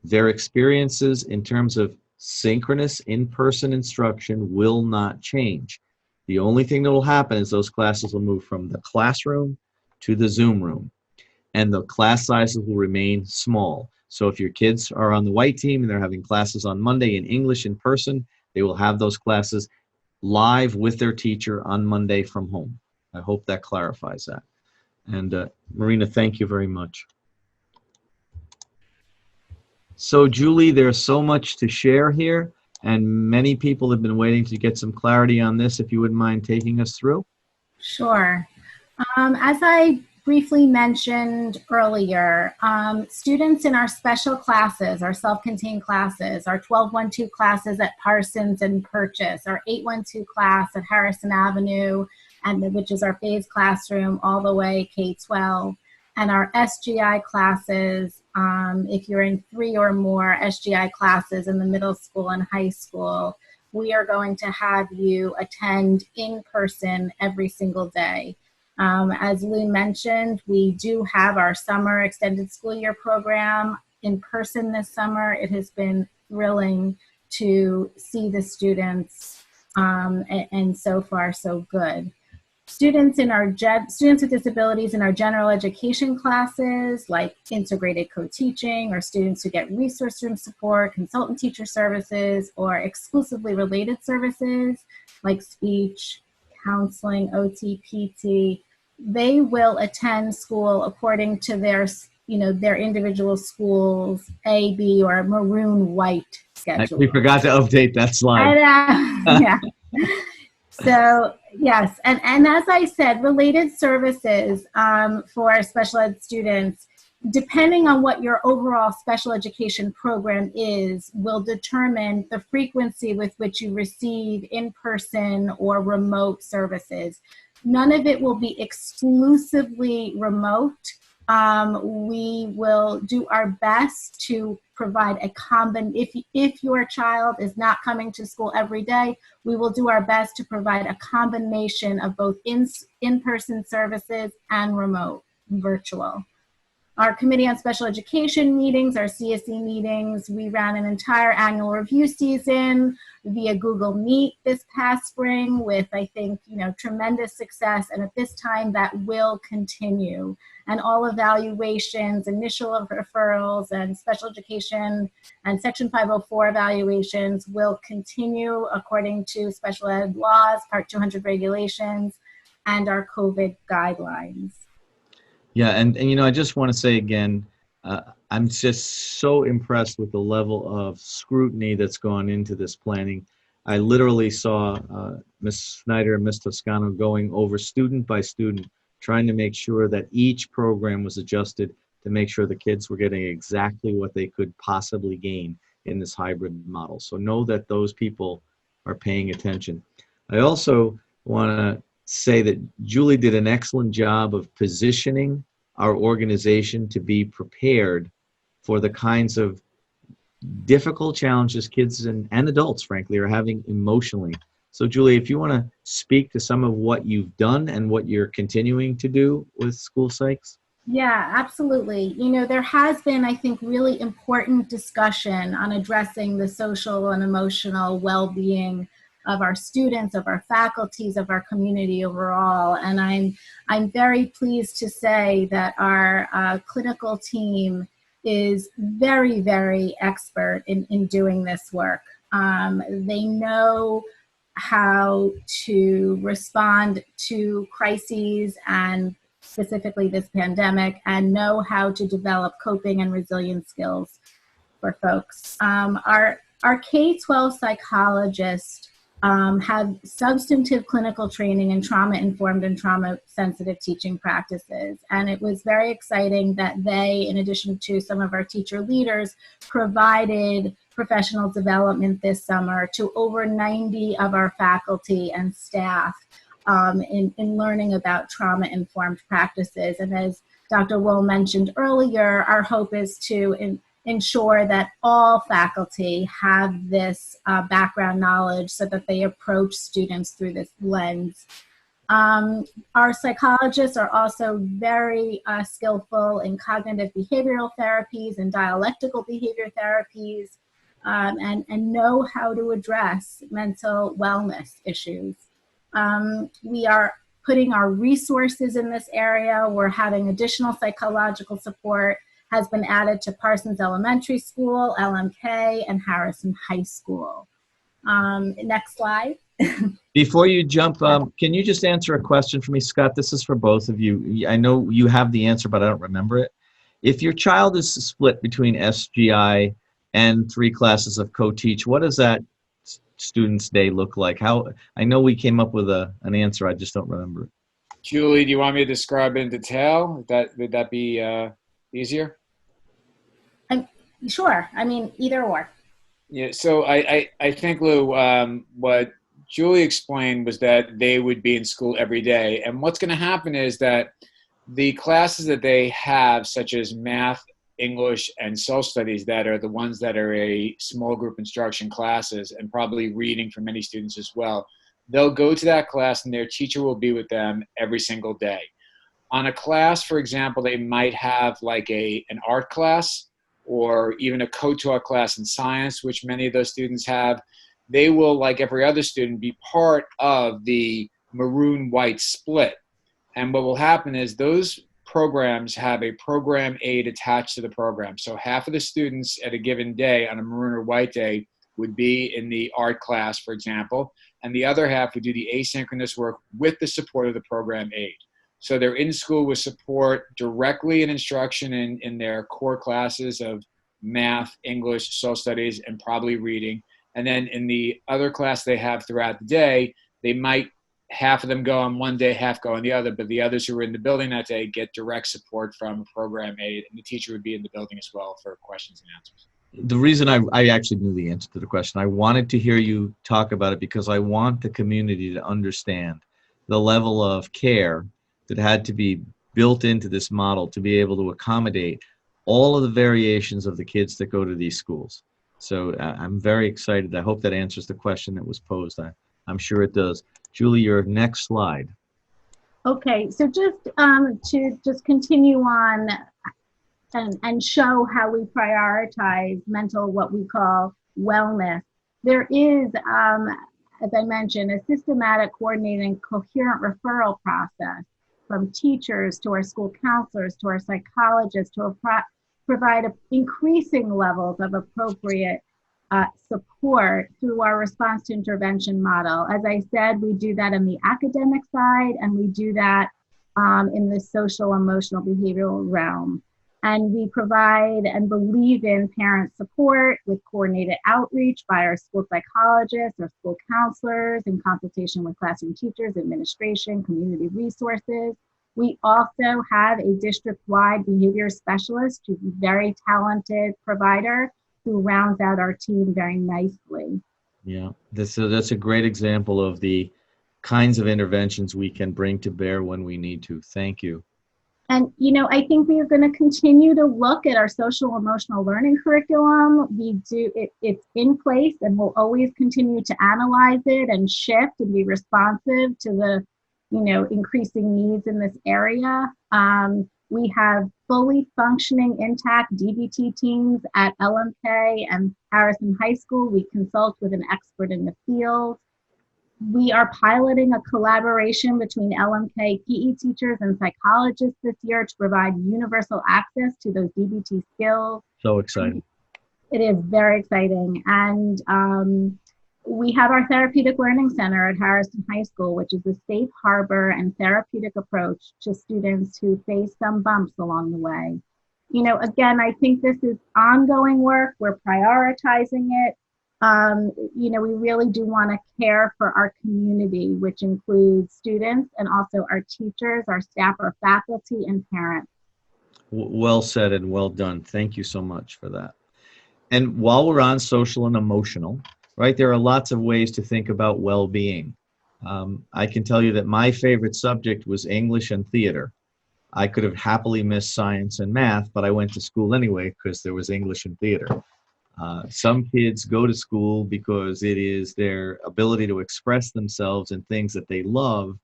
their experiences in terms of synchronous in-person instruction will not change. The only thing that will happen is those classes will move from the classroom to the Zoom room, and the class sizes will remain small. So if your kids are on the white team and they're having classes on Monday in English in person, they will have those classes live with their teacher on Monday from home. I hope that clarifies that. And Marina, thank you very much. So Julie, there's so much to share here, and many people have been waiting to get some clarity on this. If you wouldn't mind taking us through. Sure. As I briefly mentioned earlier, students in our special classes, our self-contained classes, our 1212 classes at Parsons and Purchase, our 812 class at Harrison Avenue, which is our phased classroom all the way K-12, and our SGI classes, if you're in 3 or more SGI classes in the middle school and high school, we are going to have you attend in person every single day. As Lou mentioned, we do have our summer extended school year program in person this summer. It has been thrilling to see the students, and so far so good. Students with disabilities in our general education classes, like integrated co-teaching, or students who get resource room support, consultant teacher services, or exclusively related services like speech, counseling, OT, PT, they will attend school according to their individual schools A, B, or maroon white schedule. We forgot to update that slide. Yeah. So yes, and as I said, related services for special ed students, depending on what your overall special education program is, will determine the frequency with which you receive in-person or remote services. None of it will be exclusively remote. We will do our best to provide a if your child is not coming to school every day, we will do our best to provide a combination of both in-person services and remote, virtual. Our Committee on Special Education meetings, our CSE meetings, we ran an entire annual review season via Google Meet this past spring with, I think, tremendous success. And at this time, that will continue. And all evaluations, initial referrals, and special education and Section 504 evaluations will continue according to special ed laws, Part 200 regulations, and our COVID guidelines. Yeah, and I just want to say again, I'm just so impressed with the level of scrutiny that's gone into this planning. I literally saw Ms. Snyder and Ms. Toscano going over student by student, trying to make sure that each program was adjusted to make sure the kids were getting exactly what they could possibly gain in this hybrid model. So know that those people are paying attention. I also want to say that Julie did an excellent job of positioning our organization to be prepared for the kinds of difficult challenges kids and adults, frankly, are having emotionally. So, Julie, if you want to speak to some of what you've done and what you're continuing to do with school psychs. Yeah, absolutely. You know, there has been, I think, really important discussion on addressing the social and emotional well-being of our students, of our faculties, of our community overall. And I'm very pleased to say that our clinical team is very, very expert in doing this work. They know how to respond to crises and specifically this pandemic, and know how to develop coping and resilience skills for folks. Our K-12 psychologists have substantive clinical training in trauma-informed and trauma-sensitive teaching practices. And it was very exciting that they, in addition to some of our teacher leaders, provided professional development this summer to over 90 of our faculty and staff in learning about trauma-informed practices. And as Dr. Wool mentioned earlier, our hope is to ensure that all faculty have this background knowledge so that they approach students through this lens. Our psychologists are also very skillful in cognitive behavioral therapies and dialectical behavior therapies, and know how to address mental wellness issues. We are putting our resources in this area. We're having additional psychological support has been added to Parsons Elementary School, LMK, and Harrison High School. Next slide. Before you jump, can you just answer a question for me, Scott? This is for both of you. I know you have the answer, but I don't remember it. If your child is split between SGI and 3 classes of co-teach, what does that student's day look like? How, I know we came up with an answer, I just don't remember it. Julie, do you want me to describe it in detail? Would that be easier? Sure. I mean, either or. Yeah. So I think, Lou, what Julie explained was that they would be in school every day, and what's going to happen is that the classes that they have, such as math, English, and social studies, that are the ones that are a small group instruction classes, and probably reading for many students as well, they'll go to that class and their teacher will be with them every single day. On a class, for example, they might have like an art class or even a co-taught class in science, which many of those students have. They will, like every other student, be part of the maroon-white split. And what will happen is those programs have a program aide attached to the program. So half of the students at a given day on a maroon or white day would be in the art class, for example, and the other half would do the asynchronous work with the support of the program aide. So they're in school with support directly in instruction in their core classes of math, English, social studies, and probably reading. And then in the other class they have throughout the day, they might, half of them go on one day, half go on the other, but the others who are in the building that day get direct support from a program aide, and the teacher would be in the building as well for questions and answers. The reason I actually knew the answer to the question, I wanted to hear you talk about it because I want the community to understand the level of care that had to be built into this model to be able to accommodate all of the variations of the kids that go to these schools. So I'm very excited. I hope that answers the question that was posed. I'm sure it does. Julie, your next slide. Okay, so just to continue on and show how we prioritize mental, what we call wellness. There is, as I mentioned, a systematic, coordinated, and coherent referral process from teachers to our school counselors to our psychologists to provide increasing levels of appropriate support through our response to intervention model. As I said, we do that in the academic side, and we do that in the social, emotional, behavioral realm. And we provide and believe in parent support with coordinated outreach by our school psychologists, our school counselors, in consultation with classroom teachers, administration, community resources. We also have a district-wide behavior specialist who's a very talented provider who rounds out our team very nicely. Yeah, that's a great example of the kinds of interventions we can bring to bear when we need to. Thank you. And, you know, I think we are going to continue to look at our social emotional learning curriculum. It's in place, and we'll always continue to analyze it and shift and be responsive to the, you know, increasing needs in this area. We have fully functioning, intact DBT teams at LMK and Harrison High School. We consult with an expert in the field. We are piloting a collaboration between LMK PE teachers and psychologists this year to provide universal access to those DBT skills. So exciting. It is very exciting. And we have our Therapeutic Learning Center at Harrison High School, which is a safe harbor and therapeutic approach to students who face some bumps along the way. You know, again, I think this is ongoing work. We're prioritizing it. You know, we really do want to care for our community, which includes students and also our teachers, our staff, our faculty, and parents. Well said and well done. Thank you so much for that. And while we're on social and emotional, right, there are lots of ways to think about well-being. I can tell you that my favorite subject was English and theater. I could have happily missed science and math, but I went to school anyway because there was English and theater. Some kids go to school because it is their ability to express themselves in things that they love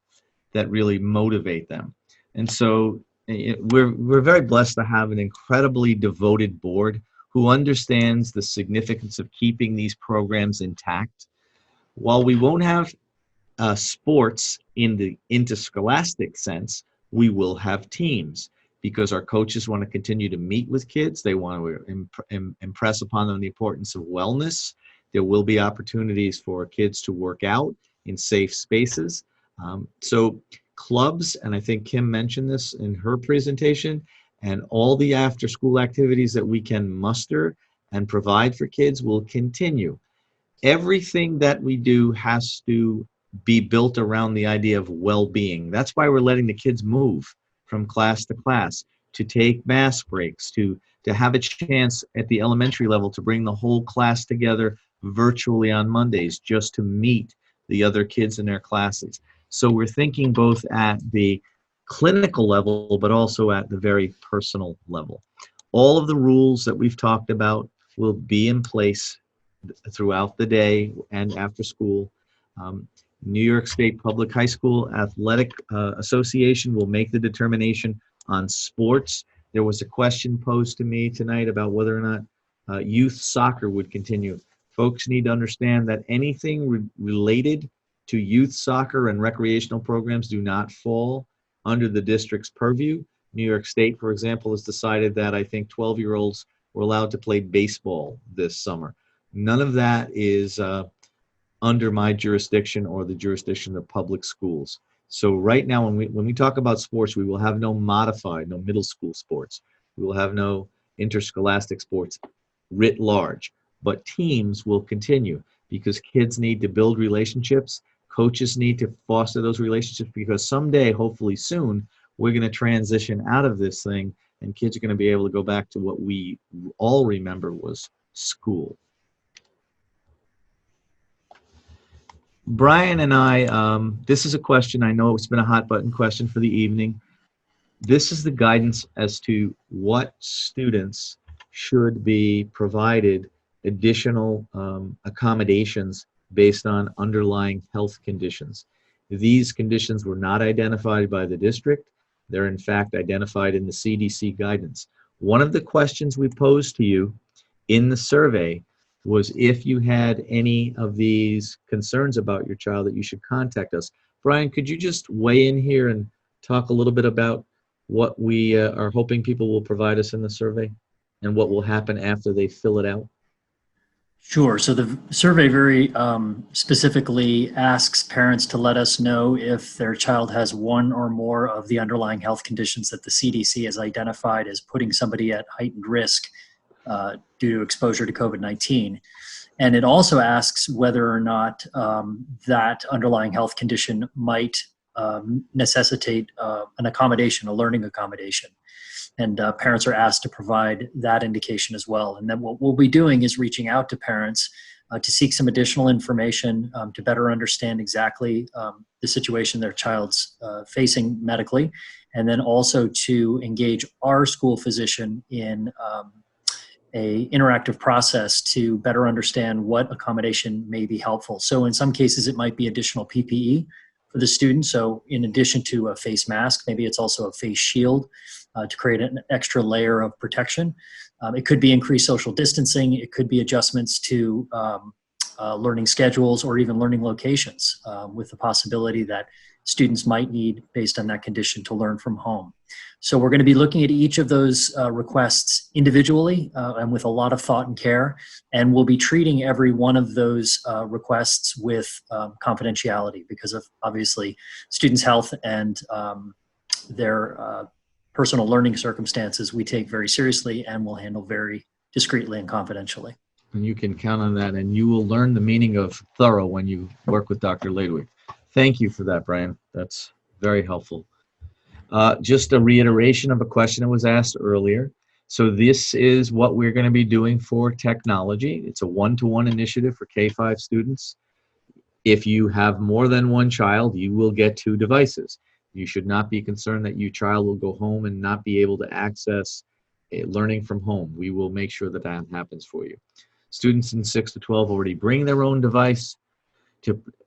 that really motivate them. And so we're very blessed to have an incredibly devoted board who understands the significance of keeping these programs intact. While we won't have sports in the interscholastic sense, we will have teams, because our coaches want to continue to meet with kids. They want to impress upon them the importance of wellness. There will be opportunities for kids to work out in safe spaces. So clubs, and I think Kim mentioned this in her presentation, and all the after-school activities that we can muster and provide for kids will continue. Everything that we do has to be built around the idea of well-being. That's why we're letting the kids move from class to class, to take mass breaks, to have a chance at the elementary level to bring the whole class together virtually on Mondays just to meet the other kids in their classes. So we're thinking both at the clinical level, but also at the very personal level. All of the rules that we've talked about will be in place throughout the day and after school. New York State Public High School Athletic Association will make the determination on sports. There was a question posed to me tonight about whether or not youth soccer would continue. Folks need to understand that anything related to youth soccer and recreational programs do not fall under the district's purview. New York State, for example, has decided that I think 12-year-olds were allowed to play baseball this summer. None of that is under my jurisdiction or the jurisdiction of public schools. So right now, when we talk about sports, we will have no modified, no middle school sports. We will have no interscholastic sports writ large, but teams will continue because kids need to build relationships. Coaches need to foster those relationships because someday, hopefully soon, we're going to transition out of this thing and kids are going to be able to go back to what we all remember was school. Brian and I, this is a question, I know it's been a hot button question for the evening. This is the guidance as to what students should be provided additional accommodations based on underlying health conditions. These conditions were not identified by the district. They're in fact identified in the CDC guidance. One of the questions we posed to you in the survey was if you had any of these concerns about your child that you should contact us. Brian, could you just weigh in here and talk a little bit about what we are hoping people will provide us in the survey and what will happen after they fill it out? Sure. So the survey very specifically asks parents to let us know if their child has one or more of the underlying health conditions that the CDC has identified as putting somebody at heightened risk due to exposure to COVID-19. And it also asks whether or not that underlying health condition might necessitate an accommodation, a learning accommodation. And parents are asked to provide that indication as well. And then what we'll be doing is reaching out to parents to seek some additional information to better understand exactly the situation their child's facing medically and then also to engage our school physician in a interactive process to better understand what accommodation may be helpful. So in some cases, it might be additional PPE for the student. So in addition to a face mask, maybe it's also a face shield to create an extra layer of protection. It could be increased social distancing. It could be adjustments to learning schedules or even learning locations with the possibility that students might need, based on that condition, to learn from home. So we're going to be looking at each of those requests individually and with a lot of thought and care, and we'll be treating every one of those requests with confidentiality because of obviously students' health and their personal learning circumstances we take very seriously and will handle very discreetly and confidentially. And you can count on that, and you will learn the meaning of thorough when you work with Dr. Ladwig. Thank you for that, Brian. That's very helpful. Just a reiteration of a question that was asked earlier. So this is what we're going to be doing for technology. It's a one-to-one initiative for K-5 students. If you have more than one child, you will get 2 devices. You should not be concerned that your child will go home and not be able to access learning from home. We will make sure that that happens for you. Students in 6 to 12 already bring their own device.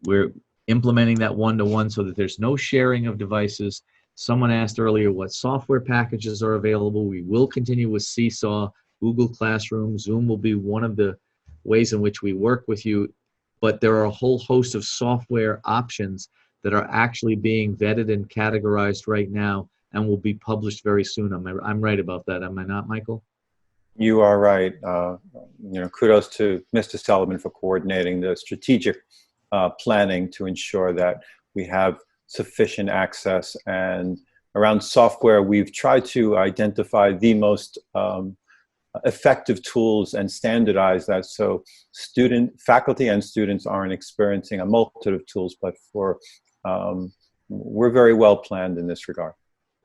We're implementing that one-to-one so that there's no sharing of devices. Someone asked earlier what software packages are available. We will continue with Seesaw, Google Classroom. Zoom will be one of the ways in which we work with you, but there are a whole host of software options that are actually being vetted and categorized right now and will be published very soon. I'm right about that, am I not, Michael? You are right. Kudos to Mr. Sullivan for coordinating the strategic planning to ensure that we have sufficient access. And around software, we've tried to identify the most effective tools and standardize that so faculty and students aren't experiencing a multitude of tools, but we're very well planned in this regard.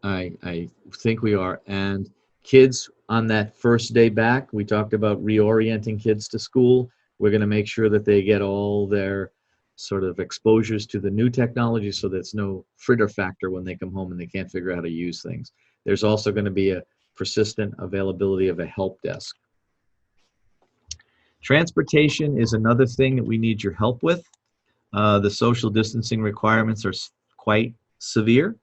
I think we are. And kids on that first day back, we talked about reorienting kids to school. We're going to make sure that they get all their sort of exposures to the new technology so there's no fritter factor when they come home and they can't figure out how to use things. There's also going to be a persistent availability of a help desk. Transportation is another thing that we need your help with. The social distancing requirements are quite severe.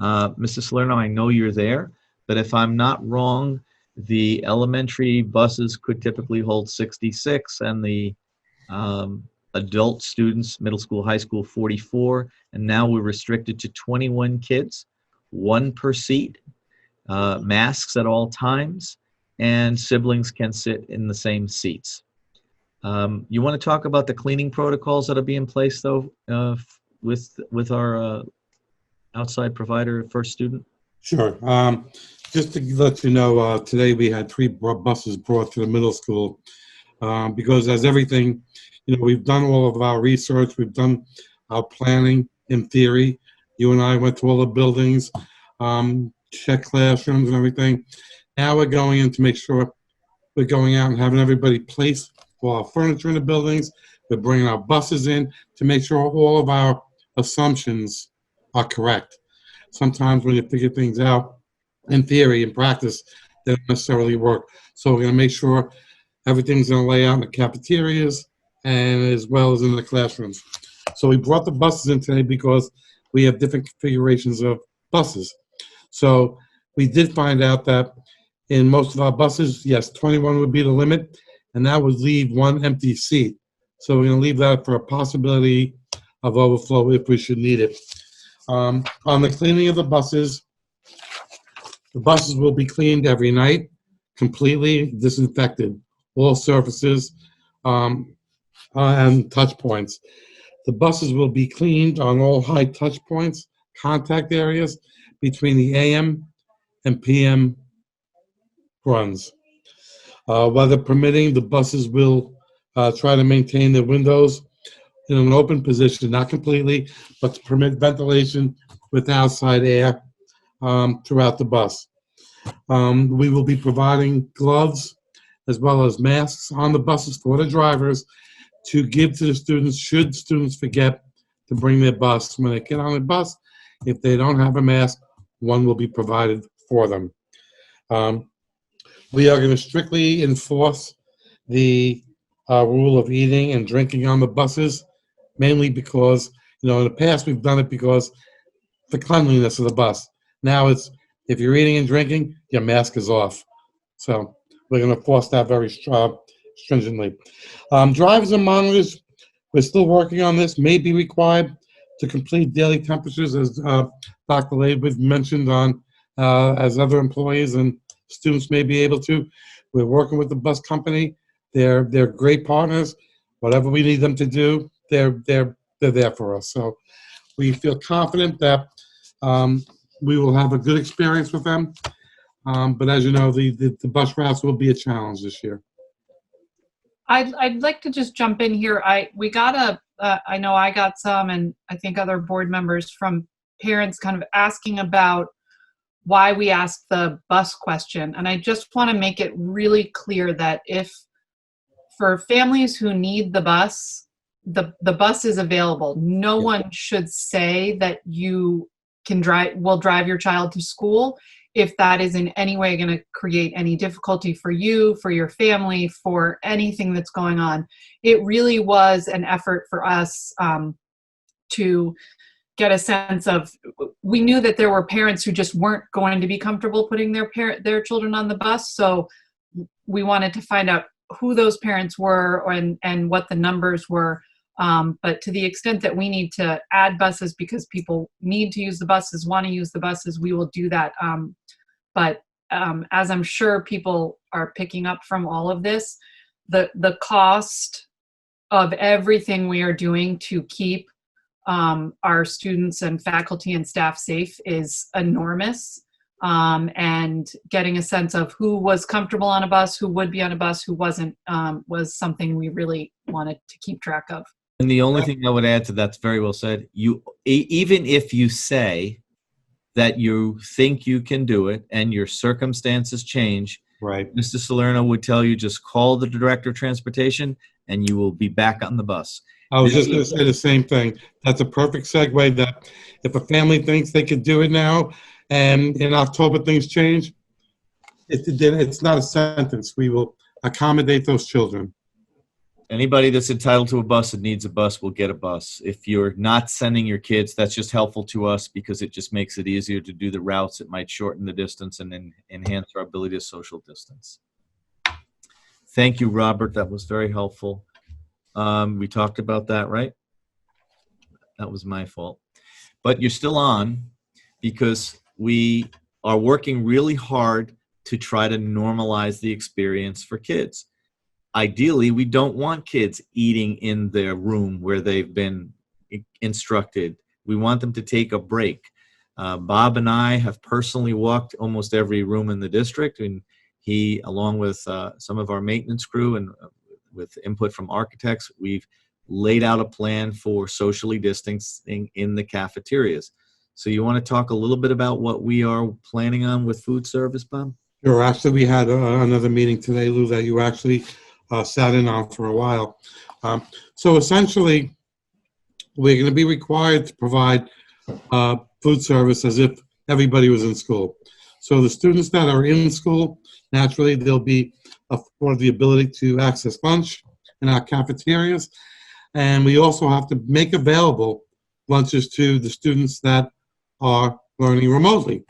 Mrs. Salerno, I know you're there, but if I'm not wrong, the elementary buses could typically hold 66 and the adult students, middle school, high school, 44, and now we're restricted to 21 kids, 1 per seat, masks at all times, and siblings can sit in the same seats. You want to talk about the cleaning protocols that'll be in place, though, with our outside provider, First Student? Sure. Just to let you know, today we had 3 buses brought to the middle school because as everything, we've done all of our research, we've done our planning in theory. You and I went to all the buildings, checked classrooms and everything. Now we're going in to make sure we're going out and having everybody place all our furniture in the buildings. We're bringing our buses in to make sure all of our assumptions are correct. Sometimes when you figure things out in theory, in practice, they don't necessarily work. So we're going to make sure everything's going to lay out in the cafeterias and as well as in the classrooms. So we brought the buses in today because we have different configurations of buses. So we did find out that in most of our buses, yes, 21 would be the limit, and that would leave 1 empty seat. So we're going to leave that for a possibility of overflow if we should need it. On the cleaning of the buses will be cleaned every night, completely disinfected, all surfaces and touch points. The buses will be cleaned on all high touch points, contact areas between the AM and PM runs. Weather permitting, the buses will try to maintain the windows in an open position, not completely, but to permit ventilation with outside air throughout the bus. We will be providing gloves as well as masks on the buses for the drivers to give to the students should students forget to bring their bus. When they get on the bus, if they don't have a mask, one will be provided for them. We are going to strictly enforce the rule of eating and drinking on the buses, mainly because, in the past we've done it because the cleanliness of the bus. Now it's, if you're eating and drinking, your mask is off. So we're going to enforce that very stringently. Drivers and monitors, we're still working on this, may be required to complete daily temperatures, as Dr. Laidwood mentioned, on as other employees and students may be able to. We're working with the bus company. They're great partners. Whatever we need them to do, they're there for us. So we feel confident that we will have a good experience with them. But as you know, the bus routes will be a challenge this year. I'd like to just jump in here. I know I got some, and I think other board members, from parents kind of asking about why we asked the bus question. And I just want to make it really clear that if for families who need the bus is available. No one should say that you will drive your child to school if that is in any way going to create any difficulty for you, for your family, for anything that's going on. It really was an effort for us to get a sense of, we knew that there were parents who just weren't going to be comfortable putting their children on the bus. So we wanted to find out who those parents were and what the numbers were. But to the extent that we need to add buses because people need to use the buses, want to use the buses, we will do that. But as I'm sure people are picking up from all of this, the cost of everything we are doing to keep our students and faculty and staff safe is enormous. And getting a sense of who was comfortable on a bus, who would be on a bus, who wasn't, was something we really wanted to keep track of. And the only thing I would add to that's very well said, even if you say that you think you can do it and your circumstances change, right? Mr. Salerno would tell you, just call the director of transportation and you will be back on the bus. I was just going to say the same thing. That's a perfect segue, that if a family thinks they could do it now and in October things change, it's not a sentence. We will accommodate those children. Anybody that's entitled to a bus that needs a bus will get a bus. If you're not sending your kids, that's just helpful to us because it just makes it easier to do the routes. It might shorten the distance and then enhance our ability to social distance. Thank you, Robert. That was very helpful. We talked about that, right? That was my fault. But you're still on because we are working really hard to try to normalize the experience for kids. Ideally, we don't want kids eating in their room where they've been instructed. We want them to take a break. Bob and I have personally walked almost every room in the district, and he, along with some of our maintenance crew and with input from architects, we've laid out a plan for socially distancing in the cafeterias. So you want to talk a little bit about what we are planning on with food service, Bob? Sure. Actually, we had another meeting today, Lou, that you actually sat in on for a while. So essentially, we're going to be required to provide food service as if everybody was in school. So the students that are in school, naturally, they'll be afforded the ability to access lunch in our cafeterias. And we also have to make available lunches to the students that are learning remotely.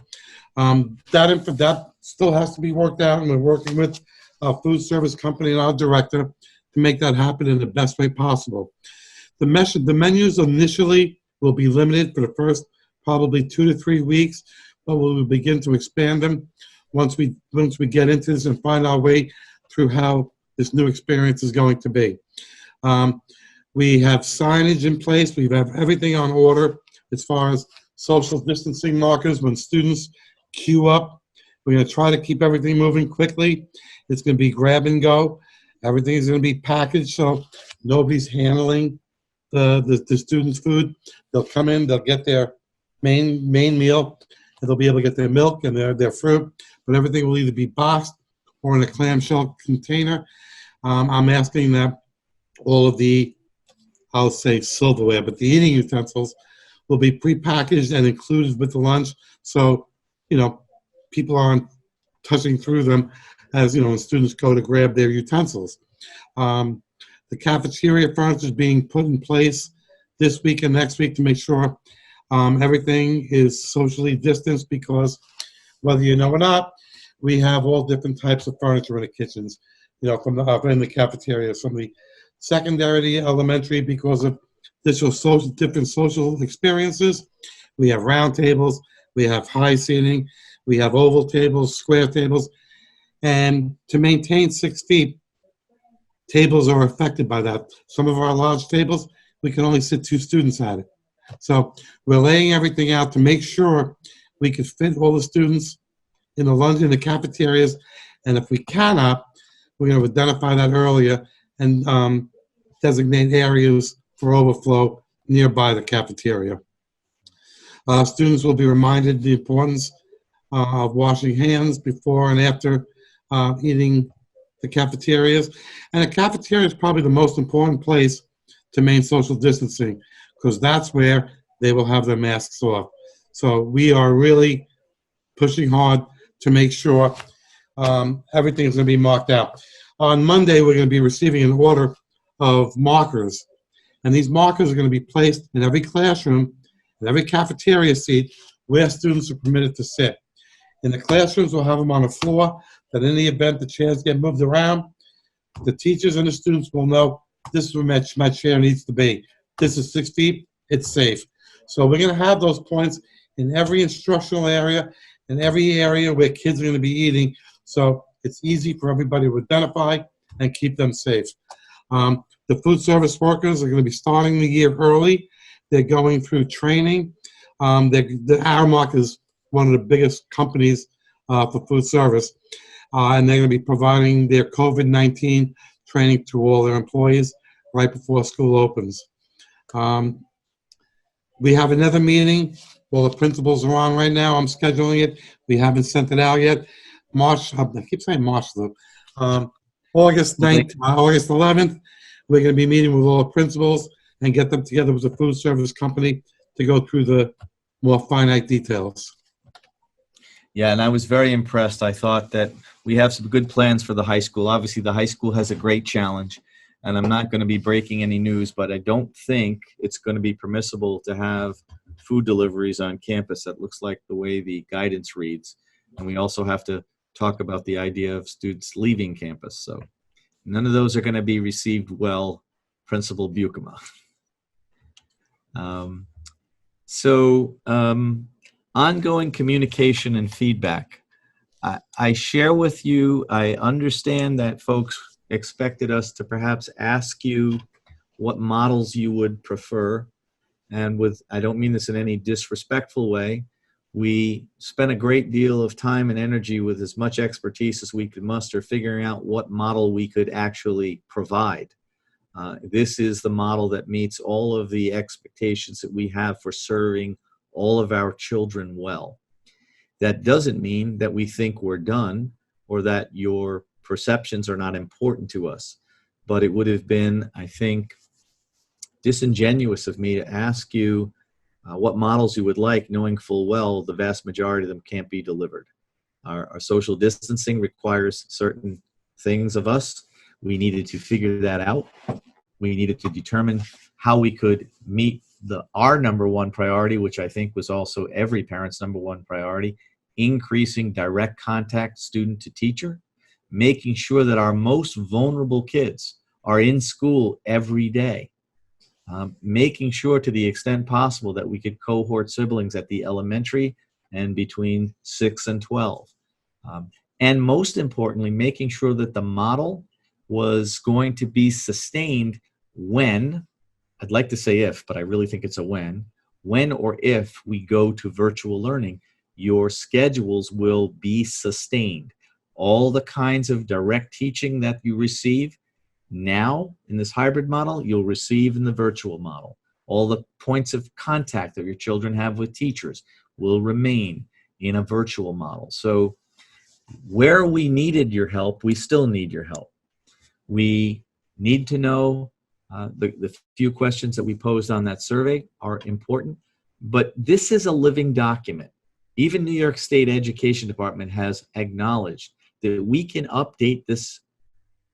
That still has to be worked out, and we're working with our food service company and our director to make that happen in the best way possible. The menus initially will be limited for the first probably 2 to 3 weeks, but we'll begin to expand them once we get into this and find our way through how this new experience is going to be. We have signage in place. We have everything on order as far as social distancing markers when students queue up. We're going to try to keep everything moving quickly. It's going to be grab and go. Everything is going to be packaged, so nobody's handling the students' food. They'll come in, they'll get their main meal, and they'll be able to get their milk and their fruit, but everything will either be boxed or in a clamshell container. I'm asking that all of the, I'll say silverware, but the eating utensils will be prepackaged and included with the lunch, so people aren't touching through them as, when students go to grab their utensils. The cafeteria furniture is being put in place this week and next week to make sure everything is socially distanced, because whether you know or not, we have all different types of furniture in the kitchens, from in the cafeterias, from the secondary to elementary, because of different social experiences. We have round tables, we have high seating, we have oval tables, square tables, and to maintain 6 feet, tables are affected by that. Some of our large tables, we can only sit 2 students at it. So we're laying everything out to make sure we can fit all the students in the cafeterias, and if we cannot, we're going to identify that earlier and designate areas for overflow nearby the cafeteria. Students will be reminded the importance of washing hands before and after eating the cafeterias. And the cafeteria is probably the most important place to maintain social distancing, because that's where they will have their masks off. So we are really pushing hard to make sure everything's going to be marked out. On Monday, we're going to be receiving an order of markers. And these markers are going to be placed in every classroom, in every cafeteria seat where students are permitted to sit. In the classrooms, we'll have them on the floor, that in the event the chairs get moved around, the teachers and the students will know this is where my chair needs to be. This is 6 feet, it's safe. So we're going to have those points in every instructional area, in every area where kids are going to be eating, so it's easy for everybody to identify and keep them safe. The food service workers are going to be starting the year early. They're going through training. The Aramark is one of the biggest companies for food service, and they're going to be providing their COVID-19 training to all their employees right before school opens. We have another meeting. Well, the principals are on right now. I'm scheduling it. We haven't sent it out yet. I keep saying March, though. August 9th, August 11th, we're going to be meeting with all the principals and get them together with the food service company to go through the more finite details. Yeah, and I was very impressed. I thought that we have some good plans for the high school. Obviously, the high school has a great challenge, and I'm not going to be breaking any news, but I don't think it's going to be permissible to have food deliveries on campus. That looks like the way the guidance reads. And we also have to talk about the idea of students leaving campus. So none of those are going to be received well, Principal Buchema. Ongoing communication and feedback. I share with you, I understand that folks expected us to perhaps ask you what models you would prefer. And I don't mean this in any disrespectful way, we spent a great deal of time and energy with as much expertise as we could muster figuring out what model we could actually provide. This is the model that meets all of the expectations that we have for serving all of our children well. That doesn't mean that we think we're done or that your perceptions are not important to us, but it would have been, I think, disingenuous of me to ask you what models you would like, knowing full well the vast majority of them can't be delivered. Our social distancing requires certain things of us. We needed to figure that out. We needed to determine how we could meet our number one priority, which I think was also every parent's number one priority, increasing direct contact student to teacher, making sure that our most vulnerable kids are in school every day. Making sure to the extent possible that we could cohort siblings at the elementary and between 6 and 12. And most importantly, making sure that the model was going to be sustained when, I'd like to say if, but I really think it's a when or if we go to virtual learning, your schedules will be sustained. All the kinds of direct teaching that you receive now in this hybrid model, you'll receive in the virtual model. All the points of contact that your children have with teachers will remain in a virtual model. So where we needed your help, we still need your help. We need to know the few questions that we posed on that survey are important, but this is a living document. Even New York State Education Department has acknowledged that we can update this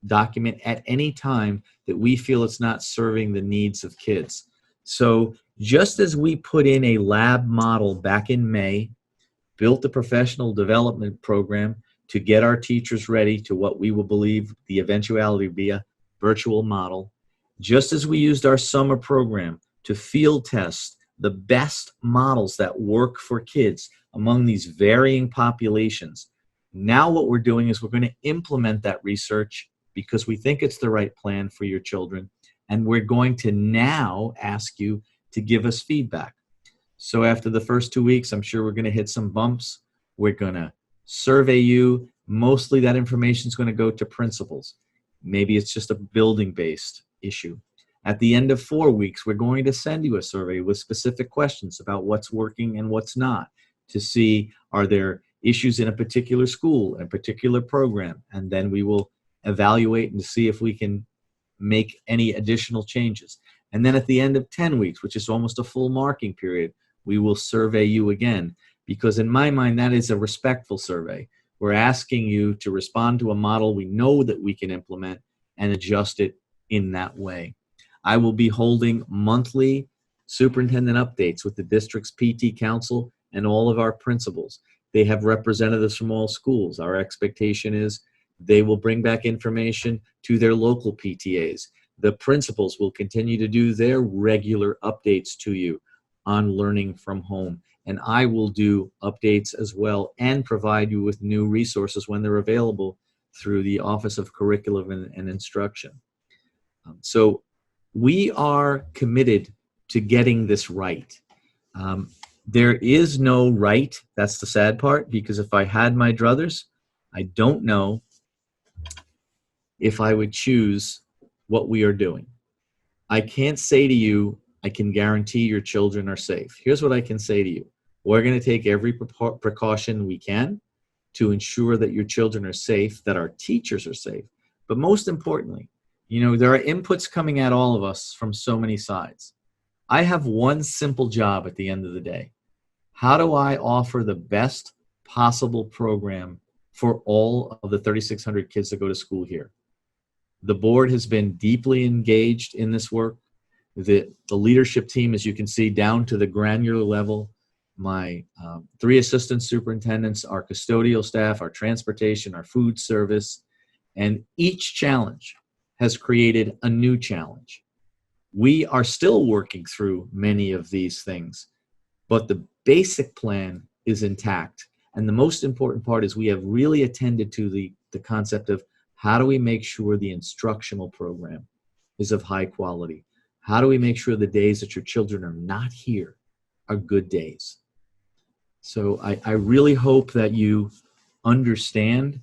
document at any time that we feel it's not serving the needs of kids. So just as we put in a lab model back in May, built a professional development program to get our teachers ready to what we will believe the eventuality will be a virtual model, just as we used our summer program to field test the best models that work for kids among these varying populations, now what we're doing is we're going to implement that research because we think it's the right plan for your children, and we're going to now ask you to give us feedback. So after the first 2 weeks, I'm sure we're going to hit some bumps. We're going to survey you. Mostly that information is going to go to principals. Maybe it's just a building-based issue. At the end of 4 weeks, we're going to send you a survey with specific questions about what's working and what's not, to see are there issues in a particular school, a particular program, and then we will evaluate and see if we can make any additional changes. And then at the end of 10 weeks, which is almost a full marking period, we will survey you again, because in my mind, that is a respectful survey. We're asking you to respond to a model we know that we can implement and adjust it in that way. I will be holding monthly superintendent updates with the district's PT council and all of our principals. They have representatives from all schools. Our expectation is they will bring back information to their local PTAs. The principals will continue to do their regular updates to you on learning from home. And I will do updates as well and provide you with new resources when they're available through the Office of Curriculum and Instruction. So we are committed to getting this right. There is no right. That's the sad part, because if I had my druthers, I don't know if I would choose what we are doing. I can't say to you, I can guarantee your children are safe. Here's what I can say to you. We're going to take every precaution we can to ensure that your children are safe, that our teachers are safe. But most importantly, you know, there are inputs coming at all of us from so many sides. I have one simple job at the end of the day. How do I offer the best possible program for all of the 3,600 kids that go to school here? The board has been deeply engaged in this work. The leadership team, as you can see, down to the granular level, my 3 assistant superintendents, our custodial staff, our transportation, our food service, and each challenge has created a new challenge. We are still working through many of these things, but the basic plan is intact. And the most important part is we have really attended to the concept of how do we make sure the instructional program is of high quality? How do we make sure the days that your children are not here are good days? So I really hope that you understand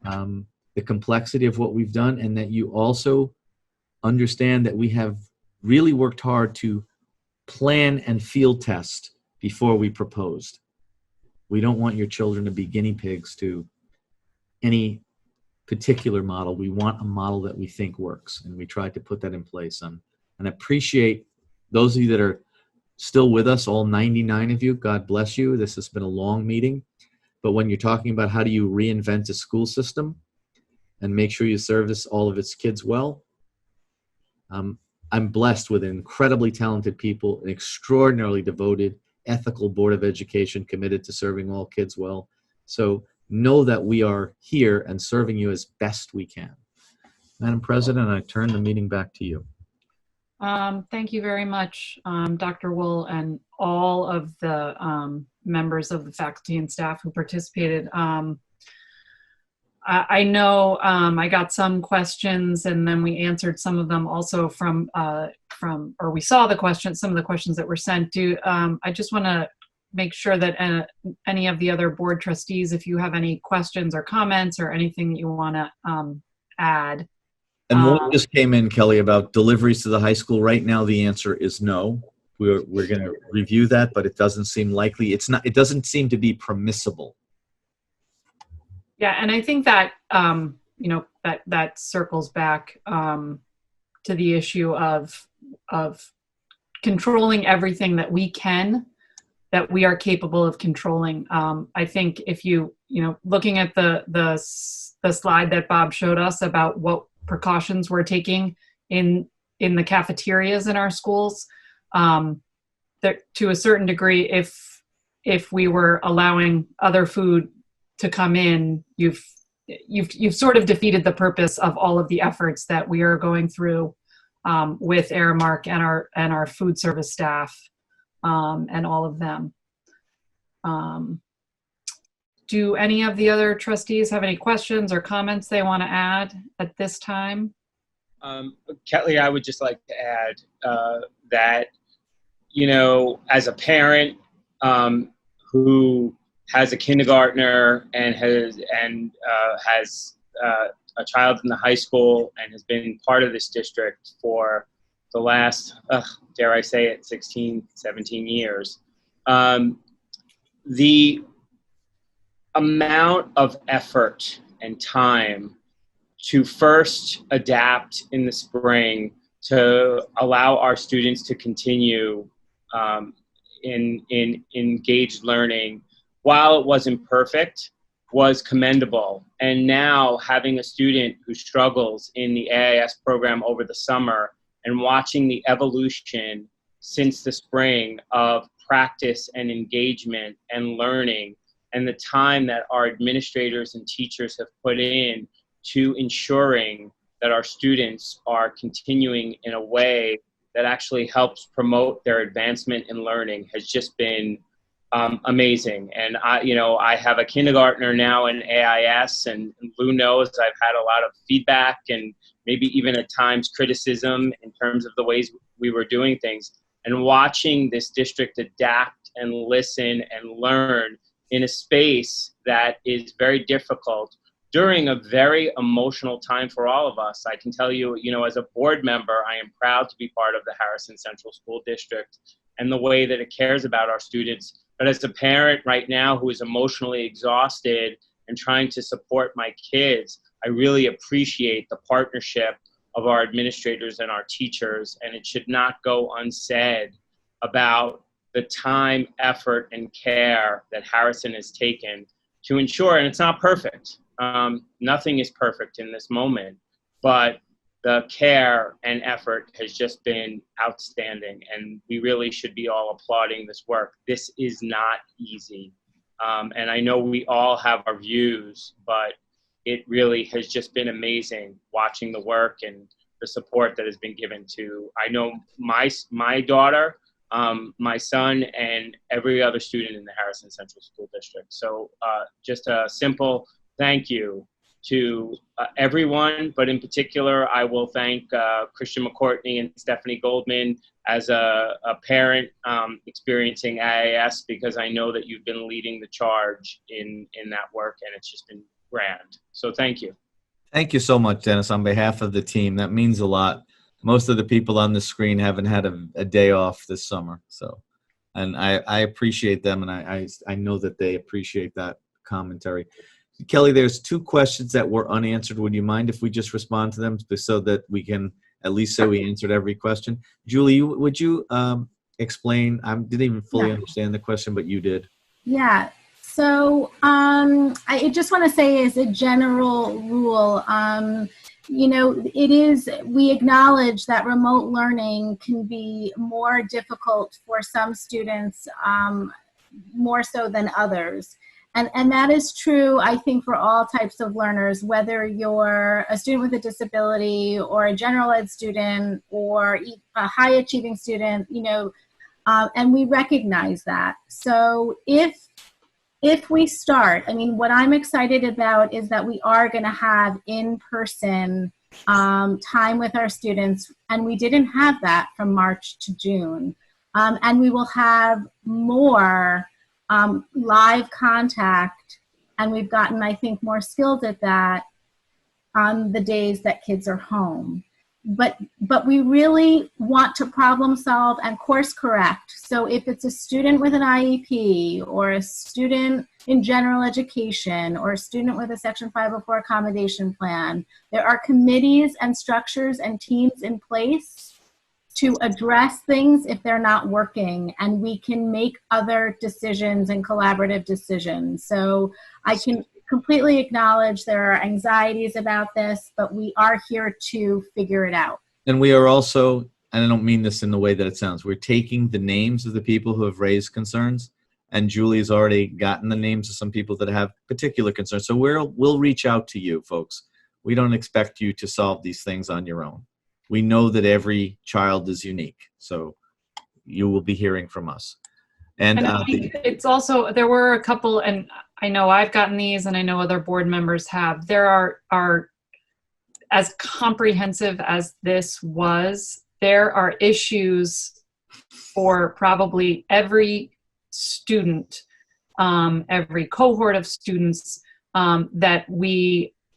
the complexity of what we've done, and that you also understand that we have really worked hard to plan and field test before we proposed. We don't want your children to be guinea pigs to any particular model. We want a model that we think works, and we tried to put that in place. And appreciate those of you that are still with us, all 99 of you. God bless you. This has been a long meeting. But when you're talking about how do you reinvent a school system and make sure you service all of its kids well, I'm blessed with incredibly talented people, an extraordinarily devoted, ethical Board of Education committed to serving all kids well. So know that we are here and serving you as best we can. Madam President, I turn the meeting back to you. Thank you very much, Dr. Wool, and all of the members of the faculty and staff who participated. I know I got some questions, and then we answered some of them also from or we saw the questions, some of the questions that were sent. I just want to make sure that any of the other board trustees, if you have any questions or comments or anything that you want to add. And one just came in, Kelly, about deliveries to the high school. Right now, the answer is no. We're going to review that, but it doesn't seem likely. It doesn't seem to be permissible. Yeah, and I think that you know, that circles back to the issue of controlling everything that we can that we are capable of controlling. I think if looking at the slide that Bob showed us about what precautions we're taking in the cafeterias in our schools, that to a certain degree, if we were allowing other food to come in, you've sort of defeated the purpose of all of the efforts that we are going through with Aramark and our food service staff and all of them. Do any of the other trustees have any questions or comments they want to add at this time? Kelly, I would just like to add that, as a parent who has a kindergartner and has a child in the high school and has been part of this district for the last, dare I say it, 16, 17 years. The amount of effort and time to first adapt in the spring to allow our students to continue in engaged learning, while it wasn't perfect, was commendable. And now having a student who struggles in the AIS program over the summer and watching the evolution since the spring of practice and engagement and learning, and the time that our administrators and teachers have put in to ensuring that our students are continuing in a way that actually helps promote their advancement in learning has just been amazing. And I have a kindergartner now in AIS, and Lou knows I've had a lot of feedback and maybe even at times criticism in terms of the ways we were doing things. And watching this district adapt and listen and learn in a space that is very difficult during a very emotional time for all of us. I can tell you, as a board member, I am proud to be part of the Harrison Central School District and the way that it cares about our students. But as a parent right now who is emotionally exhausted and trying to support my kids, I really appreciate the partnership of our administrators and our teachers, and it should not go unsaid about the time, effort, and care that Harrison has taken to ensure, and it's not perfect. Nothing is perfect in this moment, but the care and effort has just been outstanding, and we really should be all applauding this work. This is not easy, and I know we all have our views, but it really has just been amazing watching the work and the support that has been given to, I know, my daughter, my son, and every other student in the Harrison Central School District. So just a simple thank you to everyone, but in particular, I will thank Christian McCourtney and Stephanie Goldman as a parent experiencing IAS, because I know that you've been leading the charge in that work, and it's just been grand. So thank you. Thank you so much, Dennis, on behalf of the team. That means a lot. Most of the people on the screen haven't had a day off this summer. So, and I appreciate them, and I know that they appreciate that commentary. Kelly, there's 2 questions that were unanswered. Would you mind if we just respond to them so that we can at least say we answered every question? Julie, would you explain? I didn't even fully understand the question, but you did. Yeah. So I just want to say, as a general rule, we acknowledge that remote learning can be more difficult for some students, more so than others. And that is true, I think, for all types of learners, whether you're a student with a disability or a general ed student or a high achieving student, and we recognize that. So if we start, what I'm excited about is that we are going to have in-person time with our students, and we didn't have that from March to June. And we will have more live contact, and we've gotten, I think, more skilled at that on the days that kids are home. But we really want to problem solve and course correct. So if it's a student with an IEP or a student in general education or a student with a Section 504 accommodation plan, there are committees and structures and teams in place to address things if they're not working, and we can make other decisions and collaborative decisions. So I can completely acknowledge there are anxieties about this, but we are here to figure it out. And we are also, and I don't mean this in the way that it sounds, we're taking the names of the people who have raised concerns, and Julie's already gotten the names of some people that have particular concerns. So we'll reach out to you folks. We don't expect you to solve these things on your own. We know that every child is unique, so you will be hearing from us. And I think it's also, there were a couple, and I know I've gotten these and I know other board members have, there are as comprehensive as this was, there are issues for probably every student, every cohort of students that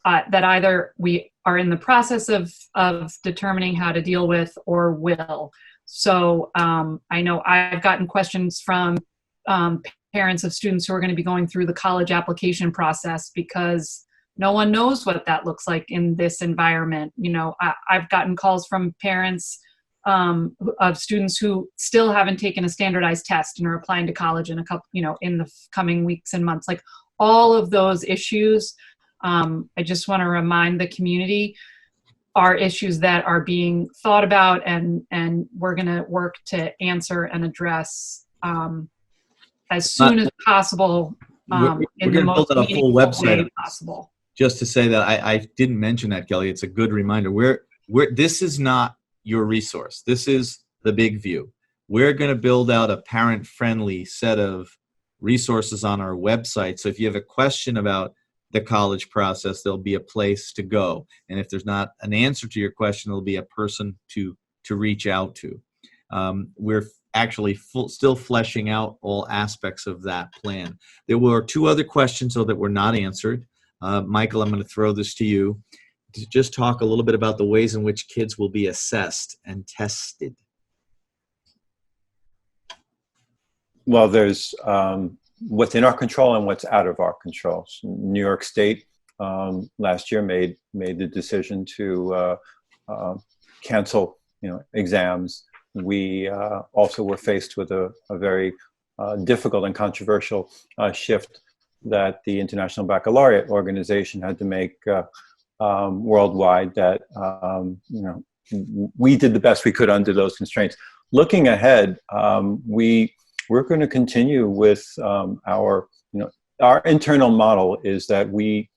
either we are in the process of determining how to deal with or will. So I know I've gotten questions from parents of students who are going to be going through the college application process because no one knows what that looks like in this environment. You know, I've gotten calls from parents of students who still haven't taken a standardized test and are applying to college in a couple, you know, in the coming weeks and months. Like all of those issues, I just want to remind the community are issues that are being thought about, and we're going to work to answer and address as soon as possible. We're going to build out a full website possible. Just to say that I didn't mention that, Kelly. It's a good reminder. This is not your resource. This is the big view. We're going to build out a parent-friendly set of resources on our website. So if you have a question about the college process, there'll be a place to go. And if there's not an answer to your question, there'll be a person to reach out to. We're actually still fleshing out all aspects of that plan. There were two other questions, though, that were not answered. Michael, I'm going to throw this to you to just talk a little bit about the ways in which kids will be assessed and tested. Well, there's what's in our control and what's out of our control. So New York State last year made the decision to cancel, exams. We also were faced with a very difficult and controversial shift that the International Baccalaureate Organization had to make worldwide. That we did the best we could under those constraints. Looking ahead, we're going to continue with our internal model is that we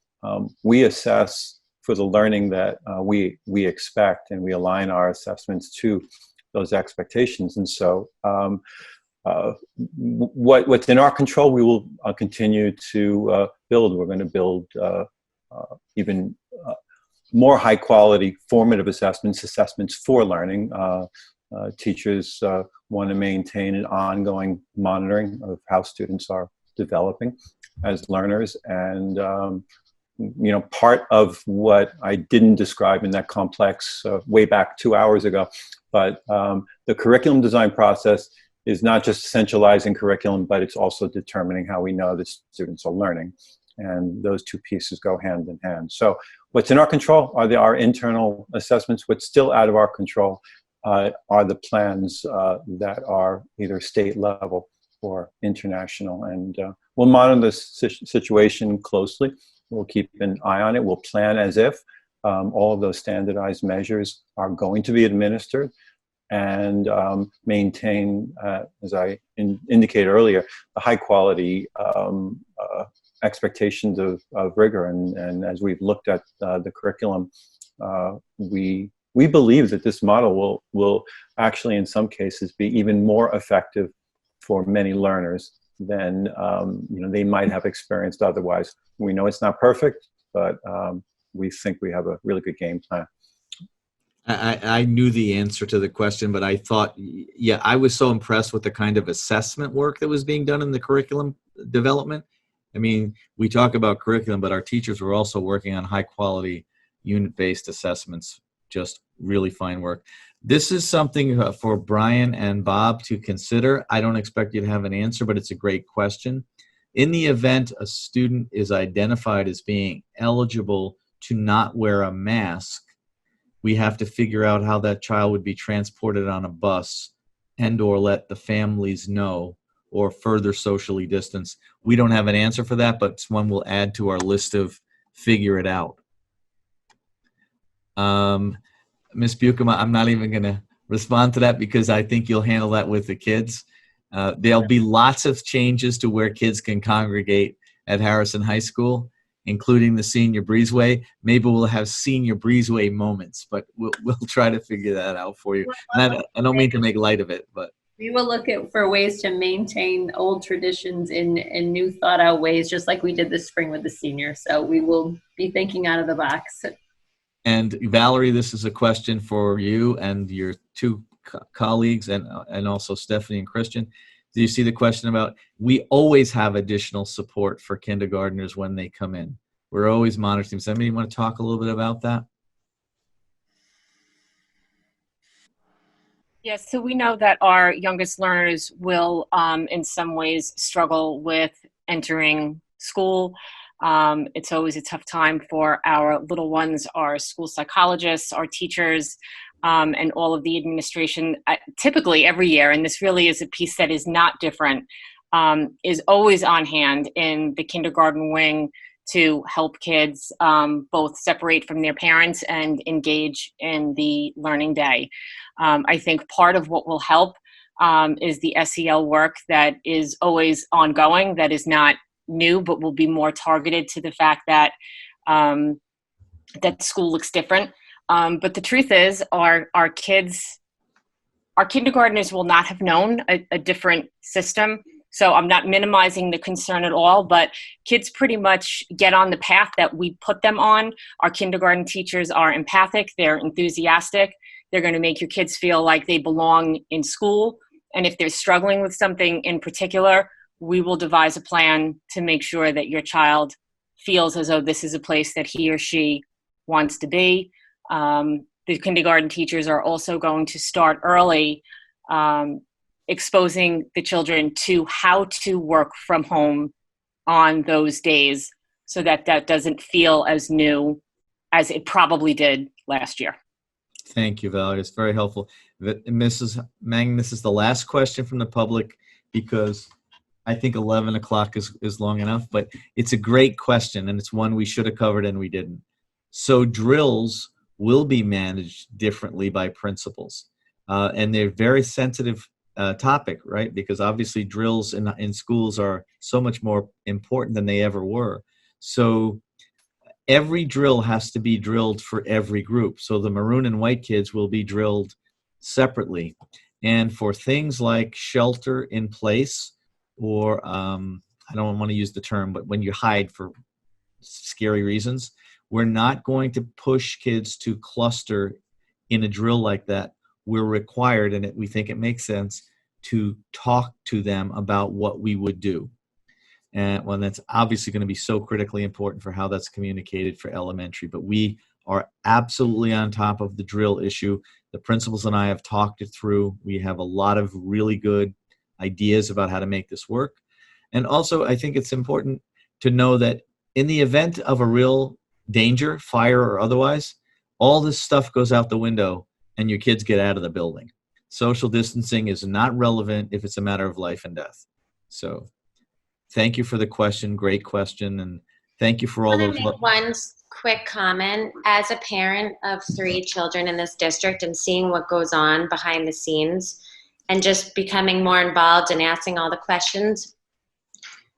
assess for the learning that we expect, and we align our assessments to those expectations. And so what's in our control, we will continue to build. We're going to build even more high quality formative assessments for learning. Teachers want to maintain an ongoing monitoring of how students are developing as learners. And part of what I didn't describe in that complex way back 2 hours ago, but the curriculum design process is not just centralizing curriculum, but it's also determining how we know that students are learning. And those two pieces go hand in hand. So what's in our control are our internal assessments. What's still out of our control are the plans that are either state level or international. And we'll monitor this situation closely. We'll keep an eye on it. We'll plan as if all of those standardized measures are going to be administered, and maintain, as I indicated earlier, the high quality expectations of rigor. And as we've looked at the curriculum, we believe that this model will actually, in some cases, be even more effective for many learners than they might have experienced otherwise. We know it's not perfect, but we think we have a really good game plan. I knew the answer to the question, but I thought, I was so impressed with the kind of assessment work that was being done in the curriculum development. I mean, we talk about curriculum, but our teachers were also working on high quality unit-based assessments. Just really fine work. This is something for Brian and Bob to consider. I don't expect you to have an answer, but it's a great question. In the event a student is identified as being eligible to not wear a mask, we have to figure out how that child would be transported on a bus and or let the families know, or further socially distance. We don't have an answer for that, but it's one we'll add to our list of figure it out. Ms. Buckham, I'm not even going to respond to that because I think you'll handle that with the kids. There'll be lots of changes to where kids can congregate at Harrison High School, including the Senior Breezeway. Maybe we'll have Senior Breezeway moments, but we'll try to figure that out for you. And I don't mean to make light of it, but we will look for ways to maintain old traditions in new thought out ways, just like we did this spring with the seniors. So we will be thinking out of the box. And Valerie, this is a question for you and your two colleagues, and also Stephanie and Christian. Do you see the question about, we always have additional support for kindergartners when they come in. We're always monitoring. Somebody want to talk a little bit about that? Yes, so we know that our youngest learners will, in some ways, struggle with entering school. It's always a tough time for our little ones, our school psychologists, our teachers, and all of the administration. Typically every year, and this really is a piece that is not different, is always on hand in the kindergarten wing to help kids both separate from their parents and engage in the learning day. I think part of what will help is the SEL work that is always ongoing, that is not new, but will be more targeted to the fact that that school looks different. But the truth is, our kids, our kindergartners will not have known a different system. So I'm not minimizing the concern at all, but kids pretty much get on the path that we put them on. Our kindergarten teachers are empathic, they're enthusiastic, they're going to make your kids feel like they belong in school. And if they're struggling with something in particular, we will devise a plan to make sure that your child feels as though this is a place that he or she wants to be. The kindergarten teachers are also going to start early, exposing the children to how to work from home on those days so that that doesn't feel as new as it probably did last year. Thank you, Valerie. It's very helpful. Mrs. Mang, this is the last question from the public because I think 11 o'clock is long enough, but it's a great question and it's one we should have covered and we didn't. So drills will be managed differently by principals. And they're very sensitive topic, right? Because obviously drills in schools are so much more important than they ever were. So every drill has to be drilled for every group. So the maroon and white kids will be drilled separately. And for things like shelter in place, or I don't want to use the term, but when you hide for scary reasons, we're not going to push kids to cluster in a drill like that. We're required, and we think it makes sense, to talk to them about what we would do. And well, that's obviously going to be so critically important for how that's communicated for elementary. But we are absolutely on top of the drill issue. The principals and I have talked it through. We have a lot of really good ideas about how to make this work. And also, I think it's important to know that in the event of a real danger, fire or otherwise, all this stuff goes out the window and your kids get out of the building. Social distancing is not relevant if it's a matter of life and death. So thank you for the question. Great question. And thank you for all those. I want to make one quick comment. As a parent of 3 children in this district and seeing what goes on behind the scenes and just becoming more involved and asking all the questions,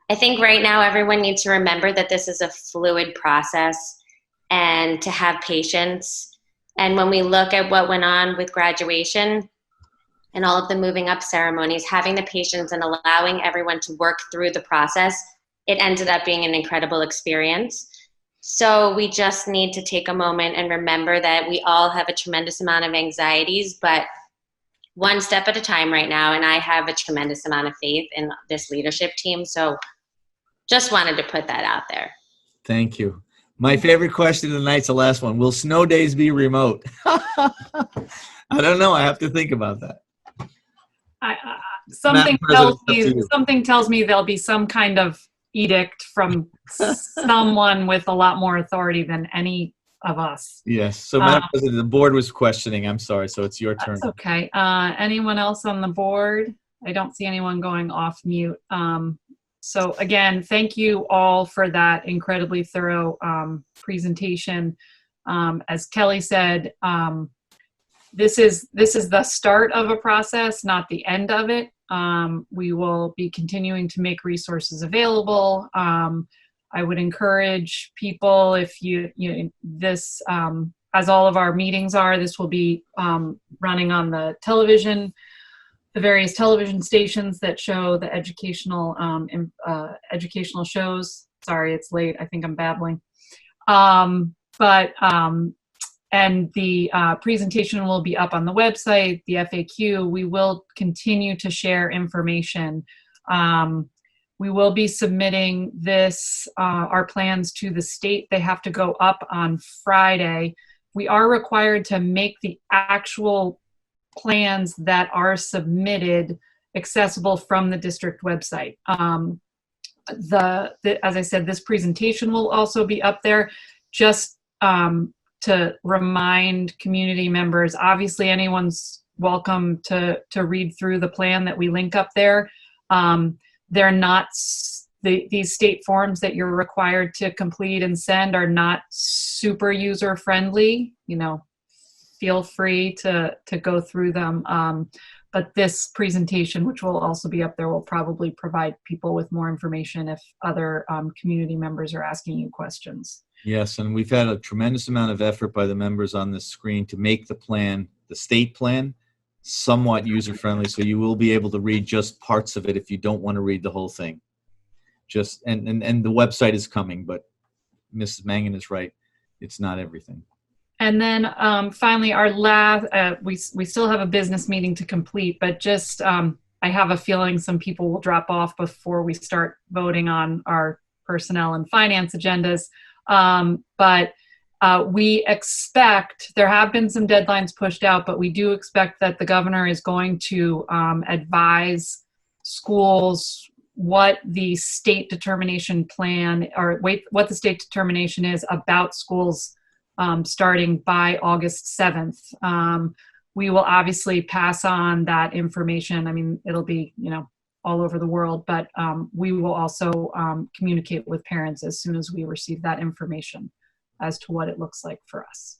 I think right now everyone needs to remember that this is a fluid process and to have patience. And when we look at what went on with graduation and all of the moving up ceremonies, having the patience and allowing everyone to work through the process, it ended up being an incredible experience. So we just need to take a moment and remember that we all have a tremendous amount of anxieties, but one step at a time right now. And I have a tremendous amount of faith in this leadership team. So just wanted to put that out there. Thank you. My favorite question of the night's the last one. Will snow days be remote? I don't know. I have to think about that. Something tells me there'll be some kind of edict from someone with a lot more authority than any of us. Yes. So, Madam President, the board was questioning. I'm sorry. So it's your turn. That's okay. Anyone else on the board? I don't see anyone going off mute. So again, thank you all for that incredibly thorough presentation. As Kelly said, this is the start of a process, not the end of it. We will be continuing to make resources available. I would encourage people, if this, as all of our meetings are, this will be running on the television, the various television stations that show the educational educational shows. Sorry, it's late. I think I'm babbling. And the presentation will be up on the website, the FAQ. We will continue to share information. We will be submitting this, our plans to the state. They have to go up on Friday. We are required to make the actual plans that are submitted accessible from the district website. As I said, this presentation will also be up there. Just to remind community members, obviously anyone's welcome to read through the plan that we link up there. They're not, these state forms that you're required to complete and send are not super user friendly. Feel free to go through them. But this presentation, which will also be up there, will probably provide people with more information if other community members are asking you questions. Yes, and we've had a tremendous amount of effort by the members on this screen to make the plan, the state plan, somewhat user-friendly, so you will be able to read just parts of it if you don't want to read the whole thing. And the website is coming, but Mrs. Mangan is right. It's not everything. And then finally, our last, we still have a business meeting to complete, but just I have a feeling some people will drop off before we start voting on our personnel and finance agendas. But we expect, there have been some deadlines pushed out, but we do expect that the governor is going to advise schools what the state determination plan, or what the state determination is about schools starting by August 7th. We will obviously pass on that information. I mean, it'll be, all over the world, but we will also communicate with parents as soon as we receive that information as to what it looks like for us.